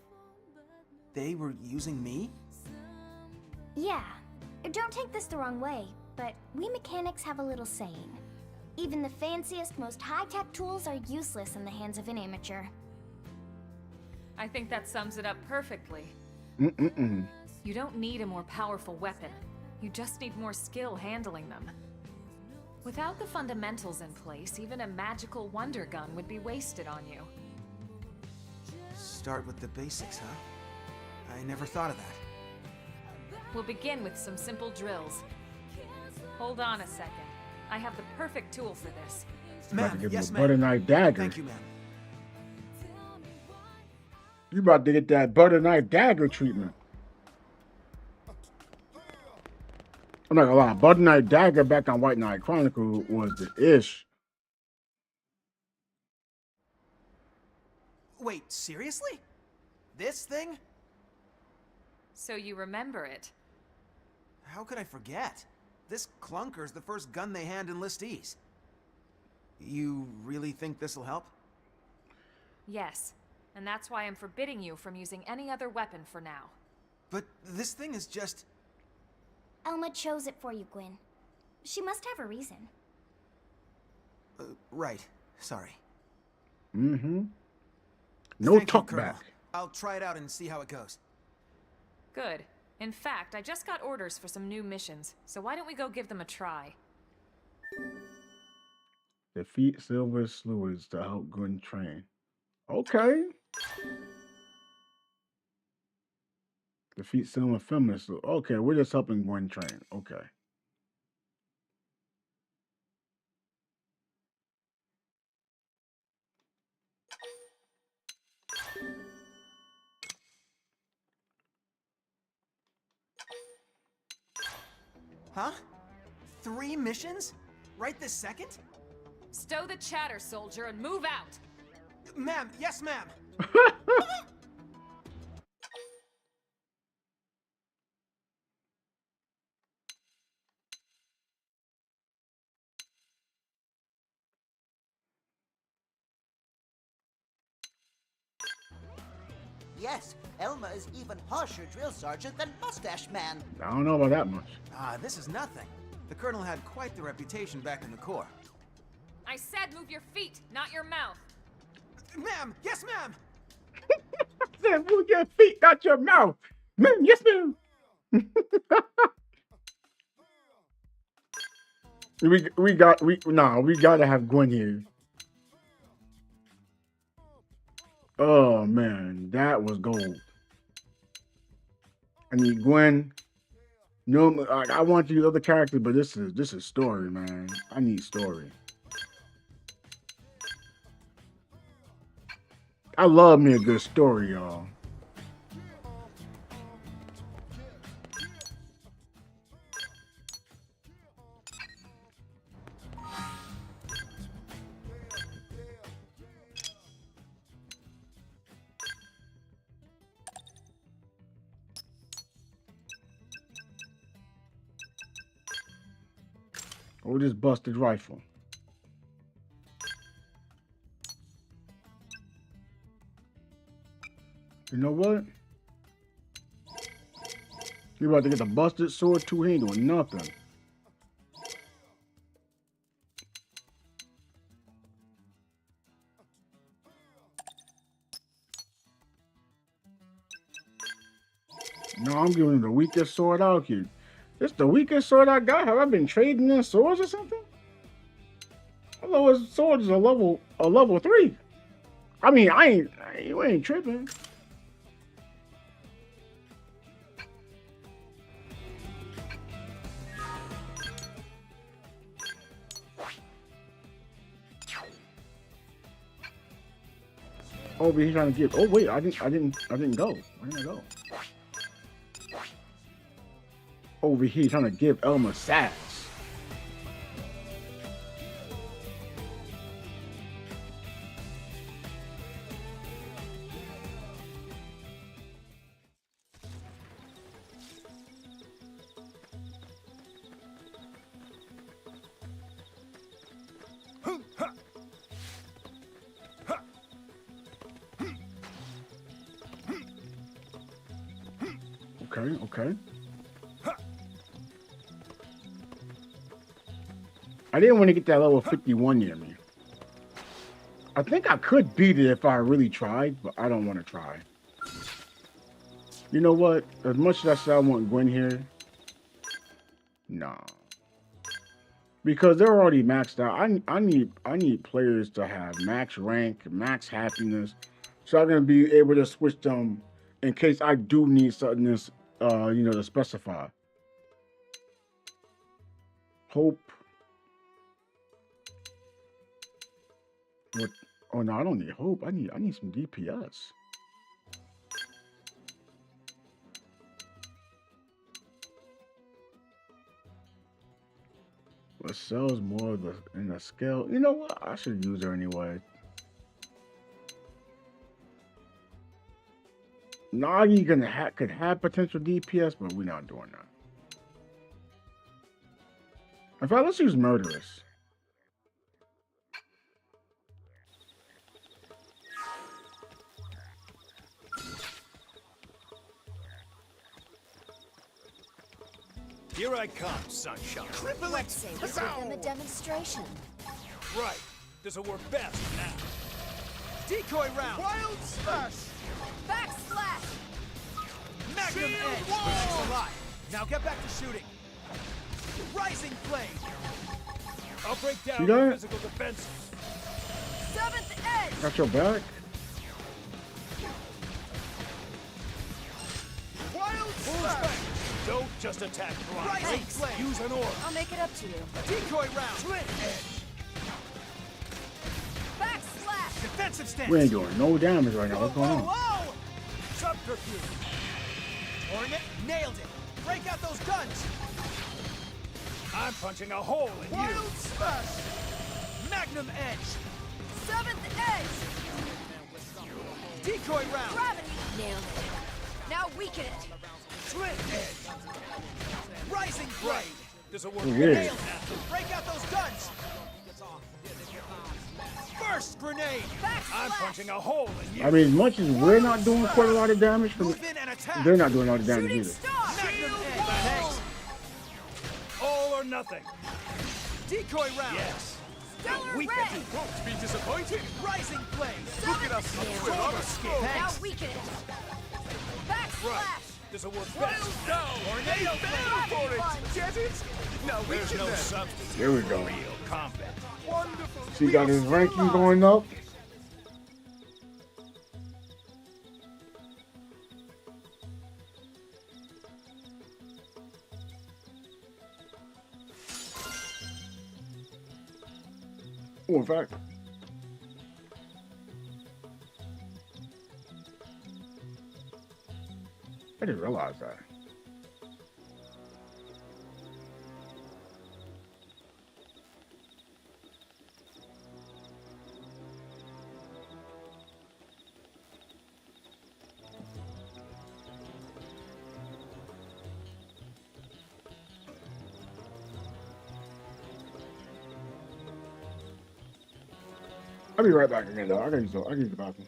They were using me? Yeah. Don't take this the wrong way, but we mechanics have a little saying. Even the fanciest, most high-tech tools are useless in the hands of an amateur. I think that sums it up perfectly. You don't need a more powerful weapon. You just need more skill handling them. Without the fundamentals in place, even a magical wonder gun would be wasted on you. Start with the basics, huh? I never thought of that. We'll begin with some simple drills. Hold on a second. I have the perfect tool for this. Ma'am, yes, ma'am. Butter knife dagger. Thank you, ma'am. You about to get that butter knife dagger treatment. I'm not gonna lie, butter knife dagger back on White Knight Chronicles was the ish. Wait, seriously? This thing? So you remember it? How could I forget? This clunker's the first gun they hand enlistees. You really think this'll help? Yes, and that's why I'm forbidding you from using any other weapon for now. But this thing is just... Elma chose it for you, Gwen. She must have a reason. Right. Sorry. Mm-hmm. No Thank you, talk Colonel. back. I'll try it out and see how it goes. Good. In fact, I just got orders for some new missions, so why don't we go give them a try? Defeat Silver Sleuths to help Gwen train. Okay. Defeat Silver Feminists. Okay, we're just helping Gwen train. Okay. Huh? 3 missions? Right this second? Stow the chatter, soldier, and move out! Ma'am, yes, ma'am! Yes, Elma is even harsher drill sergeant than Mustache Man. I don't know about that much. This is nothing. The Colonel had quite the reputation back in the Corps. I said move your feet, not your mouth. Ma'am! Yes, ma'am! I said move your feet, not your mouth. Ma'am, yes, ma'am. we gotta have Gwen here. Oh man, that was gold. I need Gwen. No, like, I want to use other characters, but this is story, man. I need story. I love me a good story, y'all. Or this busted rifle. You know what? You about to get the busted sword, two handle, or nothing. No, I'm giving him the weakest sword out here. This the weakest sword I got. Have I been trading in swords or something? I thought his sword is a level 3. I mean, you ain't tripping. Over here trying to get. Oh wait, I didn't go. Where did I go? Over here trying to give Elma sass. Okay. I didn't want to get that level 51 near me. I think I could beat it if I really tried, but I don't want to try. You know what? As much as I said I want Gwen here, nah. Because they're already maxed out. I need players to have max rank, max happiness, so I'm gonna be able to switch them in case I do need something that's to specify. Hope. What? Oh no, I don't need hope. I need some DPS. What sells more in the scale? You know what? I should use her anyway. Nagi could have potential DPS, but we're not doing that. In fact, let's use Murderous. Here I come, sunshine. Let's say we give them a demonstration. Right. This'll work best now. Decoy round! Wild smash! Backslash! Magnum Shield edge! wall! We're next alive. Now get back to shooting. Rising flame! I'll break You down got your it? physical defenses. Seventh edge! Got your back? Wild smash! Don't just attack blind. Rising flame! Use an orb. I'll make it up to you. Decoy round! Slit edge. Backslash! Defensive stance! We ain't doing no damage right now. Whoa, What's going whoa, on? whoa! Subterfuge. Ornament, nailed it! Break out those guns! I'm punching a hole in you. Wild smash! Magnum edge! Seventh edge! Decoy round! Gravity! Nailed it. Now weaken it. Slit edge. Rising blade! This'll work Yeah. best Nailed now. it! Break out those guns! First grenade! I'm punching a hole in you. I mean, as much as we're not doing quite a lot of damage, Move in and attack! they're not doing all the damage Shooting either. star! Magnum edge! Thanks. All or nothing. Decoy round! Yes. Stellar Weaken. ray! Won't be disappointed. Rising flame! Look at us! We're on a skid. Now weaken it. Backslash! This'll work best. Tornado flame! for it! Get it? No, there's no substitute There we for go. real combat. Wonderful. So you got his ranking going up. Oh, in fact, I didn't realize that. I'll be right back again, though. I gotta use the bathroom.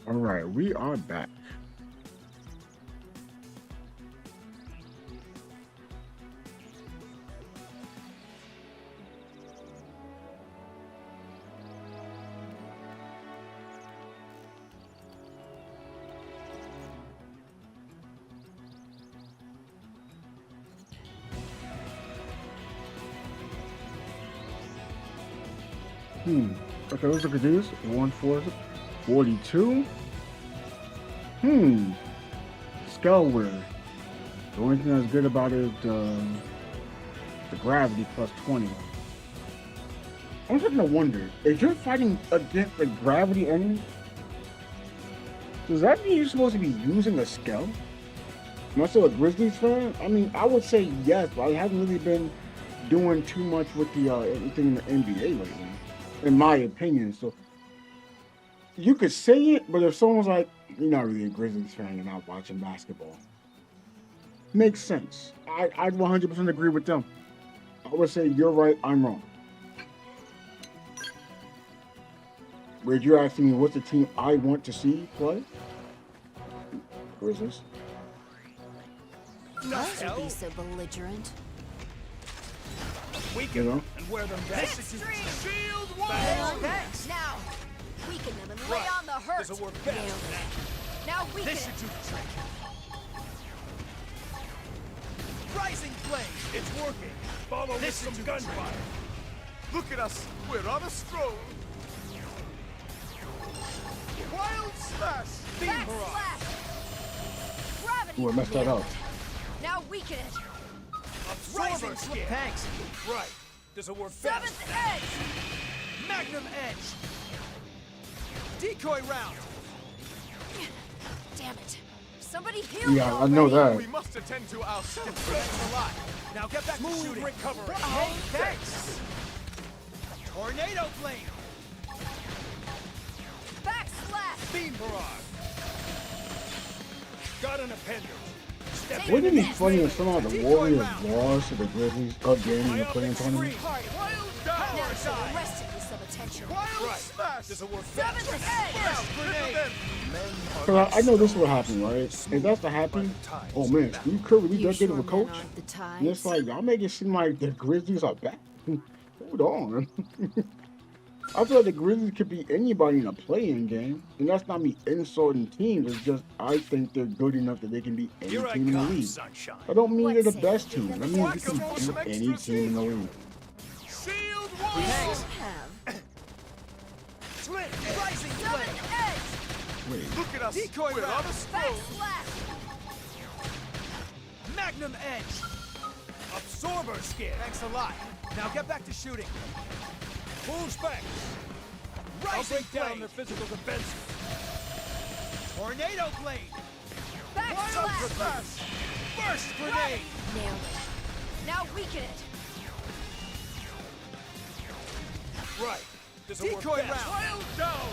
All right, we are back. Okay, let's look at these. 142. Skellware. The only thing that's good about it is the gravity plus 20. I'm starting to wonder, if you're fighting against the gravity enemy, does that mean you're supposed to be using a Skell? Am I still a Grizzlies fan? I mean, I would say yes, but I haven't really been doing too much with the anything in the NBA lately, in my opinion. So you could say it, but if someone's like, you're not really a Grizzlies fan, you're not watching basketball, makes sense. I'd 100% agree with them. I would say you're right, I'm wrong. But you're asking me what's the team I want to see play? Grizzlies. Must be so belligerent. Weaken You know? and wear them down. Shield wall! Thanks. Now, weaken them and lay on the hurt. This'll work Nailed best. it. Now weaken This it. should do the trick. Rising flame! It's working. Follow this with some gunfire. Look at us. We're on a stroll. Wild slash. Beam Back barrage. slash. Gravity. Ooh, I messed that Nailed up. it. Now weaken it. Rising skin. Thanks. Right. This'll work Seventh best. edge. Magnum edge. Decoy round. Damn it. Somebody heal Yeah, me I know already. that. We must attend to ourselves. Thanks a lot. Now get back to shooting. Recovery. Hey, thanks. Tornado flame. Back slash. Beam barrage. Got an appendage. Step Wouldn't it be Yes. funny if somehow the Warriors lost to the Grizzlies again in the playing tournament? Now show the rest of you some attention. Right. Smash. This'll work best. Seventh edge. Grenade. Because I know this will happen, right? If that's to happen, oh man, Steve Kerr really that good of a coach. And it's like, y'all make it seem like the Grizzlies are bad. Hold on. I feel like the Grizzlies could be anybody in a playing game. And that's not me insulting teams. It's just I think they're good enough that they can be any Here I team in the come, league. sunshine. I don't mean they're the Let's best say team. I mean they can beat any team in the league. Shield We wall. should have. Slit. Rising flame. Seventh edge. Wait, Look at us. Decoy We're on round. a Back stroll. slash. Magnum edge. Absorber skin. Thanks a lot. Now get back to shooting. Full spec. I'll break down their physical defense. Tornado blade. Back Wild slash. slash. Burst grenade. Nailed it. Now weaken it. Right. Decoy round. Wild down.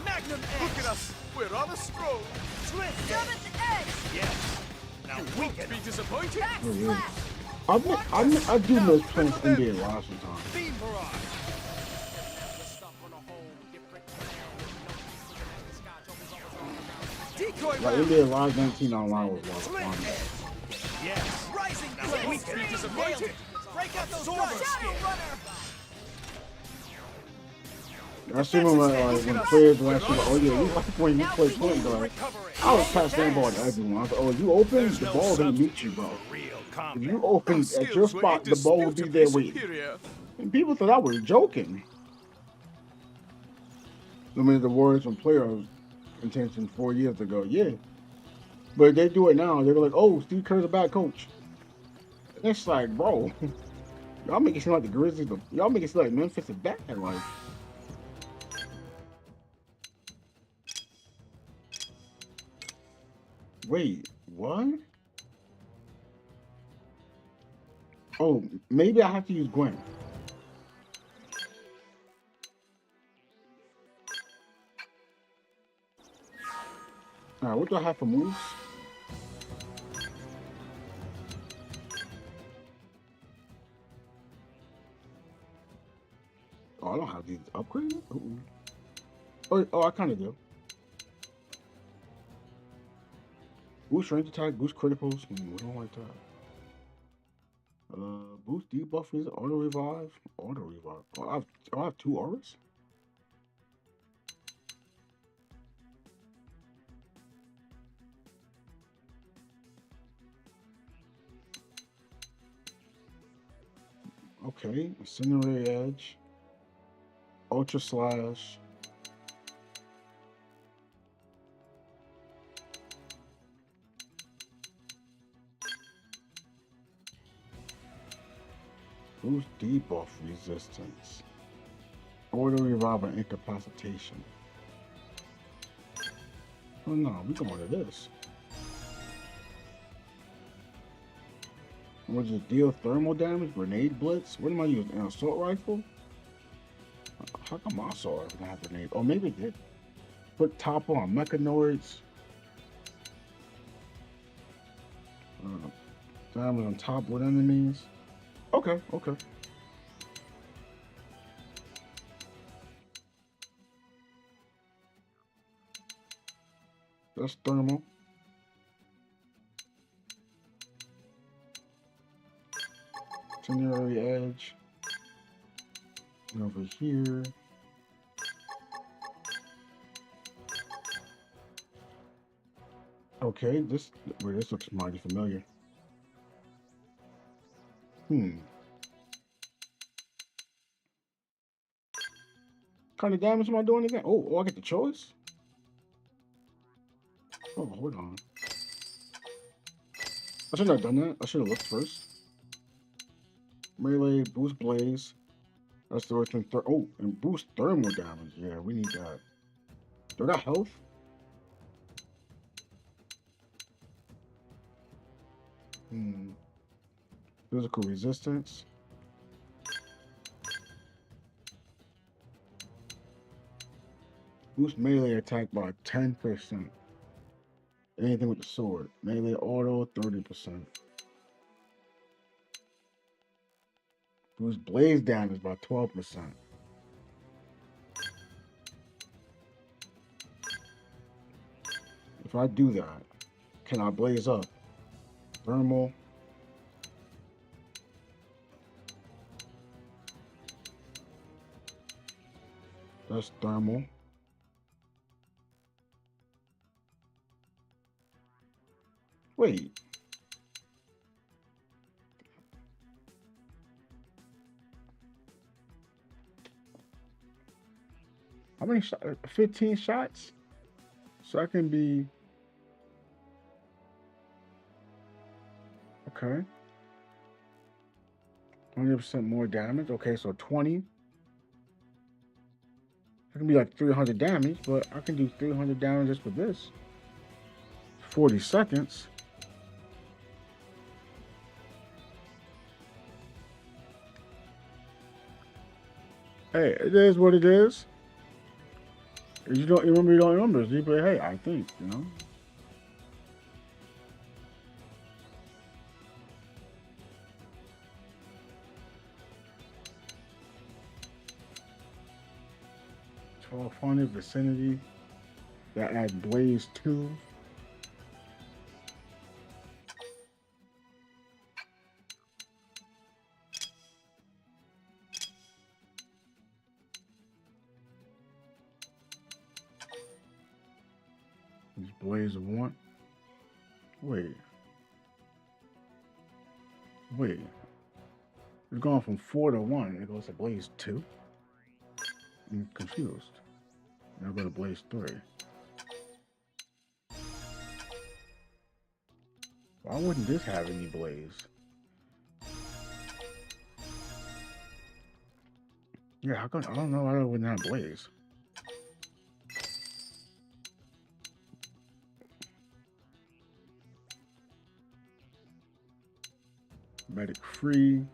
Magnum edge. Look at us. We're on a stroll. Slit. Seventh edge. Yes. Now weaken. Be disappointed. Back oh, yeah. slash. I do miss playing NBA Live sometimes. Beam barrage. Decoy Like round. NBA Live 19 online was a lot of Slit fun. edge. Yes. Rising Now flame. weaken. Be disappointed. Break out those Shadow absorber skin. runner. I see when players were actually like, oh yeah, you like when you play point guard. I was passing that ball to everyone. I was like, oh, you open, the ball didn't meet you, bro. If you open at your spot, the ball will be there waiting. And people thought I was joking. I mean, the Warriors from playoffs contention 4 years ago, yeah. But if they do it now, they're like, oh, Steve Kerr's a bad coach. It's like, bro, y'all make it seem like the Grizzlies, y'all make it seem like Memphis is bad. Like, wait, what? Oh, maybe I have to use Gwen. Alright, what do I have for moves? Oh, I don't have these upgraded? Ooh. Oh, I kind of do. Boost range attack, boost criticals. We don't like that. Boost debuff is auto revive. Auto revive. I have 2 auras. Okay, Incendiary Edge, Ultra Slash. Boost debuff resistance. Auto revive and incapacitation. Oh no, we going to this. What is it? Deal thermal damage, grenade blitz. What am I using? An assault rifle? How come my assault rifle don't have grenade? Oh, maybe it did. Put topple on mechanoids. Damage on top with enemies. Okay, okay. That's thermal. Incendiary Edge. And over here. Okay, this looks mighty familiar. Kind of damage am I doing again? Oh, I get the choice? Oh, hold on. I should have done that. I should have looked first. Melee, boost blaze. That's the return. Oh, and boost thermal damage. Yeah, we need that. Do I got health? Physical resistance. Boost melee attack by 10%. Anything with the sword. Melee auto, 30%. Boost blaze damage by 12%. If I do that, can I blaze up? Thermal. That's thermal. Wait. How many shots? 15 shots? So I can be... Okay. 100% more damage. Okay, so 20. It can be like 300 damage, but I can do 300 damage just with this. 40 seconds. Hey, it is what it is. If you don't remember, you don't remember. So you play, hey, I think, you know. $1,200 vicinity. That adds Blaze 2. This Blaze 1. Wait. It's going from 4 to 1. It goes to Blaze 2. I'm confused. Now go to Blaze 3. Why wouldn't this have any Blaze? Yeah, how come? I don't know why it wouldn't have Blaze. Medic free.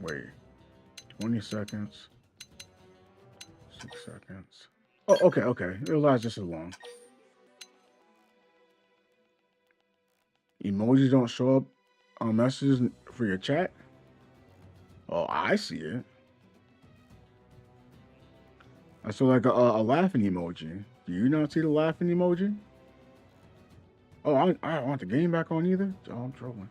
Wait, 20 seconds, 6 seconds. Oh, okay. It'll last just as long. Emojis don't show up on messages for your chat? Oh, I see it. I saw like a laughing emoji. Do you not see the laughing emoji? Oh, I don't want the game back on either. Oh, I'm trolling.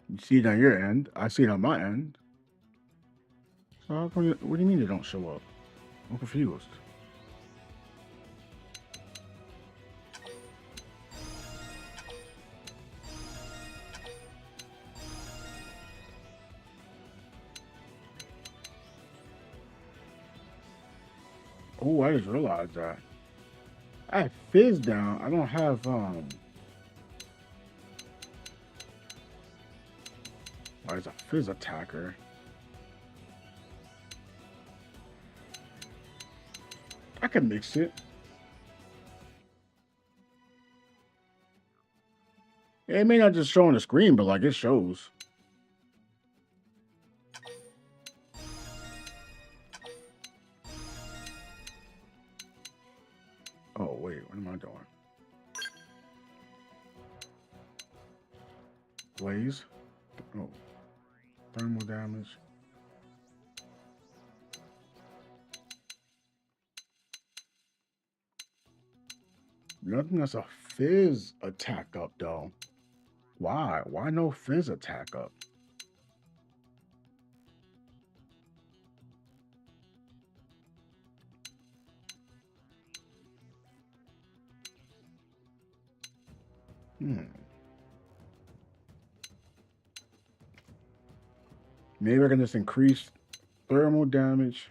You see it on your end. I see it on my end. So how come what do you mean they don't show up? I'm confused. Oh, I just realized that. I have Fizz down. I don't have there's a Fizz attacker. I can mix it. It may not just show on the screen, but like it shows. Oh wait, what am I doing? Blaze. Oh, thermal damage. Nothing that's a Fizz attack up though. Why? Why no Fizz attack up? Maybe I can just increase thermal damage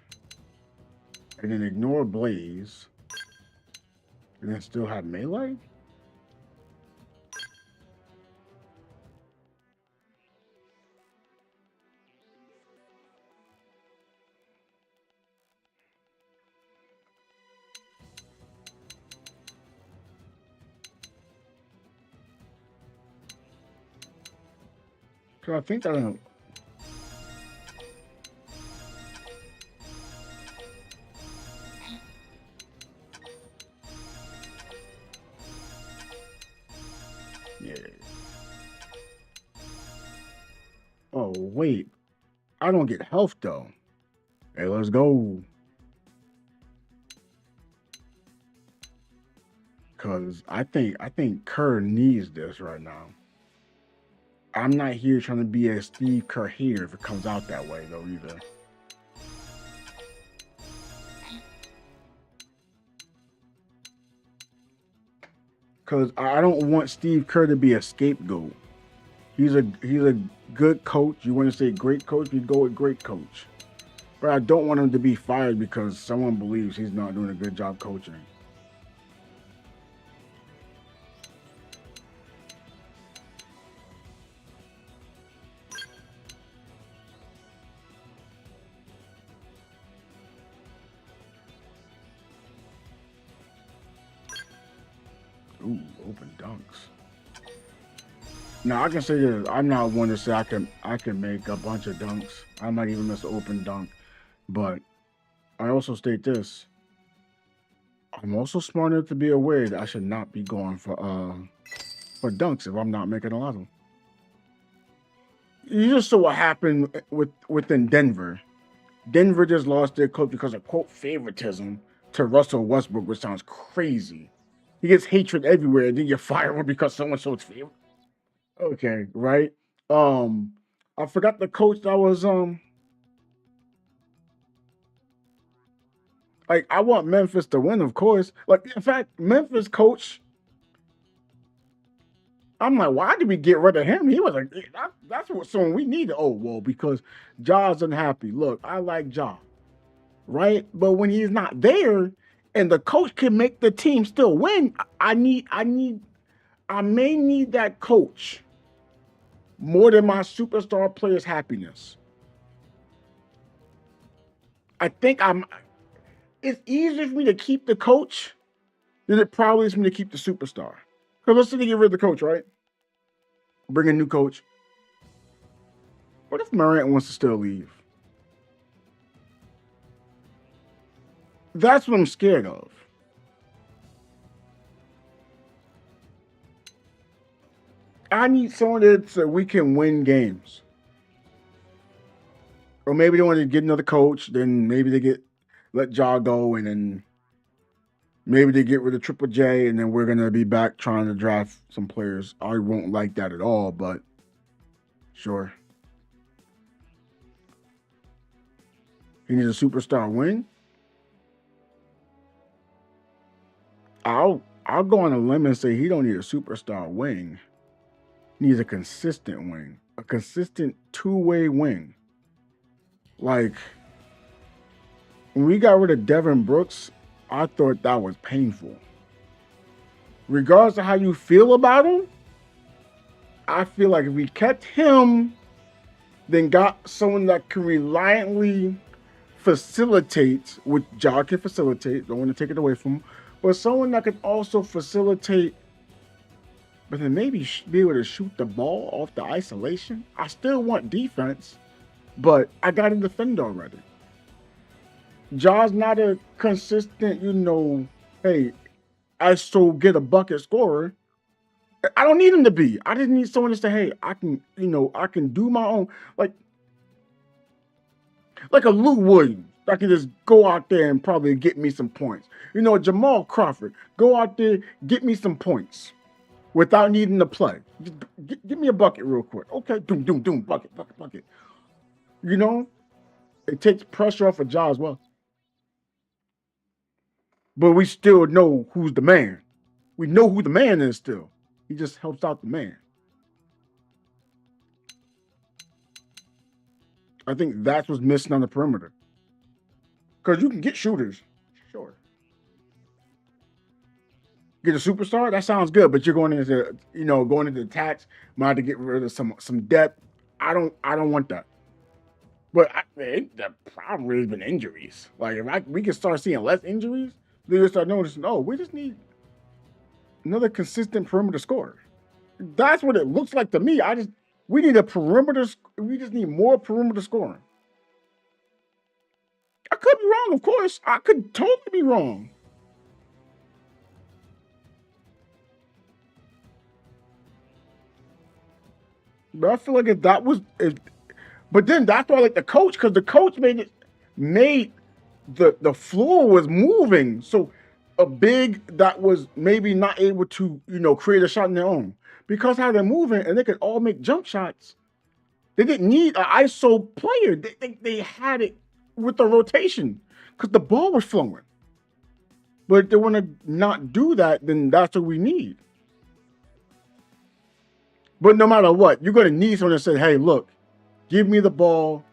and then ignore Blaze and then still have melee? So I think that yeah. Oh wait, I don't get health though. Hey, let's go. Cause I think Kerr needs this right now. I'm not here trying to be a Steve Kerr hater if it comes out that way though either. Cause I don't want Steve Kerr to be a scapegoat. He's a good coach. You want to say great coach, you go with great coach. But I don't want him to be fired because someone believes he's not doing a good job coaching. Ooh, open dunks. Now I can say this. I'm not one to say I can make a bunch of dunks. I might even miss an open dunk, but I also state this. I'm also smart enough to be aware that I should not be going for dunks if I'm not making a lot of them. You just saw what happened within Denver. Denver just lost their coach because of quote favoritism to Russell Westbrook, which sounds crazy. He gets hatred everywhere, and then you fire him because someone shows favor. Okay, right? I forgot the coach that was like I want Memphis to win, of course. Like in fact, Memphis coach. I'm like, why did we get rid of him? He was like, that's what someone we needed. Oh, well, because Ja's unhappy. Look, I like Ja, right? But when he's not there, and the coach can make the team still win, I may need that coach more than my superstar players' happiness. I think it's easier for me to keep the coach than it probably is for me to keep the superstar. Because let's say they get rid of the coach, right? Bring a new coach. What if Morant wants to still leave? That's what I'm scared of. I need someone that so we can win games. Or maybe they want to get another coach, then maybe they let Ja go, and then maybe they get rid of Triple J, and then we're gonna be back trying to draft some players. I won't like that at all, but sure. He needs a superstar wing. I'll go on a limb and say he don't need a superstar wing. He needs a consistent wing, a consistent two-way wing. Like when we got rid of Devin Brooks, I thought that was painful. Regardless of how you feel about him, I feel like if we kept him, then got someone that can reliably facilitate, which Ja can facilitate, don't want to take it away from him, but someone that could also facilitate, but then maybe be able to shoot the ball off the isolation. I still want defense, but I got a defender already. Ja's not a consistent, hey, I so get a bucket scorer. I don't need him to be. I just need someone to say, hey, I can do my own, like a Lou Williams. I can just go out there and probably get me some points. Jamal Crawford, go out there, get me some points without needing to play. Just give me a bucket real quick. Okay, doom, bucket. It takes pressure off of Ja as well. But we still know who's the man. We know who the man is still. He just helps out the man. I think that's what's missing on the perimeter. Because you can get shooters. Sure. Get a superstar? That sounds good, but you're going into, the tax, might have to get rid of some depth. I don't want that. But the problem really has been injuries. Like if we can start seeing less injuries, then you'll start noticing, we just need another consistent perimeter scorer. That's what it looks like to me. We need a perimeter. We just need more perimeter scoring. I could be wrong, of course. I could totally be wrong. But I feel like but then that's why I like the coach, because the coach made the floor was moving. So a big that was maybe not able to, create a shot on their own. Because how they're moving and they could all make jump shots. They didn't need an ISO player. They had it with the rotation because the ball was flowing. But if they want to not do that, then that's what we need. But no matter what, you're going to need someone that says, hey, look, give me the ball.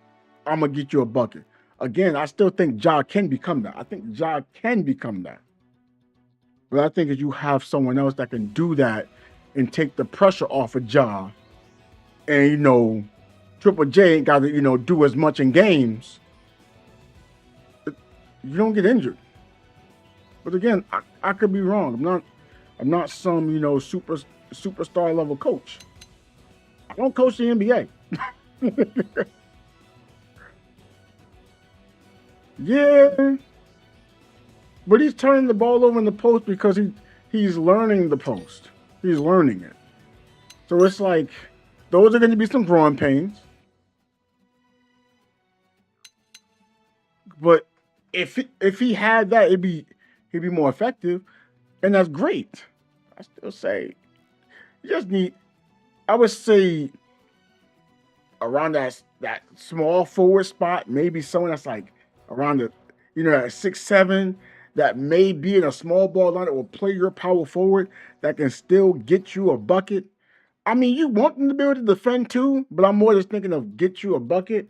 I'm going to get you a bucket. Again, I still think Ja can become that. I think Ja can become that. But I think if you have someone else that can do that and take the pressure off of Ja, and, Triple J ain't got to, do as much in games, you don't get injured. But again, I could be wrong. I'm not some, superstar level coach. I don't coach the NBA. Yeah. But he's turning the ball over in the post because he's learning the post. He's learning it. So it's like, those are going to be some growing pains. But if he had that, he'd be more effective. And that's great. I still say, you just need, I would say, around that small forward spot, maybe someone that's like around the, that 6'7", that may be in a small ball line that will play your power forward, that can still get you a bucket. I mean, you want them to be able to defend too, but I'm more just thinking of get you a bucket.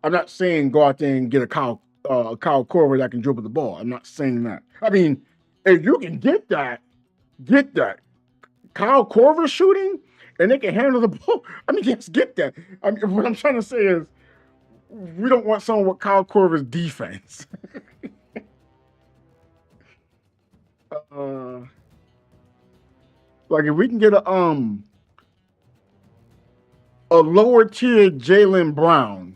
I'm not saying go out there and get a Kyle Korver that can dribble the ball. I'm not saying that. I mean, if you can get that. Kyle Korver shooting and they can handle the ball. I mean, yes, get that. I mean, what I'm trying to say is we don't want someone with Kyle Korver's defense. Like if we can get a lower tier Jalen Brown.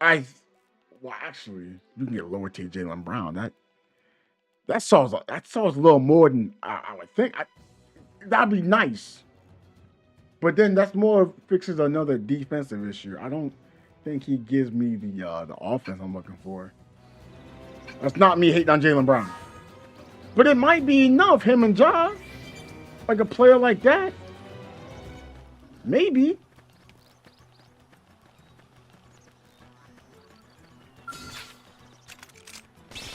Well, actually, you can get a lower tier Jalen Brown. That solves a little more than I would think. That'd be nice. But then that's more fixes another defensive issue. I don't think he gives me the offense I'm looking for. That's not me hating on Jalen Brown. But it might be enough, him and Ja. Like a player like that. Maybe.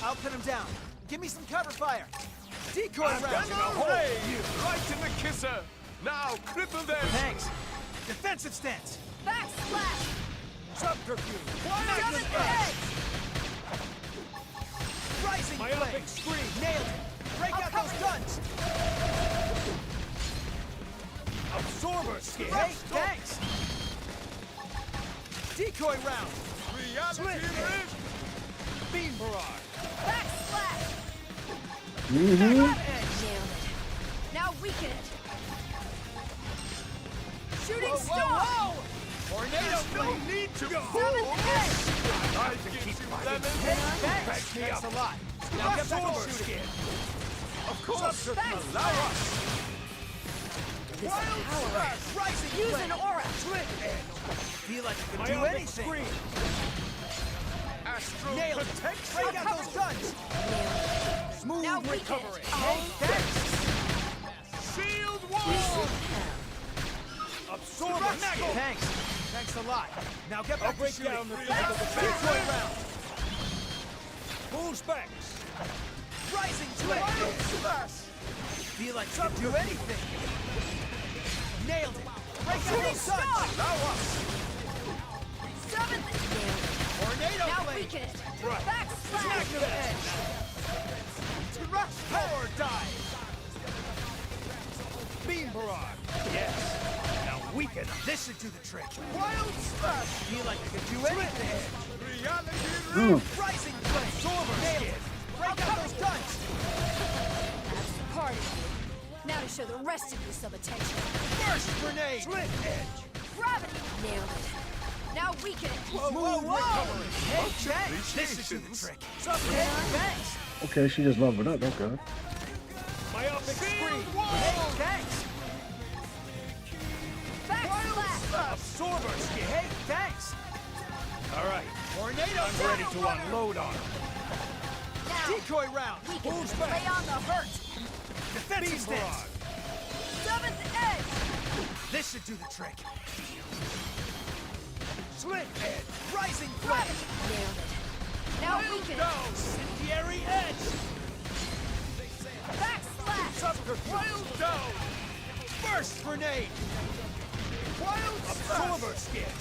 I'll pin him down. Give me some cover fire. Decoy round. Hey, right in the kisser. Now cripple them. Thanks. Defensive stance. Backslash. Subterfuge. Seventh edge. Rising flame. Screen. Nailed it. Break out those guns. Absorber skin. Hey, thanks. Decoy round. Reality is Beam barrage. Backslash. Nailed it. Now weaken it. Shooting Whoa, star. whoa. Tornado flame. no need to Seventh edge. I can keep lemon. Thanks. Thanks a lot. Now get back to shooting. Of course. Subterfuge. Allow us. This power rush. Rising Use flame. an aura. Slit edge. Feel like you can do anything. Astral Nailed it. protection. Break out those guns. Smooth Now weaken recovery. it. Hey, thanks. Shield wall. Absorber skin. Thanks. Thanks a lot. Now get back to shooting. Down the decoy round. Full specs. Rising flame. Feel like you can do anything. Nailed it. Break out those guns. Allow us. Seventh. Tornado Now flame. weaken it. Right. Backslash. Smack to the edge. Rush power dive. Beam barrage. Yes. Now weaken. This should do the trick. Wild smash. Feel like you can do anything. Reality is Rising flame. Absorber skin. Break out those guns. Party. Now to show the rest of you some attention. Burst grenade. Slit edge. Gravity. Nailed it. Now weaken it. Smooth recovery. Hey, thanks. This should do the trick. Hey, thanks. Okay, she just leveled up. Okay. Myopic screen. Hey, thanks. Backslash. Absorber skin. Hey, thanks. All right. Tornado. I'm ready to unload on him. Now. Decoy round. Weaken Full it. specs. Lay on the hurt. Defensive stance. Seventh edge. This should do the trick. Slit edge. Rising flame. Nailed it. Now weaken it. Incendiary edge. Backslash. Subterfuge. Wild down. Burst grenade. Wild absorber skin.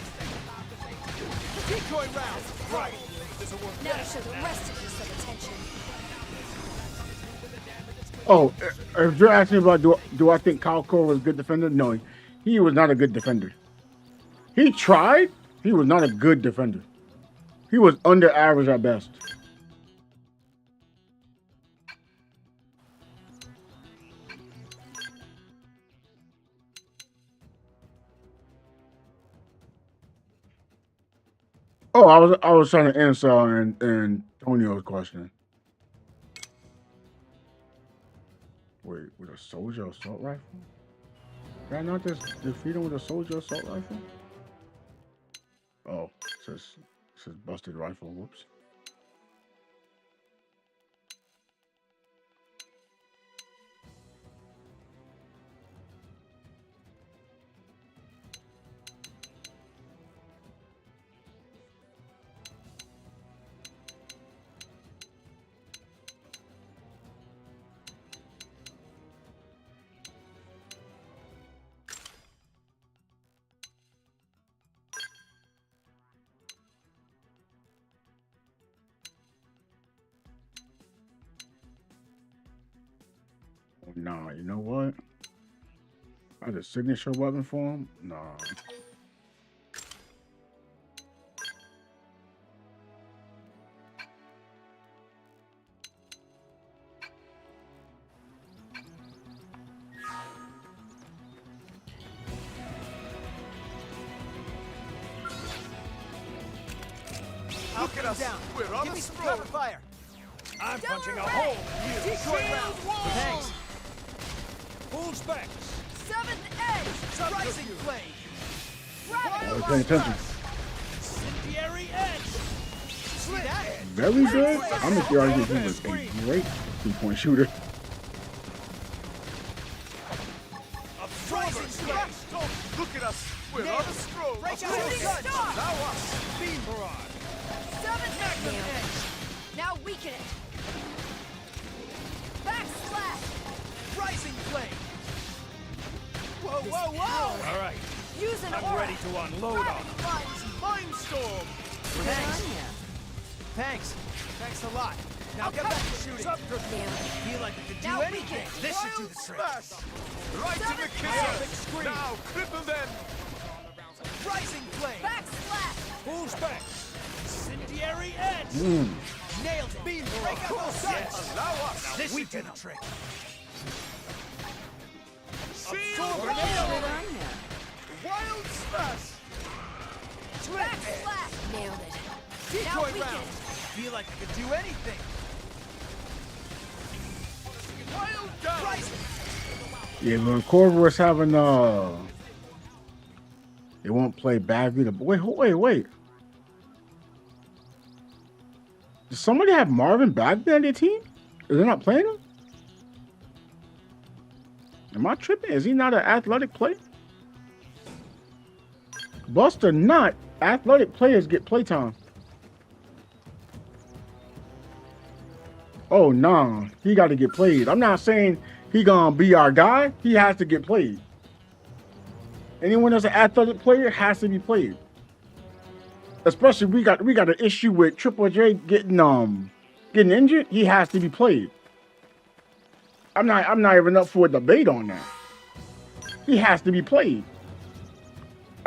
Decoy round. Right. This'll work. Now to show the rest of you some attention. Oh, if you're asking about do I think Kyle Korver was a good defender? No, he was not a good defender. He tried. He was not a good defender. He was under average at best. Oh, I was trying to answer Antonio's question. Wait, with a soldier assault rifle? Did I not just defeat him with a soldier assault rifle? Oh, it says busted rifle. Whoops. nah, you know what? I just signature weapon for him? Nah. Look at us! We're on a stroll! Fire! I'm punching a hole in you! Decoy round! Thanks! Full specs! Seventh edge! Rising blade! I was paying attention. Incendiary edge! See that? Very good. I'm gonna be arguing he was a great 3-point shooter. Rising blade! Look at us! We're on a stroll! Break out of the gun! Allow us! Beam barrage! Seventh magnum edge! Now weaken it! Back slash! Rising blade! Whoa, whoa, whoa! All right. Use an I'm aura! ready to unload on them. Mindstorm! Thanks. Thanks a lot. Now get back to shooting. Feel like I could do anything. This should do the trick. Right in the kitchen. Now cripple them. Rising blade. Back slash! Full specs. Incendiary edge. Nailed it. Beam break out those sides. Allow us. This should do the trick. Shield grenade. Wild smash. Back slash! Nailed it. Decoy round. Feel like I could do anything. Wild gun. Yeah, when Corvus having they won't play badly. Wait. Does somebody have Marvin Bagley on their team? Is they not playing him? Am I tripping? Is he not an athletic player? Bust or not, athletic players get playtime. Oh, nah. He got to get played. I'm not saying he gonna be our guy. He has to get played. Anyone that's an athletic player has to be played. Especially we got an issue with Triple J getting injured. He has to be played. I'm not even up for a debate on that. He has to be played.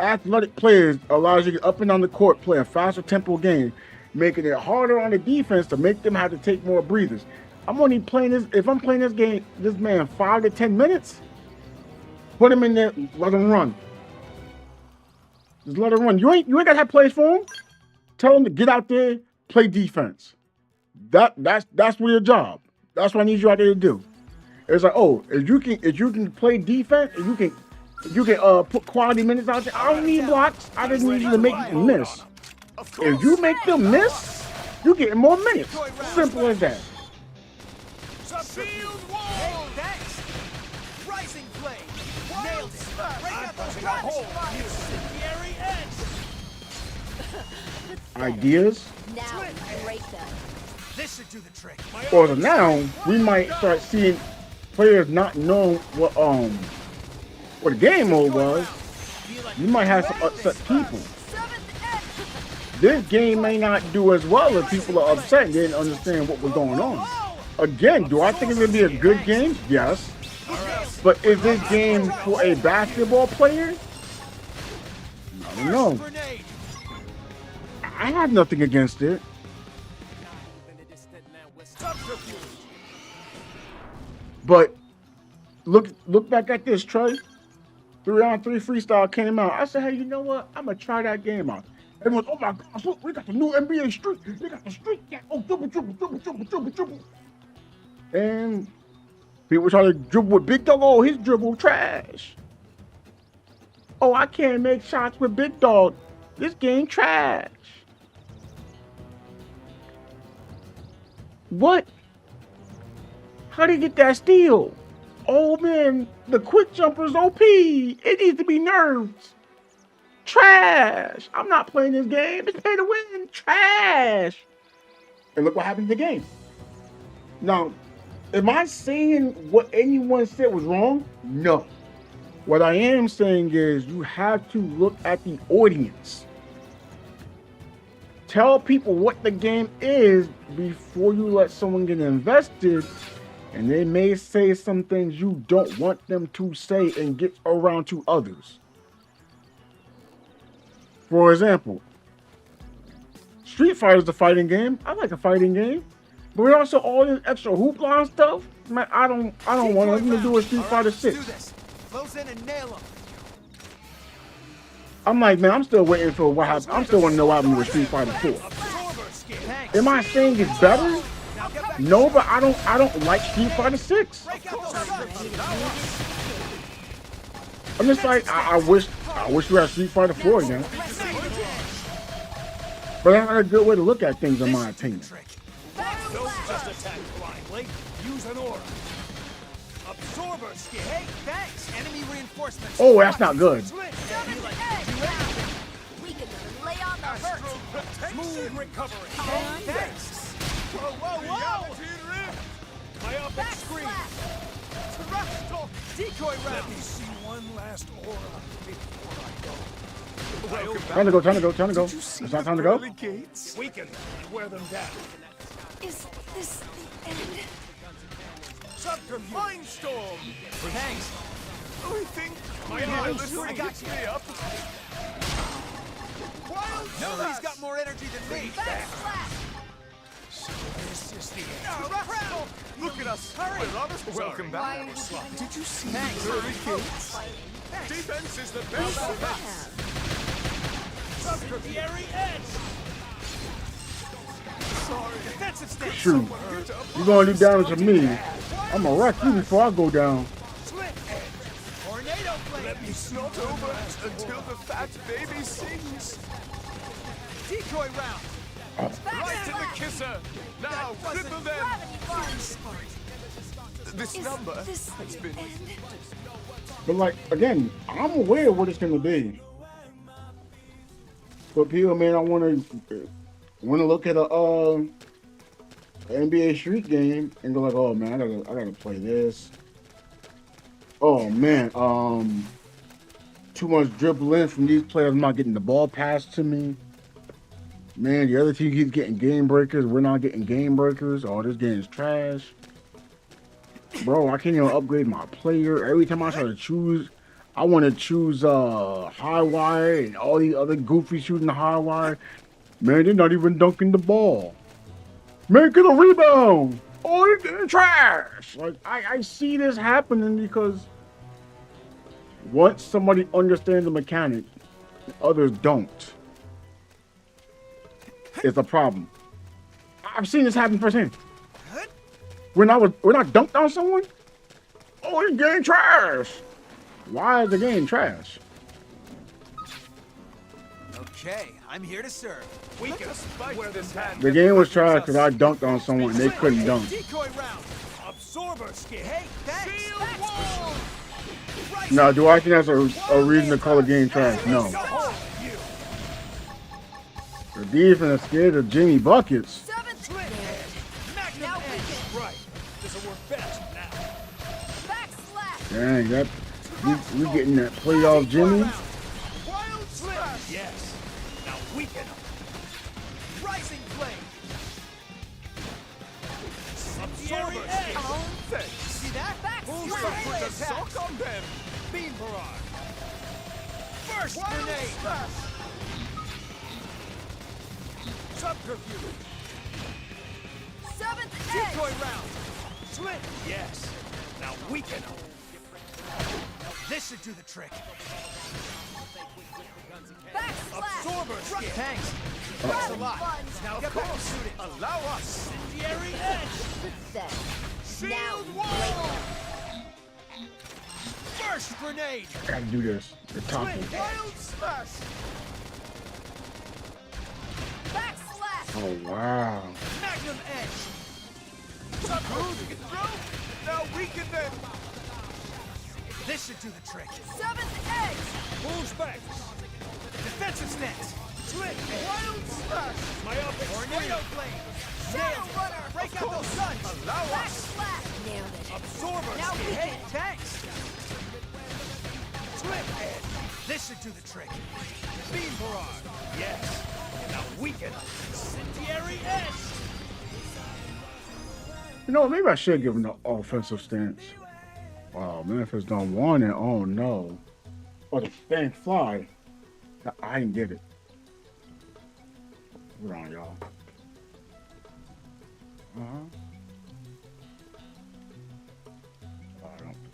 Athletic players allows you to get up and on the court, play a faster tempo game, making it harder on the defense to make them have to take more breathers. I'm only playing this, if I'm playing this game, this man 5 to 10 minutes, put him in there, let him run. Just let him run. You ain't gotta have plays for him. Tell him to get out there, play defense. That's for your job. That's what I need you out there to do. It's like, oh, if you can play defense, if you can put quality minutes out there. I don't need blocks. I just need you to make them miss. If you make them miss, you get more minutes. Simple as that. Shield wall. Hey, thanks. Rising blade. Nailed it. Break out those hole. Incendiary edge. Ideas. Now break them. This should do the trick. Or now we might start seeing players not knowing what the game mode was. You might have some upset people. This game may not do as well if people are upset and didn't understand what was going on. Again, do I think it's going to be a good game? Yes. But is this game for a basketball player? I don't know. I have nothing against it. But look back at this, Trey. 3-on-3 freestyle came out. I said, hey, you know what? I'm going to try that game out. Everyone's, oh my gosh, look, we got the new NBA streak. We got the streak. Oh, dribble. And people try to dribble with Big Dog. Oh, his dribble trash. Oh, I can't make shots with Big Dog. This game trash. What? How do you get that steal? Oh man, the quick jumper's OP. It needs to be nerfed. Trash. I'm not playing this game. It's pay to win. Trash. And look what happened to the game. Now, am I saying what anyone said was wrong? No. What I am saying is you have to look at the audience. Tell people what the game is before you let someone get invested And they may say some things you don't want them to say and get around to others. For example, Street Fighter is a fighting game. I like a fighting game. But we also all this extra hoopla and stuff. Man, I don't want nothing to do with Street Fighter 6. Close in and nail him. I'm like, man, I'm still waiting for what happened. I'm still want to know what happened with Street Fighter 4. Am I saying it's better? No, but I don't like Street Fighter 6. I'm just like, I wish we had Street Fighter 4 again. But that's not a good way to look at things, in my opinion. Don't just attack blindly. Use an aura. Absorber skin. Hey, thanks. Enemy reinforcements. Oh, that's not good. We can lay on the hurt. Smooth recovery. Hey, thanks. Whoa, whoa, whoa! My up screen. Decoy round. Let me see one last aura before I go. Time to go. It's not time to go. Weaken them and wear them down. Is this the end? Subterfuge. Mindstorm. Thanks. I think I got you. me up. Nobody's got more energy than me. So this is the end. Look at us. Hurry. We're on us. Welcome back. Did you see the early gates? Defense is the best defense. Subterfuge edge. Sorry. Defensive stance. Shoot, you're gonna do damage to me. I'm gonna wreck you before I go down. Tornado blade. Let me snort over until the fat baby sings. Decoy round. Right to the kisser. Now, cripple them. This number has been. But like again, I'm aware of what it's gonna be. But people, man, I wanna look at a NBA Street game and go like, oh man, I gotta play this. Oh man, too much dribbling from these players. I'm not getting the ball passed to me. Man, the other team keeps getting game breakers. We're not getting game breakers. Oh, this game is trash. Bro, I can't even upgrade my player. Every time I try to choose, I want to choose high wire and all these other goofy shooting the high wire. Man, they're not even dunking the ball. Man, get a rebound. Oh, they're getting trash. Like, I see this happening because once somebody understands the mechanic, others don't. It's a problem. I've seen this happen firsthand. When I dunked on someone, oh, this game trash. Why is the game trash? Okay, I'm here to serve. We can spike where this hand. The game was trash because I dunked on someone and they couldn't dunk. Decoy round. Absorber skin. Hey, thanks. Shield wall. Now, do I think that's a reason to call a game trash? No. The defense is scared of Jimmy Buckets. Right. This will work best now. Dang, that we getting that playoff Jimmy. Wild slash. Yes. Now weaken him. Rising flame. Absorber skin. Thanks. See that? Who's gonna put a sock on them? Beam barrage. First grenade. Subterfuge. Decoy round. Slit. Yes. Now weaken him. This should do the trick. Absorber skin. Thanks. Thanks a lot. Now Of get back to course. shooting. Allow us. Incendiary edge. Shield wall. First grenade. Gotta do this. The top one. Wild smash. Oh wow. Magnum edge. Subterfuge. You can throw. Now weaken them. This should do the trick. Moves back. Defensive stance. Slit. Wild smash. My up Tornado blade. Shadow runner. Break out those guns. Allow us. Absorber skin. Hey, tanks. Slit edge. This should do the trick. Beam barrage. Yes. Now weaken. Incendiary edge. You know, maybe I should give him the offensive stance. Wow, Memphis don't want it. Oh no. Oh, the dang fly. I didn't get it. Hold on, y'all. I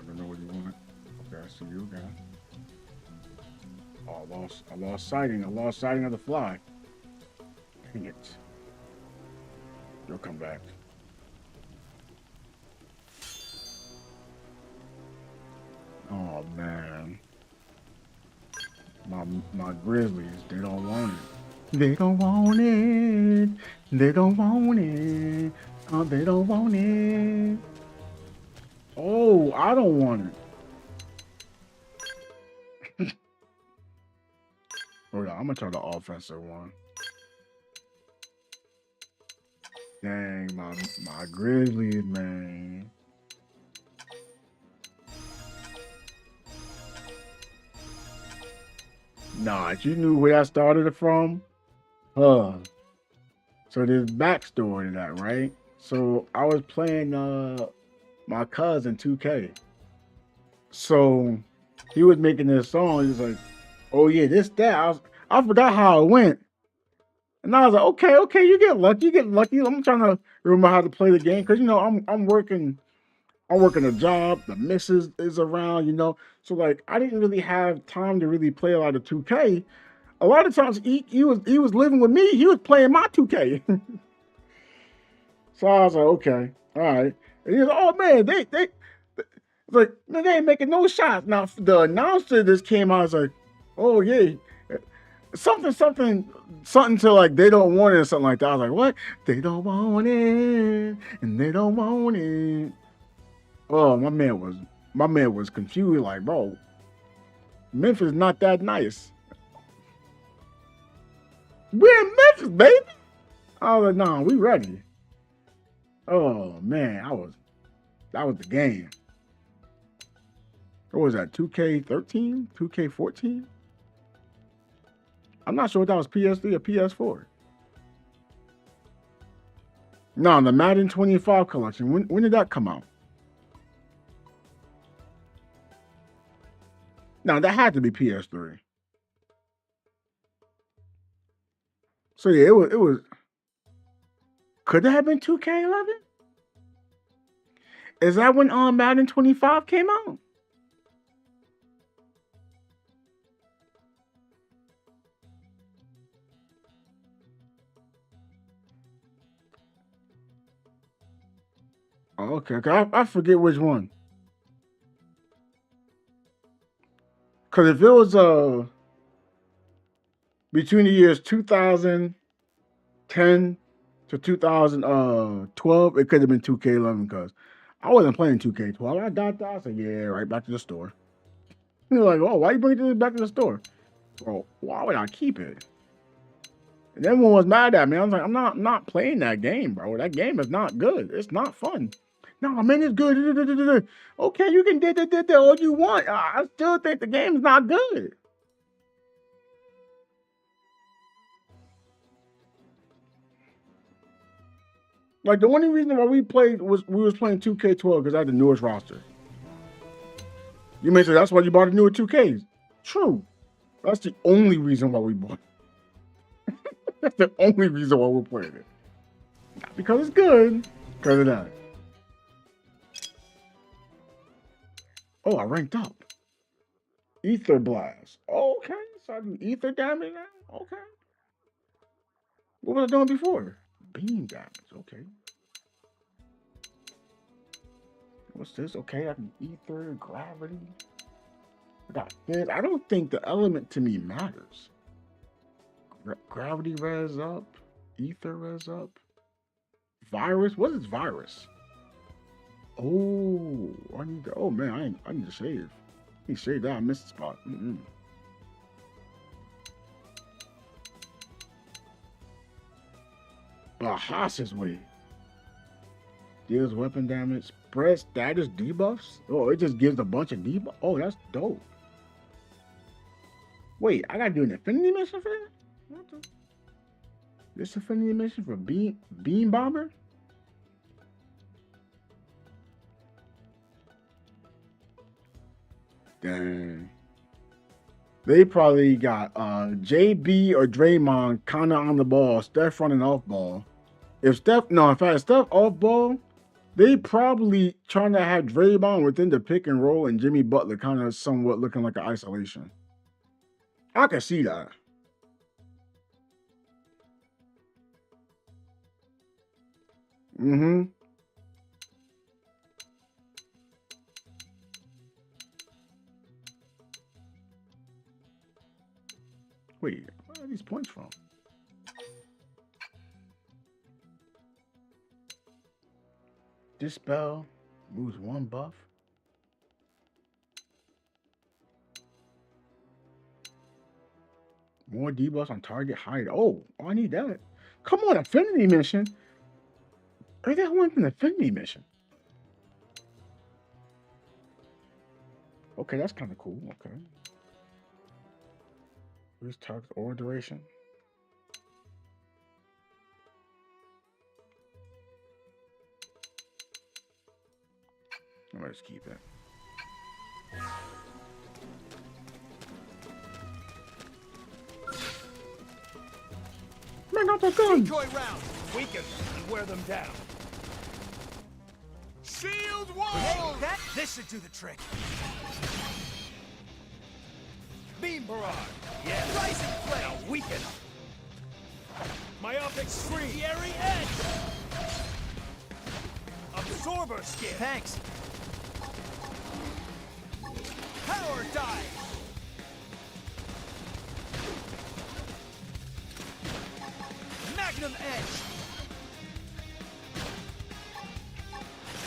don't know what you want. Okay, I see you again. Oh, I lost sighting. I lost sighting of the fly. Dang it. You'll come back. Oh man. My Grizzlies, they don't want it. They don't want it. They don't want it. Oh, they don't want it. Oh, I don't want it. Hold on, I'm gonna try the offensive one. Dang, my Grizzlies, man. Nah, you knew where I started it from? So there's backstory to that, right? So I was playing my cousin 2K. So he was making this song. He's like, oh yeah, this, that. I forgot how it went. And I was like, okay, you get lucky. I'm trying to remember how to play the game. Cause you know, I'm working a job, the missus is around, you know. So like I didn't really have time to really play a lot of 2K. A lot of times he was living with me, he was playing my 2K. So I was like, okay, all right. And he was like, oh man, they like, man, they ain't making no shots. Now the announcer just came out, I was like, oh yeah. Something to like they don't want it or something like that. I was like, what? They don't want it, and they don't want it. Oh, my man was confused, like, bro, Memphis not that nice. We're in Memphis, baby. I was like, nah, we ready. Oh man, that was the game. What was that? 2K13? 2K14? I'm not sure if that was PS3 or PS4. No, the Madden 25 collection. When did that come out? No, that had to be PS3. So yeah, it was. Could that have been 2K11? Is that when Madden 25 came out? Oh, okay, I forget which one. Cause if it was between the years 2010 to 2012, it could have been 2K11 because I wasn't playing 2K12. I got that. I said, yeah, right back to the store. You're like, oh, why you bring this back to the store? Well, why would I keep it? And everyone was mad at me. I was like, I'm not playing that game, bro. That game is not good. It's not fun. No, man, it's good. Okay, you can do all you want. I still think the game is not good. Like the only reason why we was playing 2K12 because I had the newest roster. You may say that's why you bought the newer 2Ks. True. That's the only reason why we bought it. That's the only reason why we're playing it. Not because it's good, because of that. Oh, I ranked up. Ether Blast. Okay, so I do ether damage now? Okay. What was I doing before? Beam damage, okay. What's this? Okay, I can ether, gravity. I got this. I don't think the element to me matters. Gravity res up. Ether res up. Virus? What is virus? Oh, I need to. Oh man, I need to save. I need to save that. I missed the spot. Bahas's way. Deals weapon damage. Spread status debuffs. Oh, it just gives a bunch of debuffs. Oh, that's dope. Wait, I gotta do an affinity mission for that? What the? This affinity mission for beam bomber? Dang. They probably got JB or Draymond kind of on the ball. Steph running off ball. In fact, Steph off ball, they probably trying to have Draymond within the pick and roll and Jimmy Butler kind of somewhat looking like an isolation. I can see that. Mm-hmm. Wait, where are these points from? Dispel moves 1 buff. More debuffs on target hide. Oh, I need that. Come on, affinity mission. Where the hell went an affinity mission? Okay, that's kind of cool. Okay. Where's target or duration? Let's keep it. Man, not the gun. Decoy round. Weaken them and wear them down. Shield wall! Hey, this should do the trick. Beam barrage. Yeah. Rising flame. Now weaken them. Myopic screen. Incendiary edge. Absorber skin. Thanks. Power dive. Magnum edge.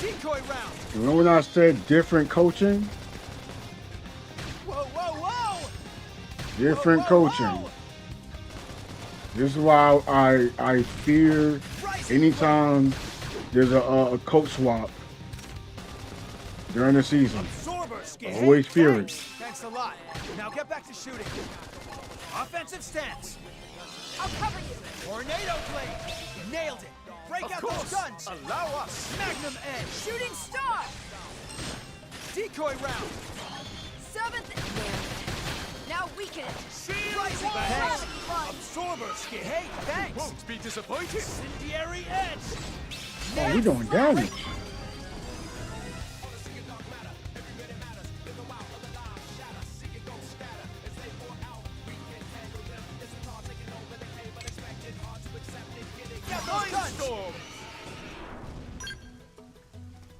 Decoy round. Remember when I said different coaching? Whoa, whoa, whoa! Different coaching. This is why I fear anytime there's a coach swap during the season. I always fear it. Thanks a lot. Now get back to shooting. Offensive stance. I'll cover you. Tornado blade. Nailed it. Break out those guns. Allow us. Magnum edge. Shooting star. Decoy round. 7th. Now weaken it. Rising Thanks. Absorber skin. Hey, thanks. Won't be disappointed. Incendiary edge. Oh, we doing damage.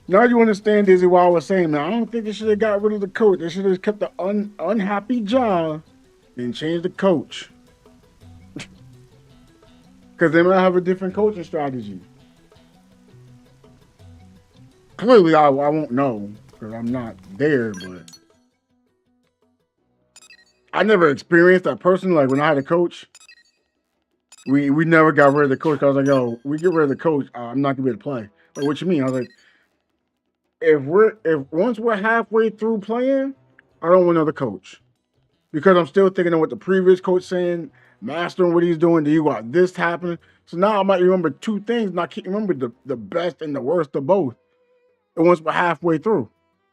Now you understand, Dizzy, what I was saying, man. I don't think they should have got rid of the coach. They should have kept the unhappy John and changed the coach. Because they might have a different coaching strategy. Clearly, I won't know because I'm not there, but I never experienced that person. Like when I had a coach, we never got rid of the coach. Because I was like, yo, we get rid of the coach, I'm not gonna be able to play. Like, what you mean? I was like, if once we're halfway through playing, I don't want another coach because I'm still thinking of what the previous coach saying, mastering what he's doing. Do you got this happening? So now I might remember 2 things, and I can't remember the best and the worst of both. And once we're halfway through,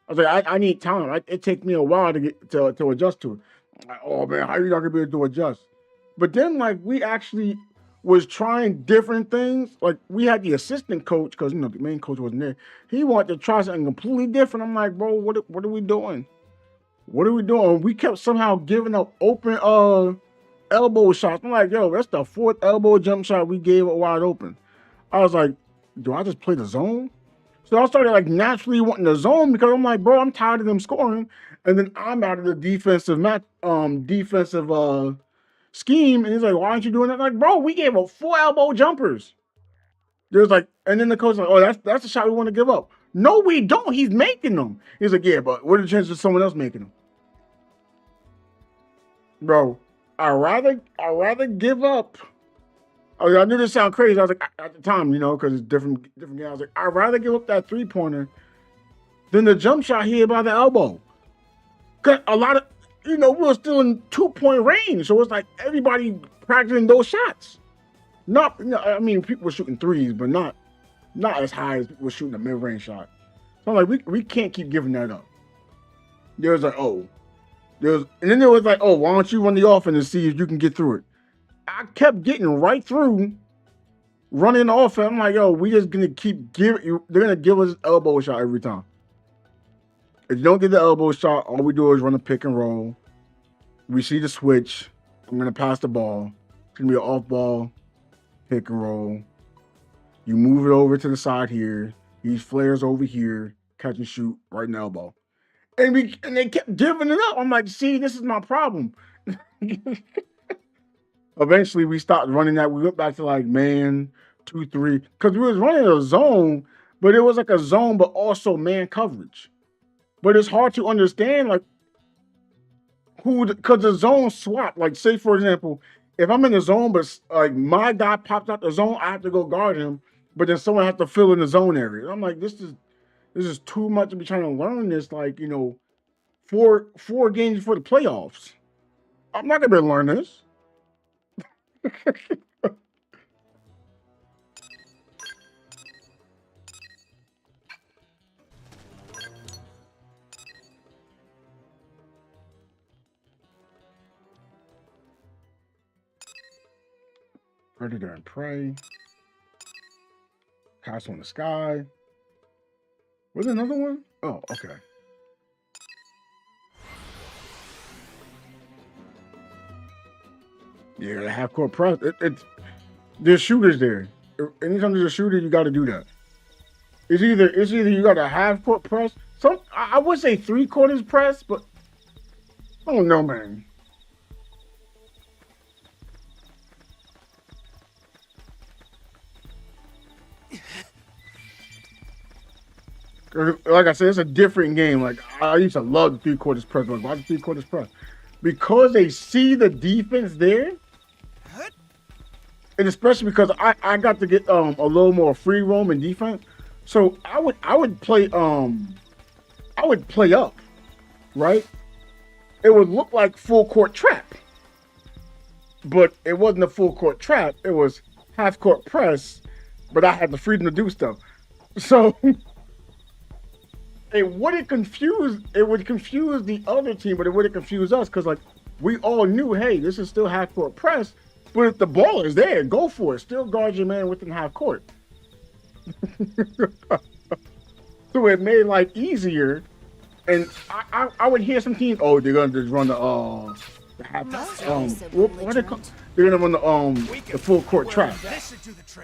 I was like, I need time. It takes me a while to get to adjust to it. Like, oh man, how are you not gonna be able to adjust? But then like we actually was trying different things. Like we had the assistant coach because the main coach wasn't there. He wanted to try something completely different. I'm like, bro, what are we doing? What are we doing? We kept somehow giving up open elbow shots. I'm like, yo, that's the 4th elbow jump shot we gave it wide open. I was like, do I just play the zone? So I started like naturally wanting the zone because I'm like, bro, I'm tired of them scoring. And then I'm out of the defensive scheme. And he's like, why aren't you doing that? I'm like, bro, we gave up 4 elbow jumpers. There's like, and then the coach like, oh, that's the shot we want to give up. No, we don't. He's making them. He's like, yeah, but what are the chances of someone else making them? Bro, I'd rather give up. I knew this sound crazy. I was like, at the time, because it's different guys. I was like, I'd rather give up that 3-pointer than the jump shot here by the elbow. Cause a lot of, we were still in 2-point range. So it's like everybody practicing those shots. People were shooting 3s, but not as high as people were shooting a mid-range shot. So I'm like, we can't keep giving that up. there was like, oh, and then there was like, oh, why don't you run the offense and see if you can get through it? I kept getting right through, running off, and I'm like, yo, we just gonna keep giving you. They're gonna give us elbow shot every time. If you don't get the elbow shot, all we do is run a pick and roll. We see the switch. I'm gonna pass the ball. It's gonna be an off ball, pick and roll. You move it over to the side here. These flares over here, catch and shoot, right in the elbow. And they kept giving it up. I'm like, see, this is my problem. Eventually, we stopped running that. We went back to like man 2-3 because we was running a zone, but it was like a zone, but also man coverage. But it's hard to understand like who, because the zone swap. Like, say for example, if I'm in the zone, but like my guy pops out the zone, I have to go guard him. But then someone has to fill in the zone area. I'm like, this is too much to be trying to learn this. Like, you know, four games before the playoffs. I'm not gonna be able to learn this. Predator and Prey. Castle in the Sky. Was there another one? Oh, okay. Yeah, the half court press. There's shooters there. Anytime there's a shooter, you got to do that. It's either you got a half court press. I would say 3/4 press, but I don't know, man. Like I said, it's a different game. Like, I used to love the 3/4 press. Like, why the 3/4 press? Because they see the defense there, and especially because I got to get a little more free roam and defense. So I would play up, right? It would look like full court trap, but it wasn't a full court trap. It was half court press, but I had the freedom to do stuff. So it would confuse the other team, but it wouldn't confuse us because like we all knew, hey, this is still half court press, but if the ball is there, go for it. Still guard your man within half court. So it made life easier. And I would hear some teams, oh, they're gonna just run the half they're gonna run the full court trap.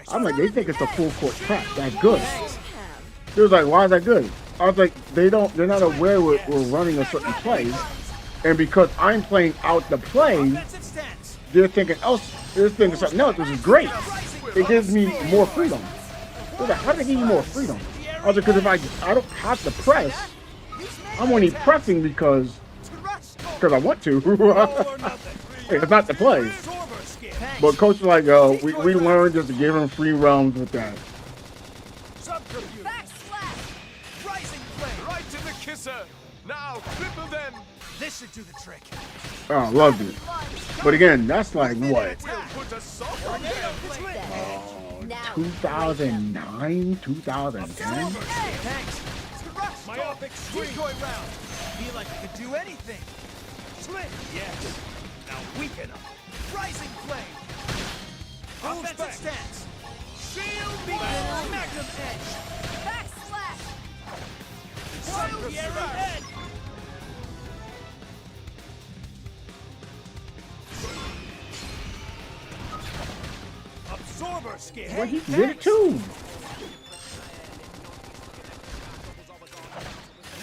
I'm like, they think it's a full court trap. That's good. It was like, why is that good? I was like, they're not aware we're running a certain play, and because I'm playing out the play, they're thinking something else, which is great. It gives me more freedom. So how do they give you more freedom? I was like, because if I don't have to press, I'm only pressing because I want to. It's not the play. But coach was like, we learned just to give him free roams with that. Now, cripple them. This should do the trick. Oh, loved it. But again, that's like what? 2009, 2010. Thanks. Myopic decoy round. Feel like I could do anything. Slit. Yes. Now weaken them. Rising flame. Offensive stance. Shield beacon. Magnum edge. Backslash. Head. Absorber skin. Well, he did it too.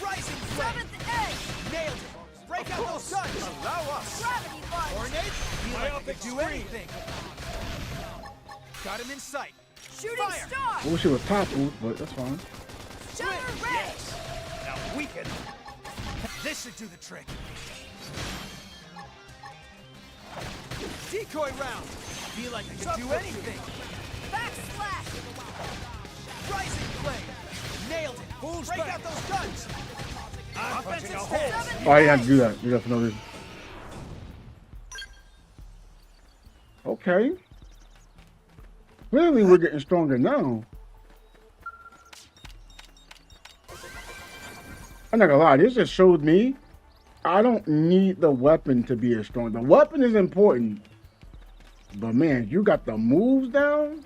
Rising seventh edge. Nailed it. Break out those guns. Allow us. Gravity punch. Tornado. Feel like I could do anything. Got him in sight. Shooting Fire. star. I wish it was toppled, but that's fine. Stellar ray. Yes. Now weaken. This should do the trick. Decoy round. Feel like I can do anything. Backslash. Rising flame. Nailed it. Break out those guns. Offensive stance. Oh, I had to do that. Do that for no reason. Okay. Clearly, we're getting stronger now. I'm not gonna lie. This just showed me I don't need the weapon to be as strong. The weapon is important, but man, you got the moves down.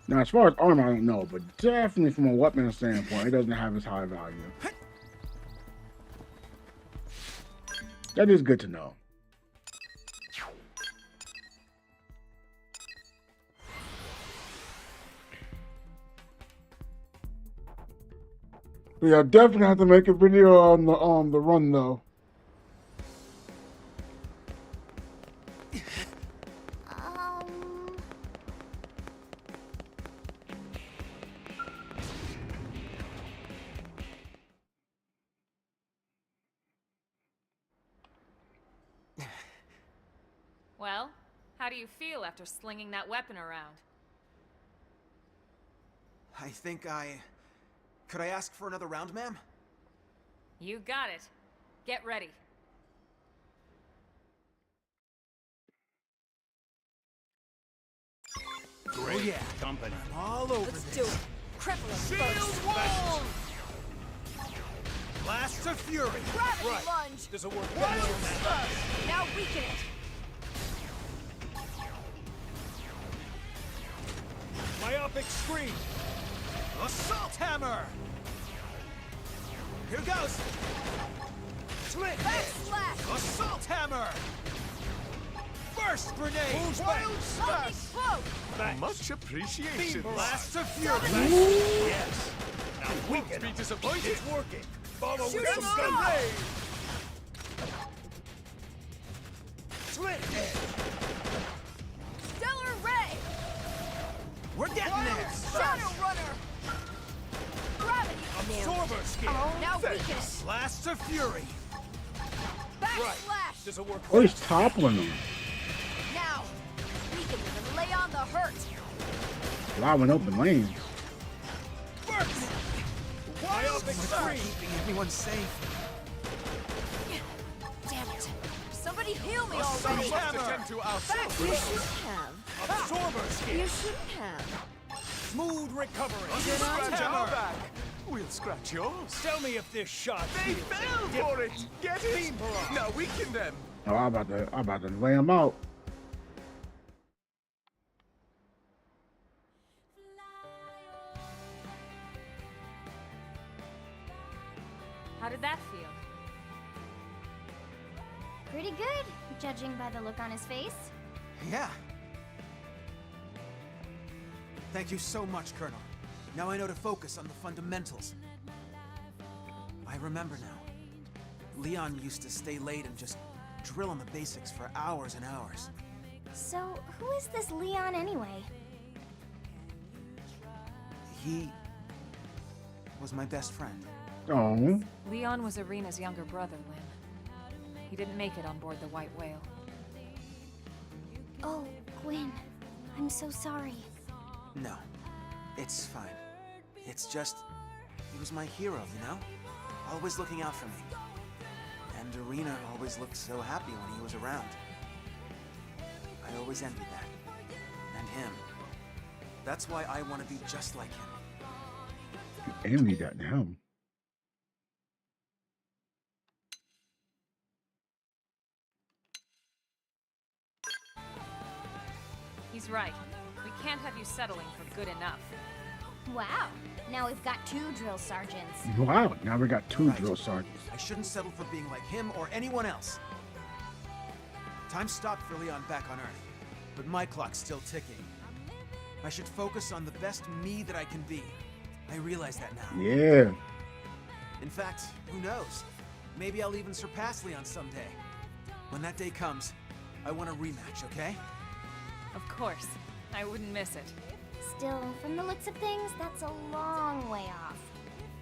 Now, as far as armor, I don't know, but definitely from a weapon standpoint, it doesn't have as high value. That is good to know. Yeah, definitely have to make a video on the run though. Well, how do you feel after slinging that weapon around? I think I... Could I ask for another round, ma'am? You got it. Get ready. Great company. I'm all over Let's this. do it. Cripple him Shield first. wall! Blast of fury. Gravity Right. lunge. Does it work? Now weaken it. Myopic screen. Assault hammer. Here goes. Slit. Backslash. Assault hammer. Burst grenade. Wild smash. Back. Much appreciation. Beam blast of fury. Yes. Now weaken. Be disappointed. It's working. Follow Shoot with him some up. gun. Slit edge. Stellar ray. We're getting there. Shadow runner. Gravity. Absorber skin. Now weaken it. Blast of fury. Backslash. Does it work? Oh, he's toppling him. Now weaken him and lay on the hurt. Allowing open lanes. Burst. Myopic screen. Keeping everyone safe. Damn it. Somebody heal me Assault already. hammer. To ourselves. You shouldn't have. Absorber skin. You shouldn't have. Smooth recovery. Scratch our back. We'll scratch yours. Tell me if this shot. They fell for it. Get it? Beam barrage. Now weaken them. Oh, I'm about to lay him out. How did that feel? Pretty good, judging by the look on his face. Yeah. Thank you so much, Colonel. Now I know to focus on the fundamentals. I remember now. Leon used to stay late and just drill on the basics for hours and hours. So, who is this Leon anyway? He was my best friend. Oh. Leon was Irina's younger brother, Lynn. He didn't make it on board the White Whale. Oh, Gwen. I'm so sorry. No, it's fine. It's just, he was my hero, you know? Always looking out for me. And Irina always looked so happy when he was around. I always envied that. And him. That's why I want to be just like him. You envy that in him. He's right. We can't have you settling for good enough. Wow. Now we've got 2 drill sergeants. Wow, now we got 2 drill sergeants. I shouldn't settle for being like him or anyone else. Time stopped for Leon back on Earth, but my clock's still ticking. I should focus on the best me that I can be. I realize that now. Yeah. In fact, who knows? Maybe I'll even surpass Leon someday. When that day comes, I want a rematch, okay? Of course. I wouldn't miss it. Still, from the looks of things, that's a long way off.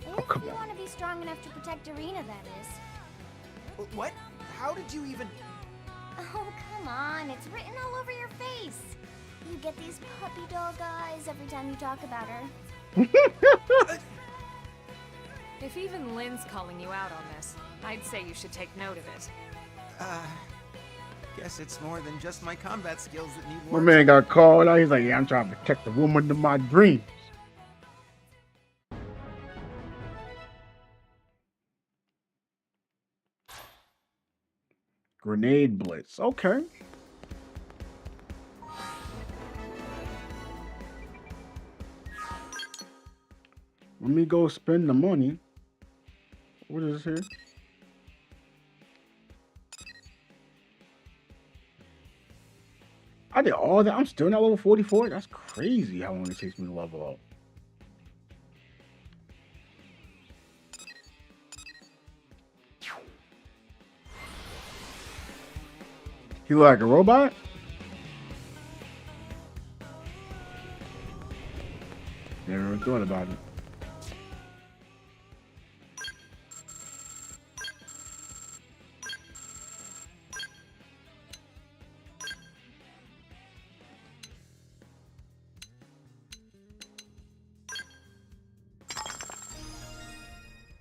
If come you on. want to be strong enough to protect Irina, that is. What? How did you even... Oh, come on. It's written all over your face. You get these puppy dog eyes every time you talk about her. If even Lynn's calling you out on this, I'd say you should take note of it. Guess it's more than just my combat skills that need My work. man got called out. He's like, yeah, I'm trying to protect the woman of my dreams. Grenade Blitz. Okay. Let me go spend the money. What is this here? I did all that. I'm still not level 44. That's crazy how long it takes me to level up. He look like a robot? Never thought about it.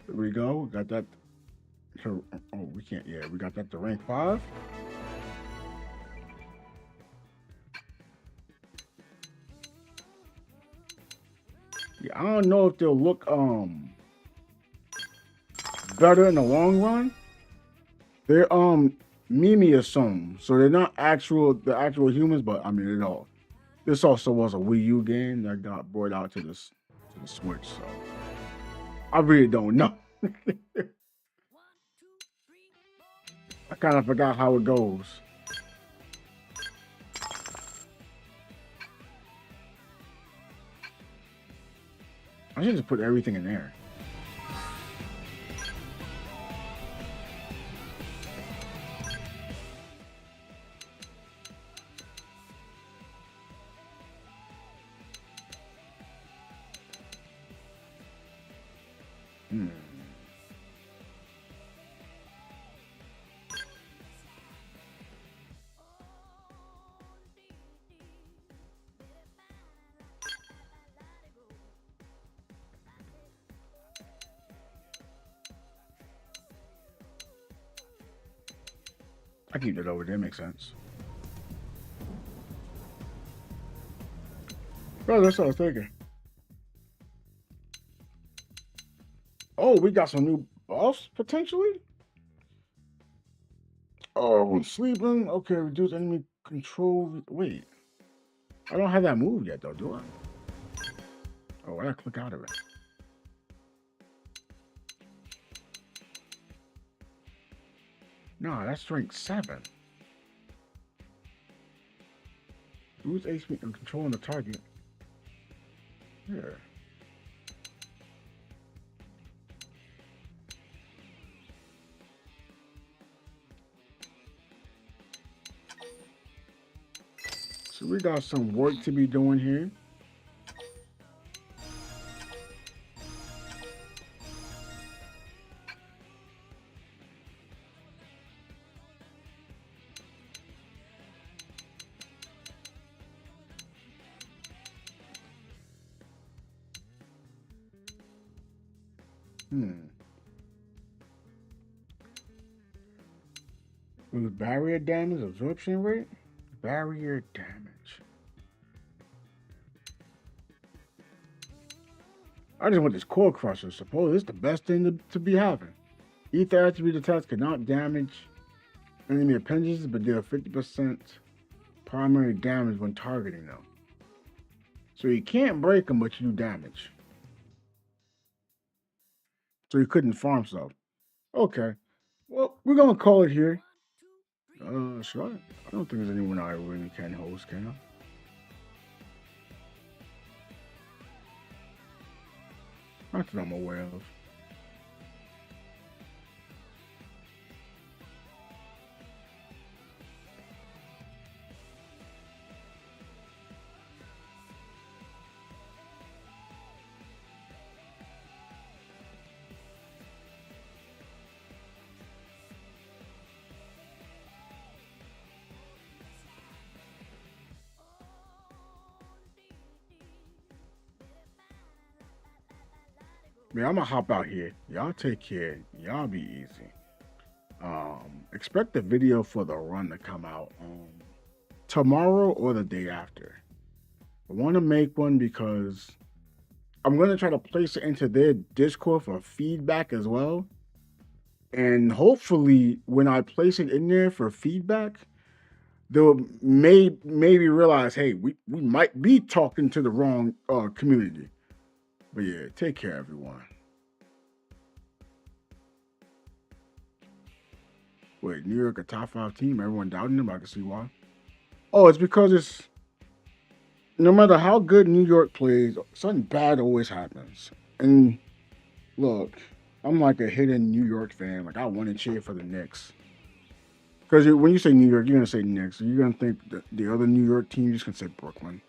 There we go. We got that. Oh, we can't. Yeah, we got that to rank 5. Yeah, I don't know if they'll look better in the long run. They're Mimi assume, so they're not the actual humans, but I mean it all. This also was a Wii U game that got brought out to the Switch, so I really don't know. I kind of forgot how it goes. I should just put everything in there. I keep that over there, makes sense. Oh, that's what I was thinking. Oh, we got some new buffs, potentially? Oh, when sleeping. Okay, reduce enemy control. Wait. I don't have that move yet, though, do I? Oh, I gotta click out of it. No, that's rank 7. Use HP and controlling the target. Yeah. So we got some work to be doing here. With barrier damage, absorption rate, barrier damage. I just want this core crusher. Suppose it's the best thing to be having. Ether attribute attacks cannot damage enemy appendages, but deal 50% primary damage when targeting them. So you can't break them, but you do damage. So you couldn't farm stuff. Okay. Well, we're gonna call it here. Should I? I don't think there's anyone I really can host, can I? Not that I'm aware of. Man, I'm gonna hop out here. Y'all take care. Y'all be easy. Expect the video for the run to come out tomorrow or the day after. I want to make one because I'm gonna try to place it into their Discord for feedback as well. And hopefully, when I place it in there for feedback, they'll maybe realize, hey, we might be talking to the wrong community. But yeah, take care, everyone. Wait, New York a top 5 team? Everyone doubting them? I can see why. Oh, it's because it's no matter how good New York plays, something bad always happens. And look, I'm like a hidden New York fan. Like I want to cheer for the Knicks. Because when you say New York, you're gonna say Knicks. So you're gonna think that the other New York team, you're just gonna say Brooklyn.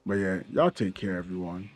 But yeah, y'all take care, everyone.